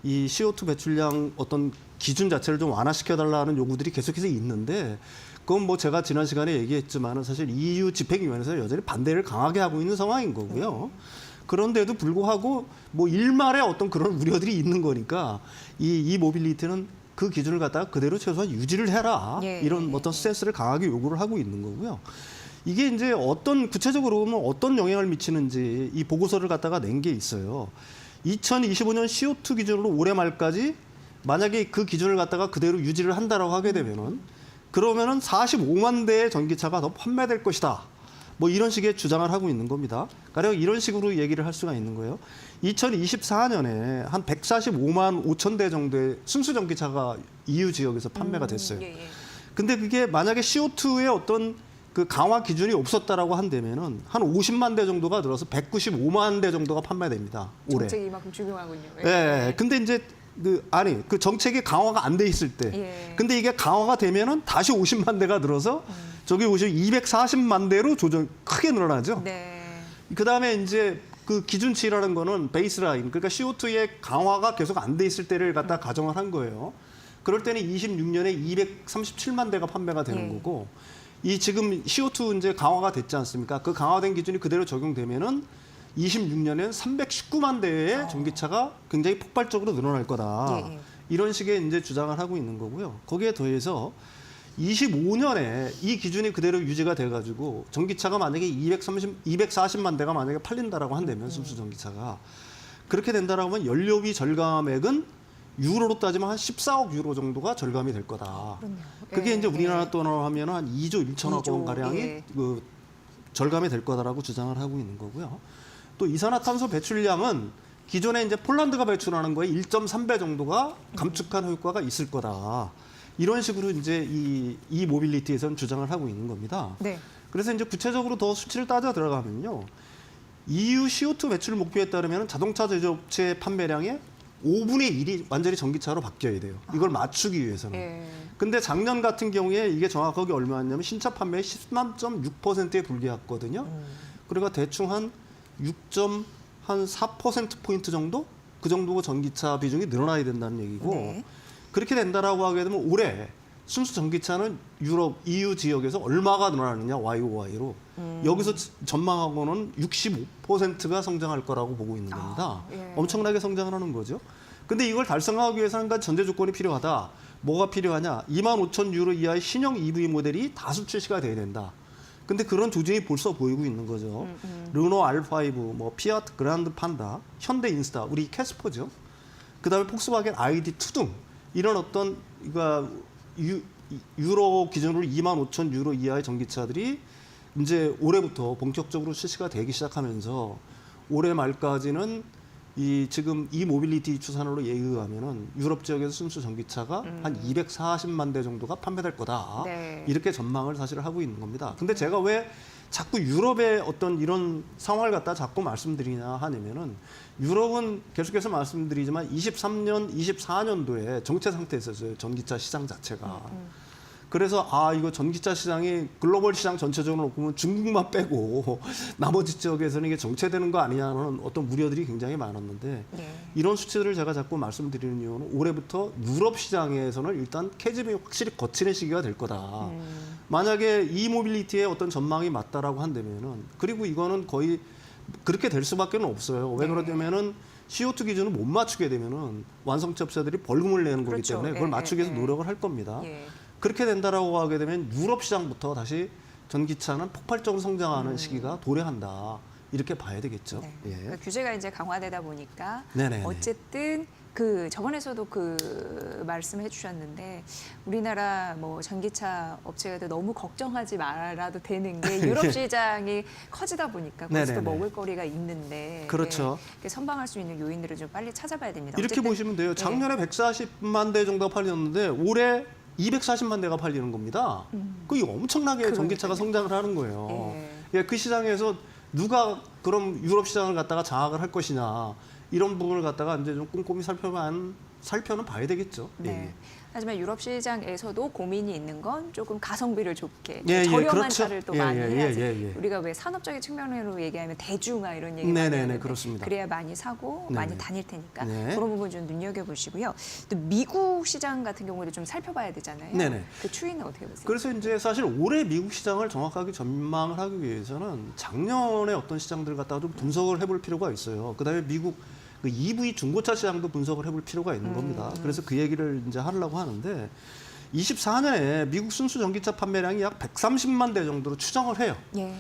Speaker 9: 이 CO2 배출량 어떤 기준 자체를 좀 완화시켜달라는 요구들이 계속해서 있는데 그건 뭐 제가 지난 시간에 얘기했지만은 사실 EU 집행위원회에서 여전히 반대를 강하게 하고 있는 상황인 거고요. 그런데도 불구하고 뭐 일말의 어떤 그런 우려들이 있는 거니까 이 모빌리티는 그 기준을 갖다가 그대로 최소한 유지를 해라.
Speaker 2: 예,
Speaker 9: 이런 어떤 스탠스를 강하게 요구를 하고 있는 거고요. 이게 이제 어떤 구체적으로 보면 어떤 영향을 미치는지 이 보고서를 갖다가 낸 게 있어요. 2025년 CO2 기준으로 올해 말까지 만약에 그 기준을 갖다가 그대로 유지를 한다라고 하게 되면은 그러면은 45만 대의 전기차가 더 판매될 것이다. 뭐 이런 식의 주장을 하고 있는 겁니다. 가령 이런 식으로 얘기를 할 수가 있는 거예요. 2024년에 한 145만 5천 대 정도의 순수 전기차가 EU 지역에서 판매가 됐어요.
Speaker 2: 예, 예.
Speaker 9: 근데 그게 만약에 CO2의 어떤 그 강화 기준이 없었다라고 한다면은 한 50만 대 정도가 늘어서 195만 대 정도가 판매됩니다. 올해.
Speaker 2: 정책이 이만큼 중요하군요.
Speaker 9: 예. 근데 이제 그 정책이 강화가 안 돼 있을 때.
Speaker 2: 예.
Speaker 9: 근데 이게 강화가 되면은 다시 50만 대가 늘어서 저기 보시면 240만 대로 크게 늘어나죠.
Speaker 2: 네.
Speaker 9: 그다음에 이제 그 기준치라는 거는 베이스라인, 그러니까 CO2의 강화가 계속 안 돼 있을 때를 갖다 가정을 한 거예요. 그럴 때는 26년에 237만 대가 판매가 되는
Speaker 2: 예.
Speaker 9: 거고, 이 지금 CO2 이제 강화가 됐지 않습니까? 그 강화된 기준이 그대로 적용되면은 26년엔 319만 대의 전기차가 굉장히 폭발적으로 늘어날 거다.
Speaker 2: 예, 예.
Speaker 9: 이런 식의 이제 주장을 하고 있는 거고요. 거기에 더해서 25년에 이 기준이 그대로 유지가 돼가지고 전기차가 만약에 240만 대가 만약에 팔린다라고 한다면 순수 전기차가 그렇게 된다라고 하면 연료비 절감액은 유로로 따지면 한 14억 유로 정도가 절감이 될 거다. 그게
Speaker 2: 예,
Speaker 9: 이제 우리나라
Speaker 2: 예.
Speaker 9: 돈으로 하면 한 2조 1천억
Speaker 2: 2조,
Speaker 9: 원 가량이
Speaker 2: 예.
Speaker 9: 그 절감이 될 거다라고 주장을 하고 있는 거고요. 또 이산화탄소 배출량은 기존에 이제 폴란드가 배출하는 거에 1.3배 정도가 감축한 효과가 있을 거다. 이런 식으로 이제 이 모빌리티에서는 주장을 하고 있는 겁니다.
Speaker 2: 네.
Speaker 9: 그래서 이제 구체적으로 더 수치를 따져 들어가면요. EU CO2 배출 목표에 따르면 자동차 제조업체 판매량의 5분의 1이 완전히 전기차로 바뀌어야 돼요. 이걸 맞추기 위해서는.
Speaker 2: 예.
Speaker 9: 근데 작년 같은 경우에 이게 정확하게 얼마였냐면 신차 판매의 13.6%에 불과했거든요. 그러니까 대충 한 6.4%포인트 정도? 그 정도 전기차 비중이 늘어나야 된다는 얘기고
Speaker 2: 네.
Speaker 9: 그렇게 된다라고 하게 되면 올해 순수 전기차는 유럽, EU 지역에서 얼마가 늘어나느냐, YOY로. 여기서 전망하고는 65%가 성장할 거라고 보고 있는 겁니다.
Speaker 2: 예.
Speaker 9: 엄청나게 성장을 하는 거죠. 근데 이걸 달성하기 위해서는 한 가지 전제 조건이 필요하다. 뭐가 필요하냐? 25,000 유로 이하의 신형 EV 모델이 다수 출시가 돼야 된다. 근데 그런 조짐이 벌써 보이고 있는 거죠. 르노 R5, 뭐 피아트 그란드 판다, 현대 인스타, 우리 캐스퍼죠. 그다음에 폭스바겐 ID2 등 이런 어떤 유로 기준으로 25,000 유로 이하의 전기차들이 이제 올해부터 본격적으로 출시가 되기 시작하면서 올해 말까지는 지금 이 모빌리티 추산으로 예의하면은 유럽 지역에서 순수 전기차가 한 240만 대 정도가 판매될 거다.
Speaker 2: 네.
Speaker 9: 이렇게 전망을 사실 하고 있는 겁니다. 근데 제가 왜 자꾸 유럽의 어떤 이런 상황을 갖다 자꾸 말씀드리냐 하냐면은 유럽은 계속해서 말씀드리지만 23년, 24년도에 정체 상태에 있었어요. 전기차 시장 자체가. 그래서 이거 전기차 시장이 글로벌 시장 전체적으로 놓고 보면 중국만 빼고 나머지 지역에서는 이게 정체되는 거 아니냐는 어떤 우려들이 굉장히 많았는데
Speaker 2: 네.
Speaker 9: 이런 수치들을 제가 자꾸 말씀드리는 이유는 올해부터 유럽 시장에서는 일단 캐즘이 확실히 거치는 시기가 될 거다. 만약에 이 모빌리티의 어떤 전망이 맞다라고 한다면은 그리고 이거는 거의 그렇게 될 수밖에 없어요. 왜 그러냐면은 CO2 기준을 못 맞추게 되면은 완성차 업체들이 벌금을 내는 거기
Speaker 2: 그렇죠.
Speaker 9: 때문에 그걸
Speaker 2: 예,
Speaker 9: 맞추기 위해서
Speaker 2: 예, 예.
Speaker 9: 노력을 할 겁니다.
Speaker 2: 예.
Speaker 9: 그렇게 된다라고 하게 되면 유럽 시장부터 다시 전기차는 폭발적으로 성장하는 시기가 도래한다. 이렇게 봐야 되겠죠.
Speaker 2: 네.
Speaker 9: 예.
Speaker 2: 그러니까 규제가 이제 강화되다 보니까
Speaker 9: 네네네.
Speaker 2: 어쨌든 저번에서도 말씀해 주셨는데 우리나라 뭐 전기차 업체가 너무 걱정하지 말아도 되는 게 유럽 시장이 커지다 보니까 거기서 또
Speaker 9: 네네네.
Speaker 2: 먹을거리가 있는데
Speaker 9: 그렇죠.
Speaker 2: 선방할 수 있는 요인들을 좀 빨리 찾아봐야 됩니다.
Speaker 9: 이렇게
Speaker 2: 어쨌든
Speaker 9: 보시면 돼요. 작년에 140만 대 정도가 팔렸는데 올해 240만 대가 팔리는 겁니다. 그 엄청나게 전기차가 성장을 하는 거예요. 예, 그 시장에서 누가 그럼 유럽 시장을 갖다가 장악을 할 것이냐 이런 부분을 갖다가 이제 좀 꼼꼼히 살펴는 봐야 되겠죠.
Speaker 2: 네.
Speaker 9: 예.
Speaker 2: 하지만 유럽 시장에서도 고민이 있는 건 조금 가성비를 좁게
Speaker 9: 예, 예,
Speaker 2: 저렴한
Speaker 9: 그렇죠.
Speaker 2: 차를 또
Speaker 9: 예,
Speaker 2: 많이
Speaker 9: 예,
Speaker 2: 해야지.
Speaker 9: 예, 예.
Speaker 2: 우리가 왜 산업적인 측면으로 얘기하면 대중화 이런 얘기 많이
Speaker 9: 네네네,
Speaker 2: 하는데
Speaker 9: 그렇습니다.
Speaker 2: 그래야 많이 사고
Speaker 9: 네네.
Speaker 2: 많이 다닐 테니까
Speaker 9: 네.
Speaker 2: 그런 부분 좀 눈여겨보시고요. 또 미국 시장 같은 경우에도 좀 살펴봐야 되잖아요.
Speaker 9: 네네.
Speaker 2: 그 추이는 어떻게 보세요?
Speaker 9: 그래서 이제 사실 올해 미국 시장을 정확하게 전망을 하기 위해서는 작년에 어떤 시장들 갖다가 좀 분석을 해볼 필요가 있어요. 그다음에 미국 그 EV 중고차 시장도 분석을 해볼 필요가 있는 겁니다. 그래서 그 얘기를 이제 하려고 하는데 24년에 미국 순수 전기차 판매량이 약 130만 대 정도로 추정을 해요.
Speaker 2: 예.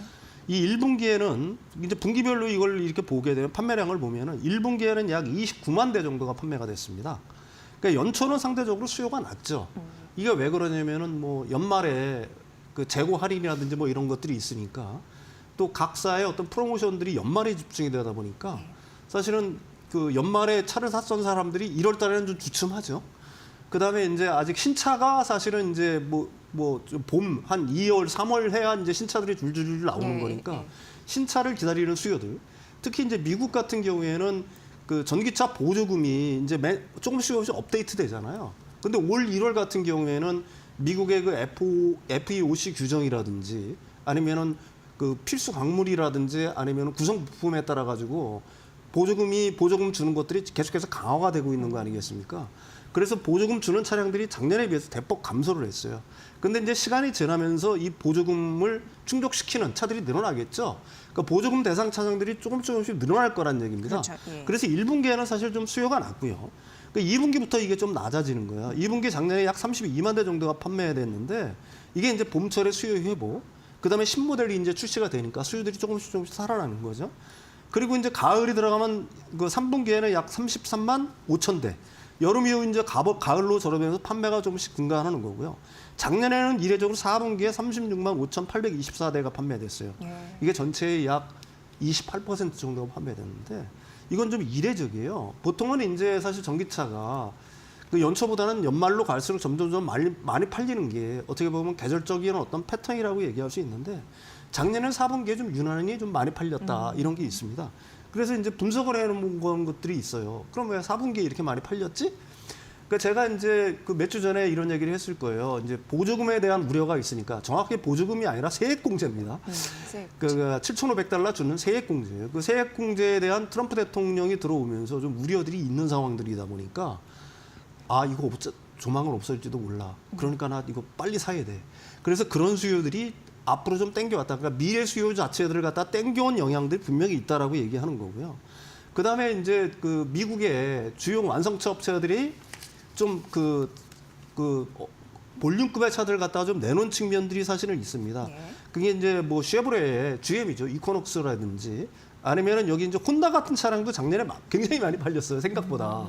Speaker 9: 이 1분기에는 이제 분기별로 이걸 이렇게 보게 되면 판매량을 보면은 1분기에는 약 29만 대 정도가 판매가 됐습니다. 그러니까 연초는 상대적으로 수요가 낮죠. 이게 왜 그러냐면은 뭐 연말에 그 재고 할인이라든지 뭐 이런 것들이 있으니까 또 각사의 어떤 프로모션들이 연말에 집중이 되다 보니까 사실은 그 연말에 차를 샀던 사람들이 1월 달에는 좀 주춤하죠. 그다음에 이제 아직 신차가 사실은 이제 뭐 봄 한 2월, 3월 해야 이제 신차들이 줄줄줄 나오는
Speaker 2: 네,
Speaker 9: 거니까
Speaker 2: 네.
Speaker 9: 신차를 기다리는 수요들. 특히 이제 미국 같은 경우에는 그 전기차 보조금이 이제 조금씩 업데이트 되잖아요. 근데 올 1월 같은 경우에는 미국의 그 FEOC 규정이라든지 아니면은 그 필수 광물이라든지 아니면 구성 부품에 따라 가지고 보조금 주는 것들이 계속해서 강화가 되고 있는 거 아니겠습니까? 그래서 보조금 주는 차량들이 작년에 비해서 대폭 감소를 했어요. 근데 이제 시간이 지나면서 이 보조금을 충족시키는 차들이 늘어나겠죠. 그러니까 보조금 대상 차량들이 조금씩 늘어날 거란 얘기입니다.
Speaker 2: 그렇죠. 예.
Speaker 9: 그래서 1분기에는 사실 좀 수요가 낮고요. 그러니까 2분기부터 이게 좀 낮아지는 거예요. 2분기 작년에 약 32만 대 정도가 판매됐는데 이게 이제 봄철의 수요 회복, 그다음에 신모델이 이제 출시가 되니까 수요들이 조금씩 살아나는 거죠. 그리고 이제 가을이 들어가면 그 3분기에는 약 33만 5천 대. 여름 이후 이제 가을로 졸업하면서 판매가 조금씩 증가하는 거고요. 작년에는 이례적으로 4분기에 36만 5,824대가 판매됐어요.
Speaker 2: 예.
Speaker 9: 이게 전체의 약 28% 정도가 판매됐는데 이건 좀 이례적이에요. 보통은 이제 사실 전기차가 그 연초보다는 연말로 갈수록 점점 많이 팔리는 게 어떻게 보면 계절적인 어떤 패턴이라고 얘기할 수 있는데 작년에는 4분기에 좀 유난히 좀 많이 팔렸다 이런 게 있습니다. 그래서 이제 분석을 해놓은 것들이 있어요. 그럼 왜 4분기에 이렇게 많이 팔렸지? 그러니까 제가 이제 그 몇 주 전에 이런 얘기를 했을 거예요. 이제 보조금에 대한 우려가 있으니까 정확히 보조금이 아니라 세액공제입니다. 그 7,500달러 주는 세액공제예요. 그 세액공제에 대한 트럼프 대통령이 들어오면서 좀 우려들이 있는 상황들이다 보니까 이거 조만간 없어질지도 몰라. 그러니까 나 이거 빨리 사야 돼. 그래서 그런 수요들이 앞으로 좀 땡겨왔다. 그러니까 미래 수요 자체들을 갖다 땡겨온 영향들이 분명히 있다라고 얘기하는 거고요. 그다음에 이제 그 미국의 주요 완성차 업체들이 좀 볼륨급의 차들을 갖다가 좀 내놓은 측면들이 사실은 있습니다.
Speaker 2: 네.
Speaker 9: 그게 이제 뭐 쉐보레의 GM이죠. 이코녹스라든지 아니면은 여기 이제 혼다 같은 차량도 작년에 굉장히 많이 팔렸어요, 생각보다.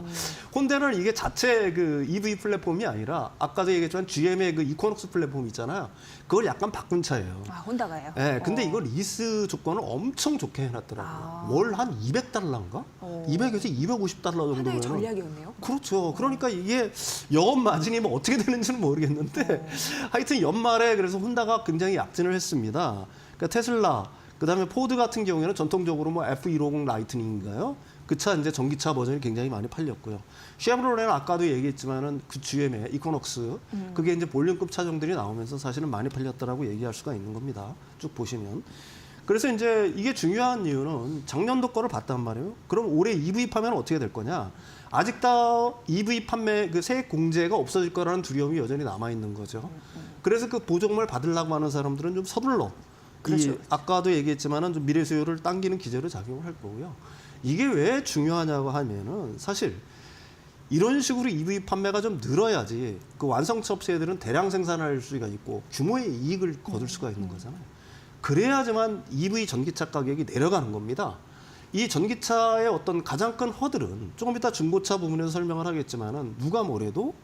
Speaker 9: 혼다는 이게 자체 그 EV 플랫폼이 아니라 아까도 얘기했지만 GM의 그 이코녹스 플랫폼 있잖아요. 그걸 약간 바꾼 차예요.
Speaker 2: 아, 혼다가요?
Speaker 9: 네, 근데 이거 리스 조건을 엄청 좋게 해놨더라고요. 월 한 200달러인가? 200에서 250달러
Speaker 2: 하나의
Speaker 9: 정도면.
Speaker 2: 전략이었네요.
Speaker 9: 그렇죠. 그러니까 이게 영업 마진이 뭐 어떻게 되는지는 모르겠는데 하여튼 연말에 그래서 혼다가 굉장히 약진을 했습니다. 그러니까 테슬라, 그다음에 포드 같은 경우에는 전통적으로 뭐 F150 라이트닝인가요? 그 차 이제 전기차 버전이 굉장히 많이 팔렸고요. 쉐보레는 아까도 얘기했지만은 그 GM의 이코녹스 그게 이제 볼륨급 차종들이 나오면서 사실은 많이 팔렸다라고 얘기할 수가 있는 겁니다. 쭉 보시면. 그래서 이제 이게 중요한 이유는 작년도 거를 봤단 말이에요. 그럼 올해 EV 판매는 어떻게 될 거냐? 아직도 EV 판매 그 세액 공제가 없어질 거라는 두려움이 여전히 남아 있는 거죠. 그래서 그 보조금을 받으려고 하는 사람들은 좀 서둘러.
Speaker 2: 그렇죠.
Speaker 9: 이 아까도 얘기했지만은 좀 미래 수요를 당기는 기제로 작용을 할 거고요. 이게 왜 중요하냐고 하면은 사실 이런 식으로 EV 판매가 좀 늘어야지 그 완성차 업체들은 대량 생산할 수가 있고 규모의 이익을 거둘 수가 있는 거잖아요. 그래야지만 EV 전기차 가격이 내려가는 겁니다. 이 전기차의 어떤 가장 큰 허들은 조금 이따 중고차 부분에서 설명을 하겠지만은 누가 뭐래도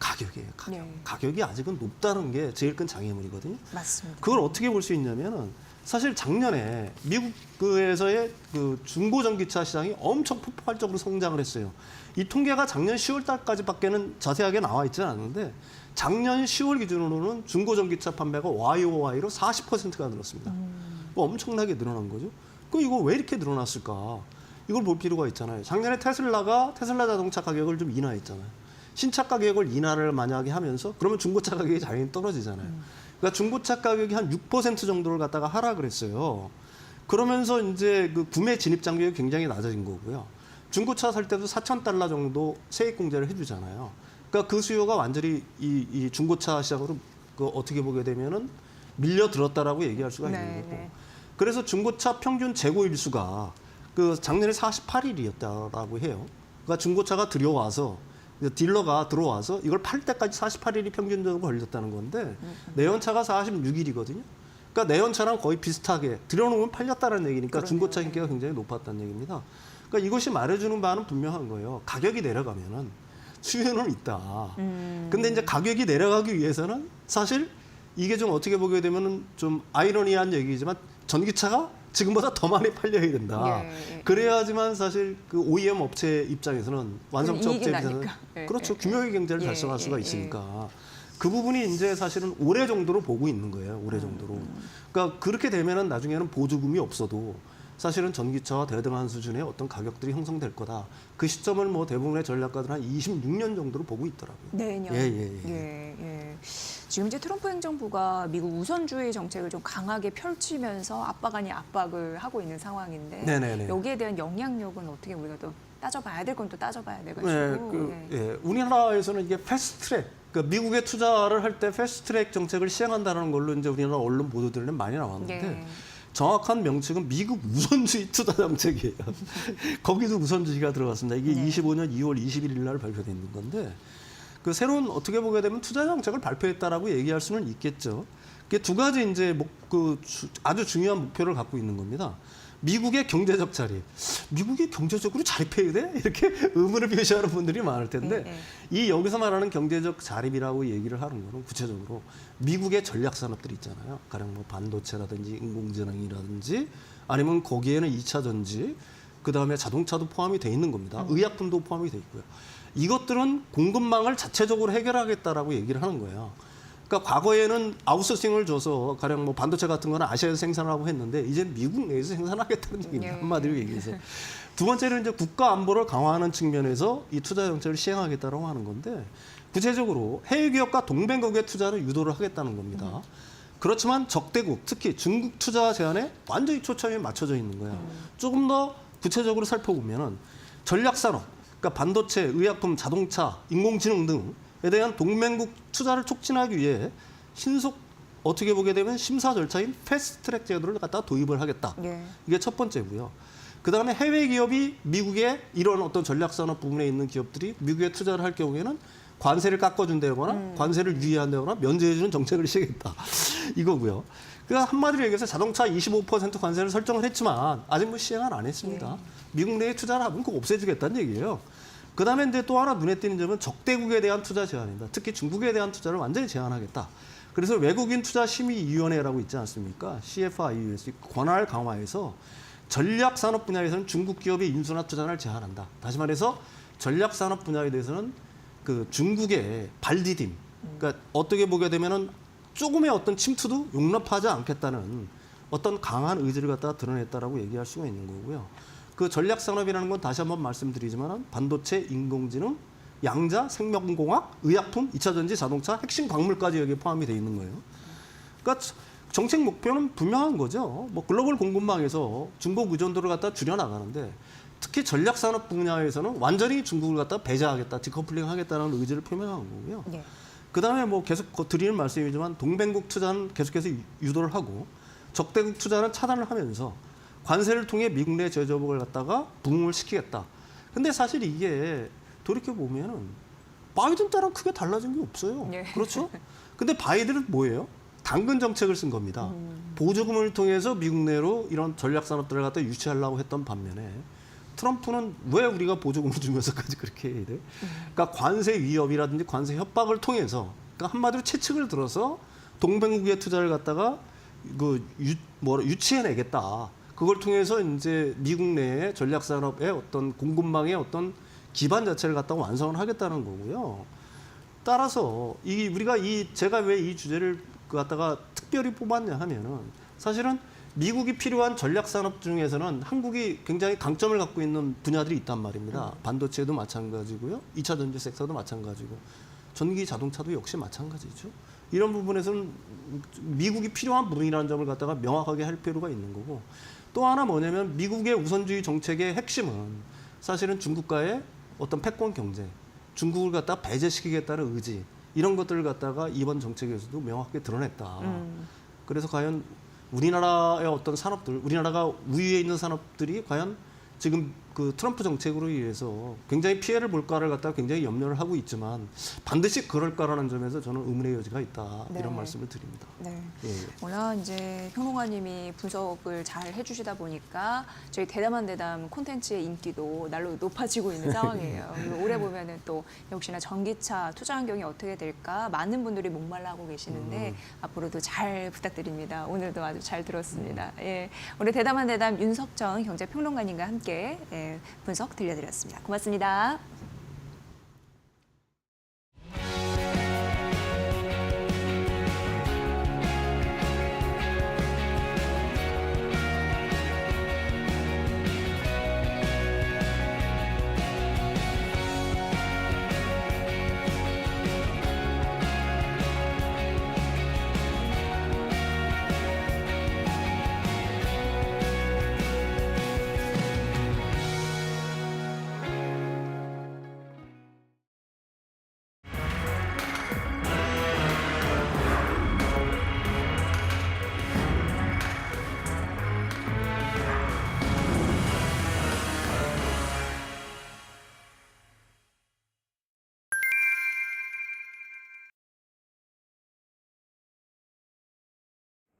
Speaker 9: 가격이에요. 가격.
Speaker 2: 네.
Speaker 9: 가격이 아직은 높다는 게 제일 큰 장애물이거든요.
Speaker 2: 맞습니다.
Speaker 9: 그걸 어떻게 볼 수 있냐면은 사실 작년에 미국에서의 그 중고 전기차 시장이 엄청 폭발적으로 성장을 했어요. 이 통계가 작년 10월 달까지밖에는 자세하게 나와 있지는 않은데 작년 10월 기준으로는 중고 전기차 판매가 YOY로 40%가 늘었습니다. 엄청나게 늘어난 거죠. 그럼 이거 왜 이렇게 늘어났을까? 이걸 볼 필요가 있잖아요. 작년에 테슬라 자동차 가격을 좀 인하했잖아요. 신차 가격을 인하를 만약에 하면서 그러면 중고차 가격이 당연히 떨어지잖아요. 그러니까 중고차 가격이 한 6% 정도를 갖다가 하락을 했어요. 그러면서 이제 그 구매 진입 장벽이 굉장히 낮아진 거고요. 중고차 살 때도 4,000달러 정도 세액 공제를 해주잖아요. 그러니까 그 수요가 완전히 이 중고차 시장으로 그 어떻게 보게 되면은 밀려들었다라고 얘기할 수가 있는 거고.
Speaker 2: 네.
Speaker 9: 그래서 중고차 평균 재고 일수가 그 작년에 48일이었다라고 해요. 그러니까 중고차가 들여와서 딜러가 들어와서 이걸 팔 때까지 48일이 평균적으로 걸렸다는 건데 내연차가 46일이거든요. 그러니까 내연차랑 거의 비슷하게 들여놓으면 팔렸다는 얘기니까
Speaker 2: 그러네요.
Speaker 9: 중고차 인기가 굉장히 높았다는 얘기입니다. 그러니까 이것이 말해주는 바는 분명한 거예요. 가격이 내려가면은 수요는 있다. 근데 이제 가격이 내려가기 위해서는 사실 이게 좀 어떻게 보게 되면은 좀 아이러니한 얘기지만 전기차가 지금보다 더 많이 팔려야 된다.
Speaker 2: 예.
Speaker 9: 그래야지만 사실 그 OEM 업체 입장에서는 완성차
Speaker 2: 이익이
Speaker 9: 업체 입장에서는
Speaker 2: 나니까. 예,
Speaker 9: 그렇죠.
Speaker 2: 예,
Speaker 9: 규모의 경제를
Speaker 2: 예,
Speaker 9: 달성할 수가
Speaker 2: 예,
Speaker 9: 있으니까. 그 부분이 이제 사실은 올해 정도로 보고 있는 거예요. 올해 정도로. 그러니까 그렇게 되면은 나중에는 보조금이 없어도 사실은 전기차와 대등한 수준의 어떤 가격들이 형성될 거다. 그 시점을 뭐 대부분의 전략가들은 한 26년 정도로 보고 있더라고요.
Speaker 2: 내년. 예. 지금 이제 트럼프 행정부가 미국 우선주의 정책을 좀 강하게 펼치면서 압박 아닌 압박을 하고 있는 상황인데
Speaker 9: 네네네.
Speaker 2: 여기에 대한 영향력은 어떻게 우리가 또 따져봐야 될 건 또 따져봐야 돼가지고.
Speaker 9: 우리나라에서는 이게 패스트트랙, 그러니까 미국에 투자를 할 때 패스트트랙 정책을 시행한다는 걸로 이제 우리나라 언론 보도들은 많이 나왔는데
Speaker 2: 예.
Speaker 9: 정확한 명칭은 미국 우선주의 투자 정책이에요. 거기도 우선주의가 들어갔습니다. 이게
Speaker 2: 네.
Speaker 9: 25년 2월 21일 날 발표된 건데 그 새로운 어떻게 보게 되면 투자 정책을 발표했다라고 얘기할 수는 있겠죠. 그게 두 가지 이제 아주 중요한 목표를 갖고 있는 겁니다. 미국의 경제적 자립. 미국이 경제적으로 자립해야 돼? 이렇게 의문을 표시하는 분들이 많을 텐데 이 여기서 말하는 경제적 자립이라고 얘기를 하는 거는 구체적으로 미국의 전략 산업들이 있잖아요. 가령 뭐 반도체라든지 인공지능이라든지 아니면 거기에는 2차 전지, 그다음에 자동차도 포함이 돼 있는 겁니다. 의약품도 포함이 돼 있고요. 이것들은 공급망을 자체적으로 해결하겠다라고 얘기를 하는 거예요. 그러니까 과거에는 아웃소싱을 줘서 가령 뭐 반도체 같은 거는 아시아에서 생산하고 했는데 이제 미국 내에서 생산하겠다는 얘기입니다. 한마디로 얘기해서. 두 번째는 이제 국가 안보를 강화하는 측면에서 이 투자 정책을 시행하겠다고 하는 건데 구체적으로 해외 기업과 동맹국의 투자를 유도를 하겠다는 겁니다. 그렇지만 적대국, 특히 중국 투자 제한에 완전히 초점이 맞춰져 있는 거예요. 조금 더 구체적으로 살펴보면은 전략 산업, 그러니까 반도체, 의약품, 자동차, 인공지능 등에 대한 동맹국 투자를 촉진하기 위해 신속 어떻게 보게 되면 심사 절차인 패스트트랙 제도를 갖다 도입을 하겠다. 이게 첫 번째고요. 그다음에 해외 기업이 미국의 이런 어떤 전략 산업 부분에 있는 기업들이 미국에 투자를 할 경우에는 관세를 깎아준다거나 관세를 유예한다거나 면제해주는 정책을 시행했다. 이거고요. 그러니까 한마디로 얘기해서 자동차 25% 관세를 설정을 했지만 아직 뭐 시행을 안 했습니다. 미국 내에 투자를 하면 그거 없애주겠다는 얘기예요. 그다음에 이제 또 하나 눈에 띄는 점은 적대국에 대한 투자 제한입니다. 특히 중국에 대한 투자를 완전히 제한하겠다. 그래서 외국인 투자 심의위원회라고 있지 않습니까? CFIUS 권한을 강화해서 전략 산업 분야에서는 중국 기업의 인수나 투자를 제한한다. 다시 말해서 전략 산업 분야에 대해서는 그 중국의 발디딤, 그러니까 어떻게 보게 되면은 조금의 어떤 침투도 용납하지 않겠다는 어떤 강한 의지를 갖다가 드러냈다라고 얘기할 수가 있는 거고요. 그 전략 산업이라는 건 다시 한번 말씀드리지만 반도체, 인공지능, 양자, 생명공학, 의약품, 2차 전지, 자동차, 핵심 광물까지 여기에 포함이 돼 있는 거예요. 그러니까 정책 목표는 분명한 거죠. 뭐 글로벌 공급망에서 중국 의존도를 갖다 줄여나가는데 특히 전략 산업 분야에서는 완전히 중국을 갖다 배제하겠다, 디커플링 하겠다는 의지를 표명한 거고요.
Speaker 2: 네.
Speaker 9: 그다음에 뭐 계속 드리는 말씀이지만 동맹국 투자는 계속해서 유도를 하고 적대국 투자는 차단을 하면서 관세를 통해 미국 내 제조업을 갖다가 부흥을 시키겠다. 근데 사실 이게 돌이켜 보면은 바이든 때랑 크게 달라진 게 없어요.
Speaker 2: 네.
Speaker 9: 그렇죠? 근데 바이든은 뭐예요? 당근 정책을 쓴 겁니다. 보조금을 통해서 미국 내로 이런 전략 산업들을 갖다 유치하려고 했던 반면에 트럼프는 왜 우리가 보조금을 주면서까지 그렇게 해야 돼? 그러니까 관세 위협이라든지 관세 협박을 통해서 그러니까 한마디로 채찍을 들어서 동맹국의 투자를 갖다가 유치해내겠다. 그걸 통해서 이제 미국 내의 전략 산업의 어떤 공급망의 어떤 기반 자체를 갖다가 완성을 하겠다는 거고요. 따라서 제가 왜 이 주제를 갖다가 특별히 뽑았냐 하면은 사실은 미국이 필요한 전략 산업 중에서는 한국이 굉장히 강점을 갖고 있는 분야들이 있단 말입니다. 반도체도 마찬가지고요. 2차 전지 섹터도 마찬가지고 전기 자동차도 역시 마찬가지죠. 이런 부분에서는 미국이 필요한 부분이라는 점을 갖다가 명확하게 할 필요가 있는 거고 또 하나 뭐냐면 미국의 우선주의 정책의 핵심은 사실은 중국과의 어떤 패권 경제, 중국을 갖다 배제시키겠다는 의지 이런 것들을 갖다가 이번 정책에서도 명확하게 드러냈다. 그래서 과연 우리나라의 어떤 산업들, 우리나라가 우위에 있는 산업들이 과연 지금 그 트럼프 정책으로 인해서 굉장히 피해를 볼까를 갖다가 굉장히 염려를 하고 있지만 반드시 그럴까라는 점에서 저는 의문의 여지가 있다.
Speaker 2: 네.
Speaker 9: 이런 말씀을 드립니다.
Speaker 2: 네.
Speaker 9: 예.
Speaker 2: 워낙 이제 평론가님이 분석을 잘 해주시다 보니까 저희 대담한 대담 콘텐츠의 인기도 날로 높아지고 있는 상황이에요. 그리고 올해 보면은 또 역시나 전기차 투자 환경이 어떻게 될까 많은 분들이 목말라 하고 계시는데 앞으로도 잘 부탁드립니다. 오늘도 아주 잘 들었습니다. 예. 오늘 대담한 대담 윤석정 경제평론가님과 함께 분석 들려드렸습니다. 고맙습니다.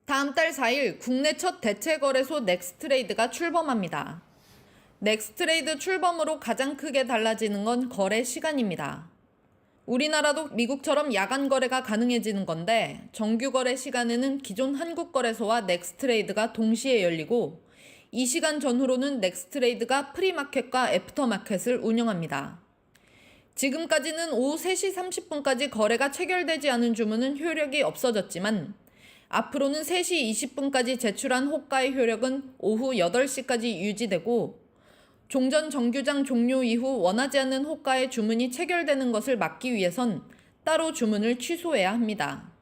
Speaker 10: 다음 달 4일 국내 첫 대체 거래소 넥스트레이드가 출범합니다. 넥스트레이드 출범으로 가장 크게 달라지는 건 거래 시간입니다. 우리나라도 미국처럼 야간 거래가 가능해지는 건데 정규 거래 시간에는 기존 한국거래소와 넥스트레이드가 동시에 열리고 이 시간 전후로는 넥스트레이드가 프리마켓과 애프터마켓을 운영합니다. 지금까지는 오후 3시 30분까지 거래가 체결되지 않은 주문은 효력이 없어졌지만 앞으로는 3시 20분까지 제출한 호가의 효력은 오후 8시까지 유지되고 종전 정규장 종료 이후 원하지 않는 호가의 주문이 체결되는 것을 막기 위해선 따로 주문을 취소해야 합니다.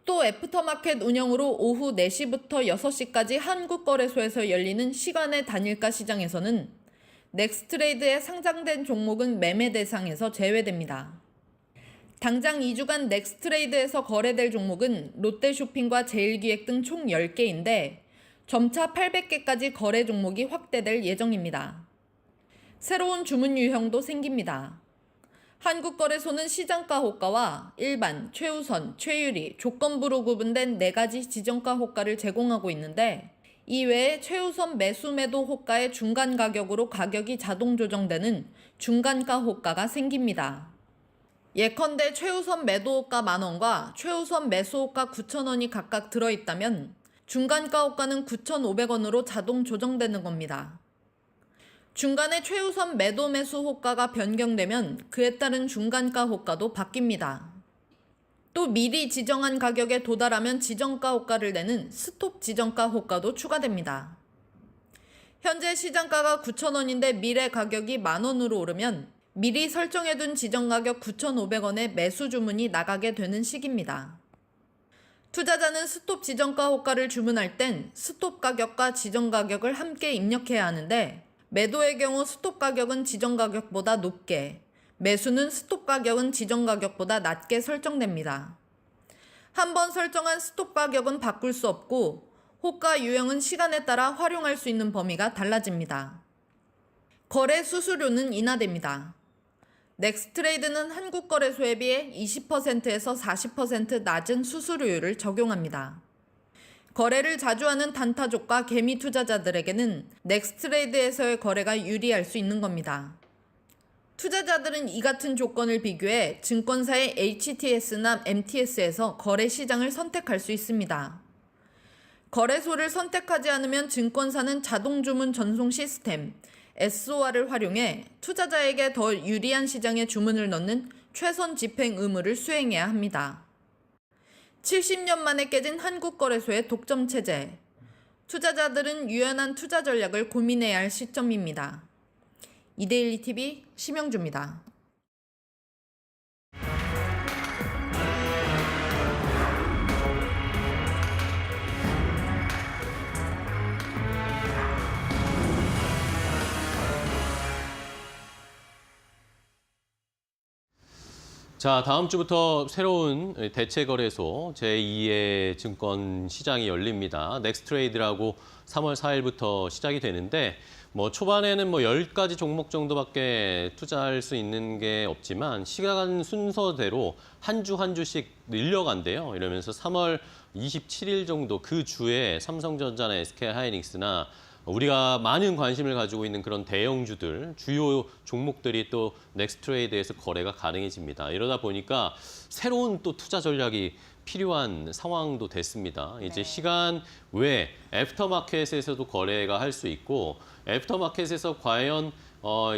Speaker 10: 또 애프터마켓 운영으로 오후 4시부터 6시까지 한국거래소에서 열리는 시간의 단일가 시장에서는 넥스트레이드에 상장된 종목은 매매 대상에서 제외됩니다. 당장 2주간 넥스트레이드에서 거래될 종목은 롯데쇼핑과 제일기획 등 총 10개인데 점차 800개까지 거래 종목이 확대될 예정입니다. 새로운 주문 유형도 생깁니다. 한국거래소는 시장가 호가와 일반, 최우선, 최유리, 조건부로 구분된 4가지 지정가 호가를 제공하고 있는데 이외에 최우선 매수 매도 호가의 중간 가격으로 가격이 자동 조정되는 중간가 호가가 생깁니다. 예컨대 최우선 매도 호가 10,000원과 최우선 매수 호가 9,000원이 각각 들어있다면 중간가 호가는 9,500원으로 자동 조정되는 겁니다. 중간에 최우선 매도 매수 호가가 변경되면 그에 따른 중간가 호가도 바뀝니다. 또 미리 지정한 가격에 도달하면 지정가 호가를 내는 스톱 지정가 호가도 추가됩니다. 현재 시장가가 9,000원인데 미래 가격이 10,000원으로 오르면 미리 설정해둔 지정가격 9,500원에 매수 주문이 나가게 되는 시기입니다. 투자자는 스톱 지정가 호가를 주문할 땐 스톱 가격과 지정 가격을 함께 입력해야 하는데 매도의 경우 스톱 가격은 지정 가격보다 높게, 매수는 스톱 가격은 지정 가격보다 낮게 설정됩니다. 한번 설정한 스톱 가격은 바꿀 수 없고 호가 유형은 시간에 따라 활용할 수 있는 범위가 달라집니다. 거래 수수료는 인하됩니다. 넥스트레이드는 한국거래소에 비해 20%에서 40% 낮은 수수료율을 적용합니다. 거래를 자주 하는 단타족과 개미 투자자들에게는 넥스트레이드에서의 거래가 유리할 수 있는 겁니다. 투자자들은 이 같은 조건을 비교해 증권사의 HTS나 MTS에서 거래 시장을 선택할 수 있습니다. 거래소를 선택하지 않으면 증권사는 자동주문 전송 시스템 SOR을 활용해 투자자에게 더 유리한 시장에 주문을 넣는 최선 집행 의무를 수행해야 합니다. 70년 만에 깨진 한국거래소의 독점 체제. 투자자들은 유연한 투자 전략을 고민해야 할 시점입니다. 이데일리 TV 심영주입니다.
Speaker 1: 자, 다음 주부터 새로운 대체거래소 제2의 증권 시장이 열립니다. 넥스트레이드라고 3월 4일부터 시작이 되는데 초반에는 10가지 종목 정도밖에 투자할 수 있는 게 없지만 시간 순서대로 한 주 한 주씩 늘려간대요. 이러면서 3월 27일 정도 그 주에 삼성전자나 SK하이닉스나 우리가 많은 관심을 가지고 있는 그런 대형주들, 주요 종목들이 또 넥스트레이드에서 거래가 가능해집니다. 이러다 보니까 새로운 또 투자 전략이 필요한 상황도 됐습니다. 이제 시간 외에 애프터마켓에서도 거래가 할 수 있고 애프터마켓에서 과연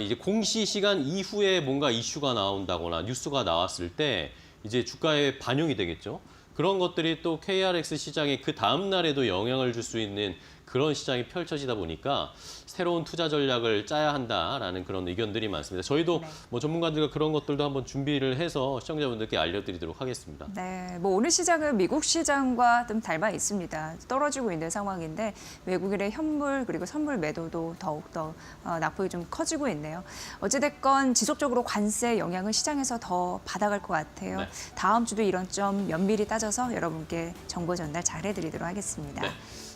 Speaker 1: 이제 공시 시간 이후에 뭔가 이슈가 나온다거나 뉴스가 나왔을 때 이제 주가에 반영이 되겠죠. 그런 것들이 또 KRX 시장에 그 다음 날에도 영향을 줄 수 있는 그런 시장이 펼쳐지다 보니까 새로운 투자 전략을 짜야 한다라는 그런 의견들이 많습니다. 저희도 전문가들과 그런 것들도 한번 준비를 해서 시청자분들께 알려드리도록 하겠습니다.
Speaker 2: 네, 오늘 시장은 미국 시장과 좀 닮아 있습니다. 떨어지고 있는 상황인데 외국인의 현물 그리고 선물 매도도 더욱더 낙폭이 좀 커지고 있네요. 어찌됐건 지속적으로 관세 영향은 시장에서 더 받아갈 것 같아요.
Speaker 1: 네.
Speaker 2: 다음 주도 이런 점 면밀히 따져서 여러분께 정보 전달 잘 해드리도록 하겠습니다.
Speaker 1: 네.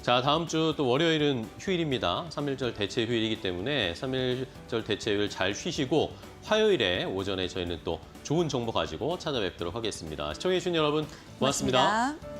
Speaker 1: 자, 다음 주 또 월요일은 휴일입니다. 3.1절 대체 휴일이기 때문에 3.1절 대체 휴일 잘 쉬시고 화요일에 오전에 저희는 또 좋은 정보 가지고 찾아뵙도록 하겠습니다. 시청해주신 여러분 고맙습니다.
Speaker 2: 고맙습니다.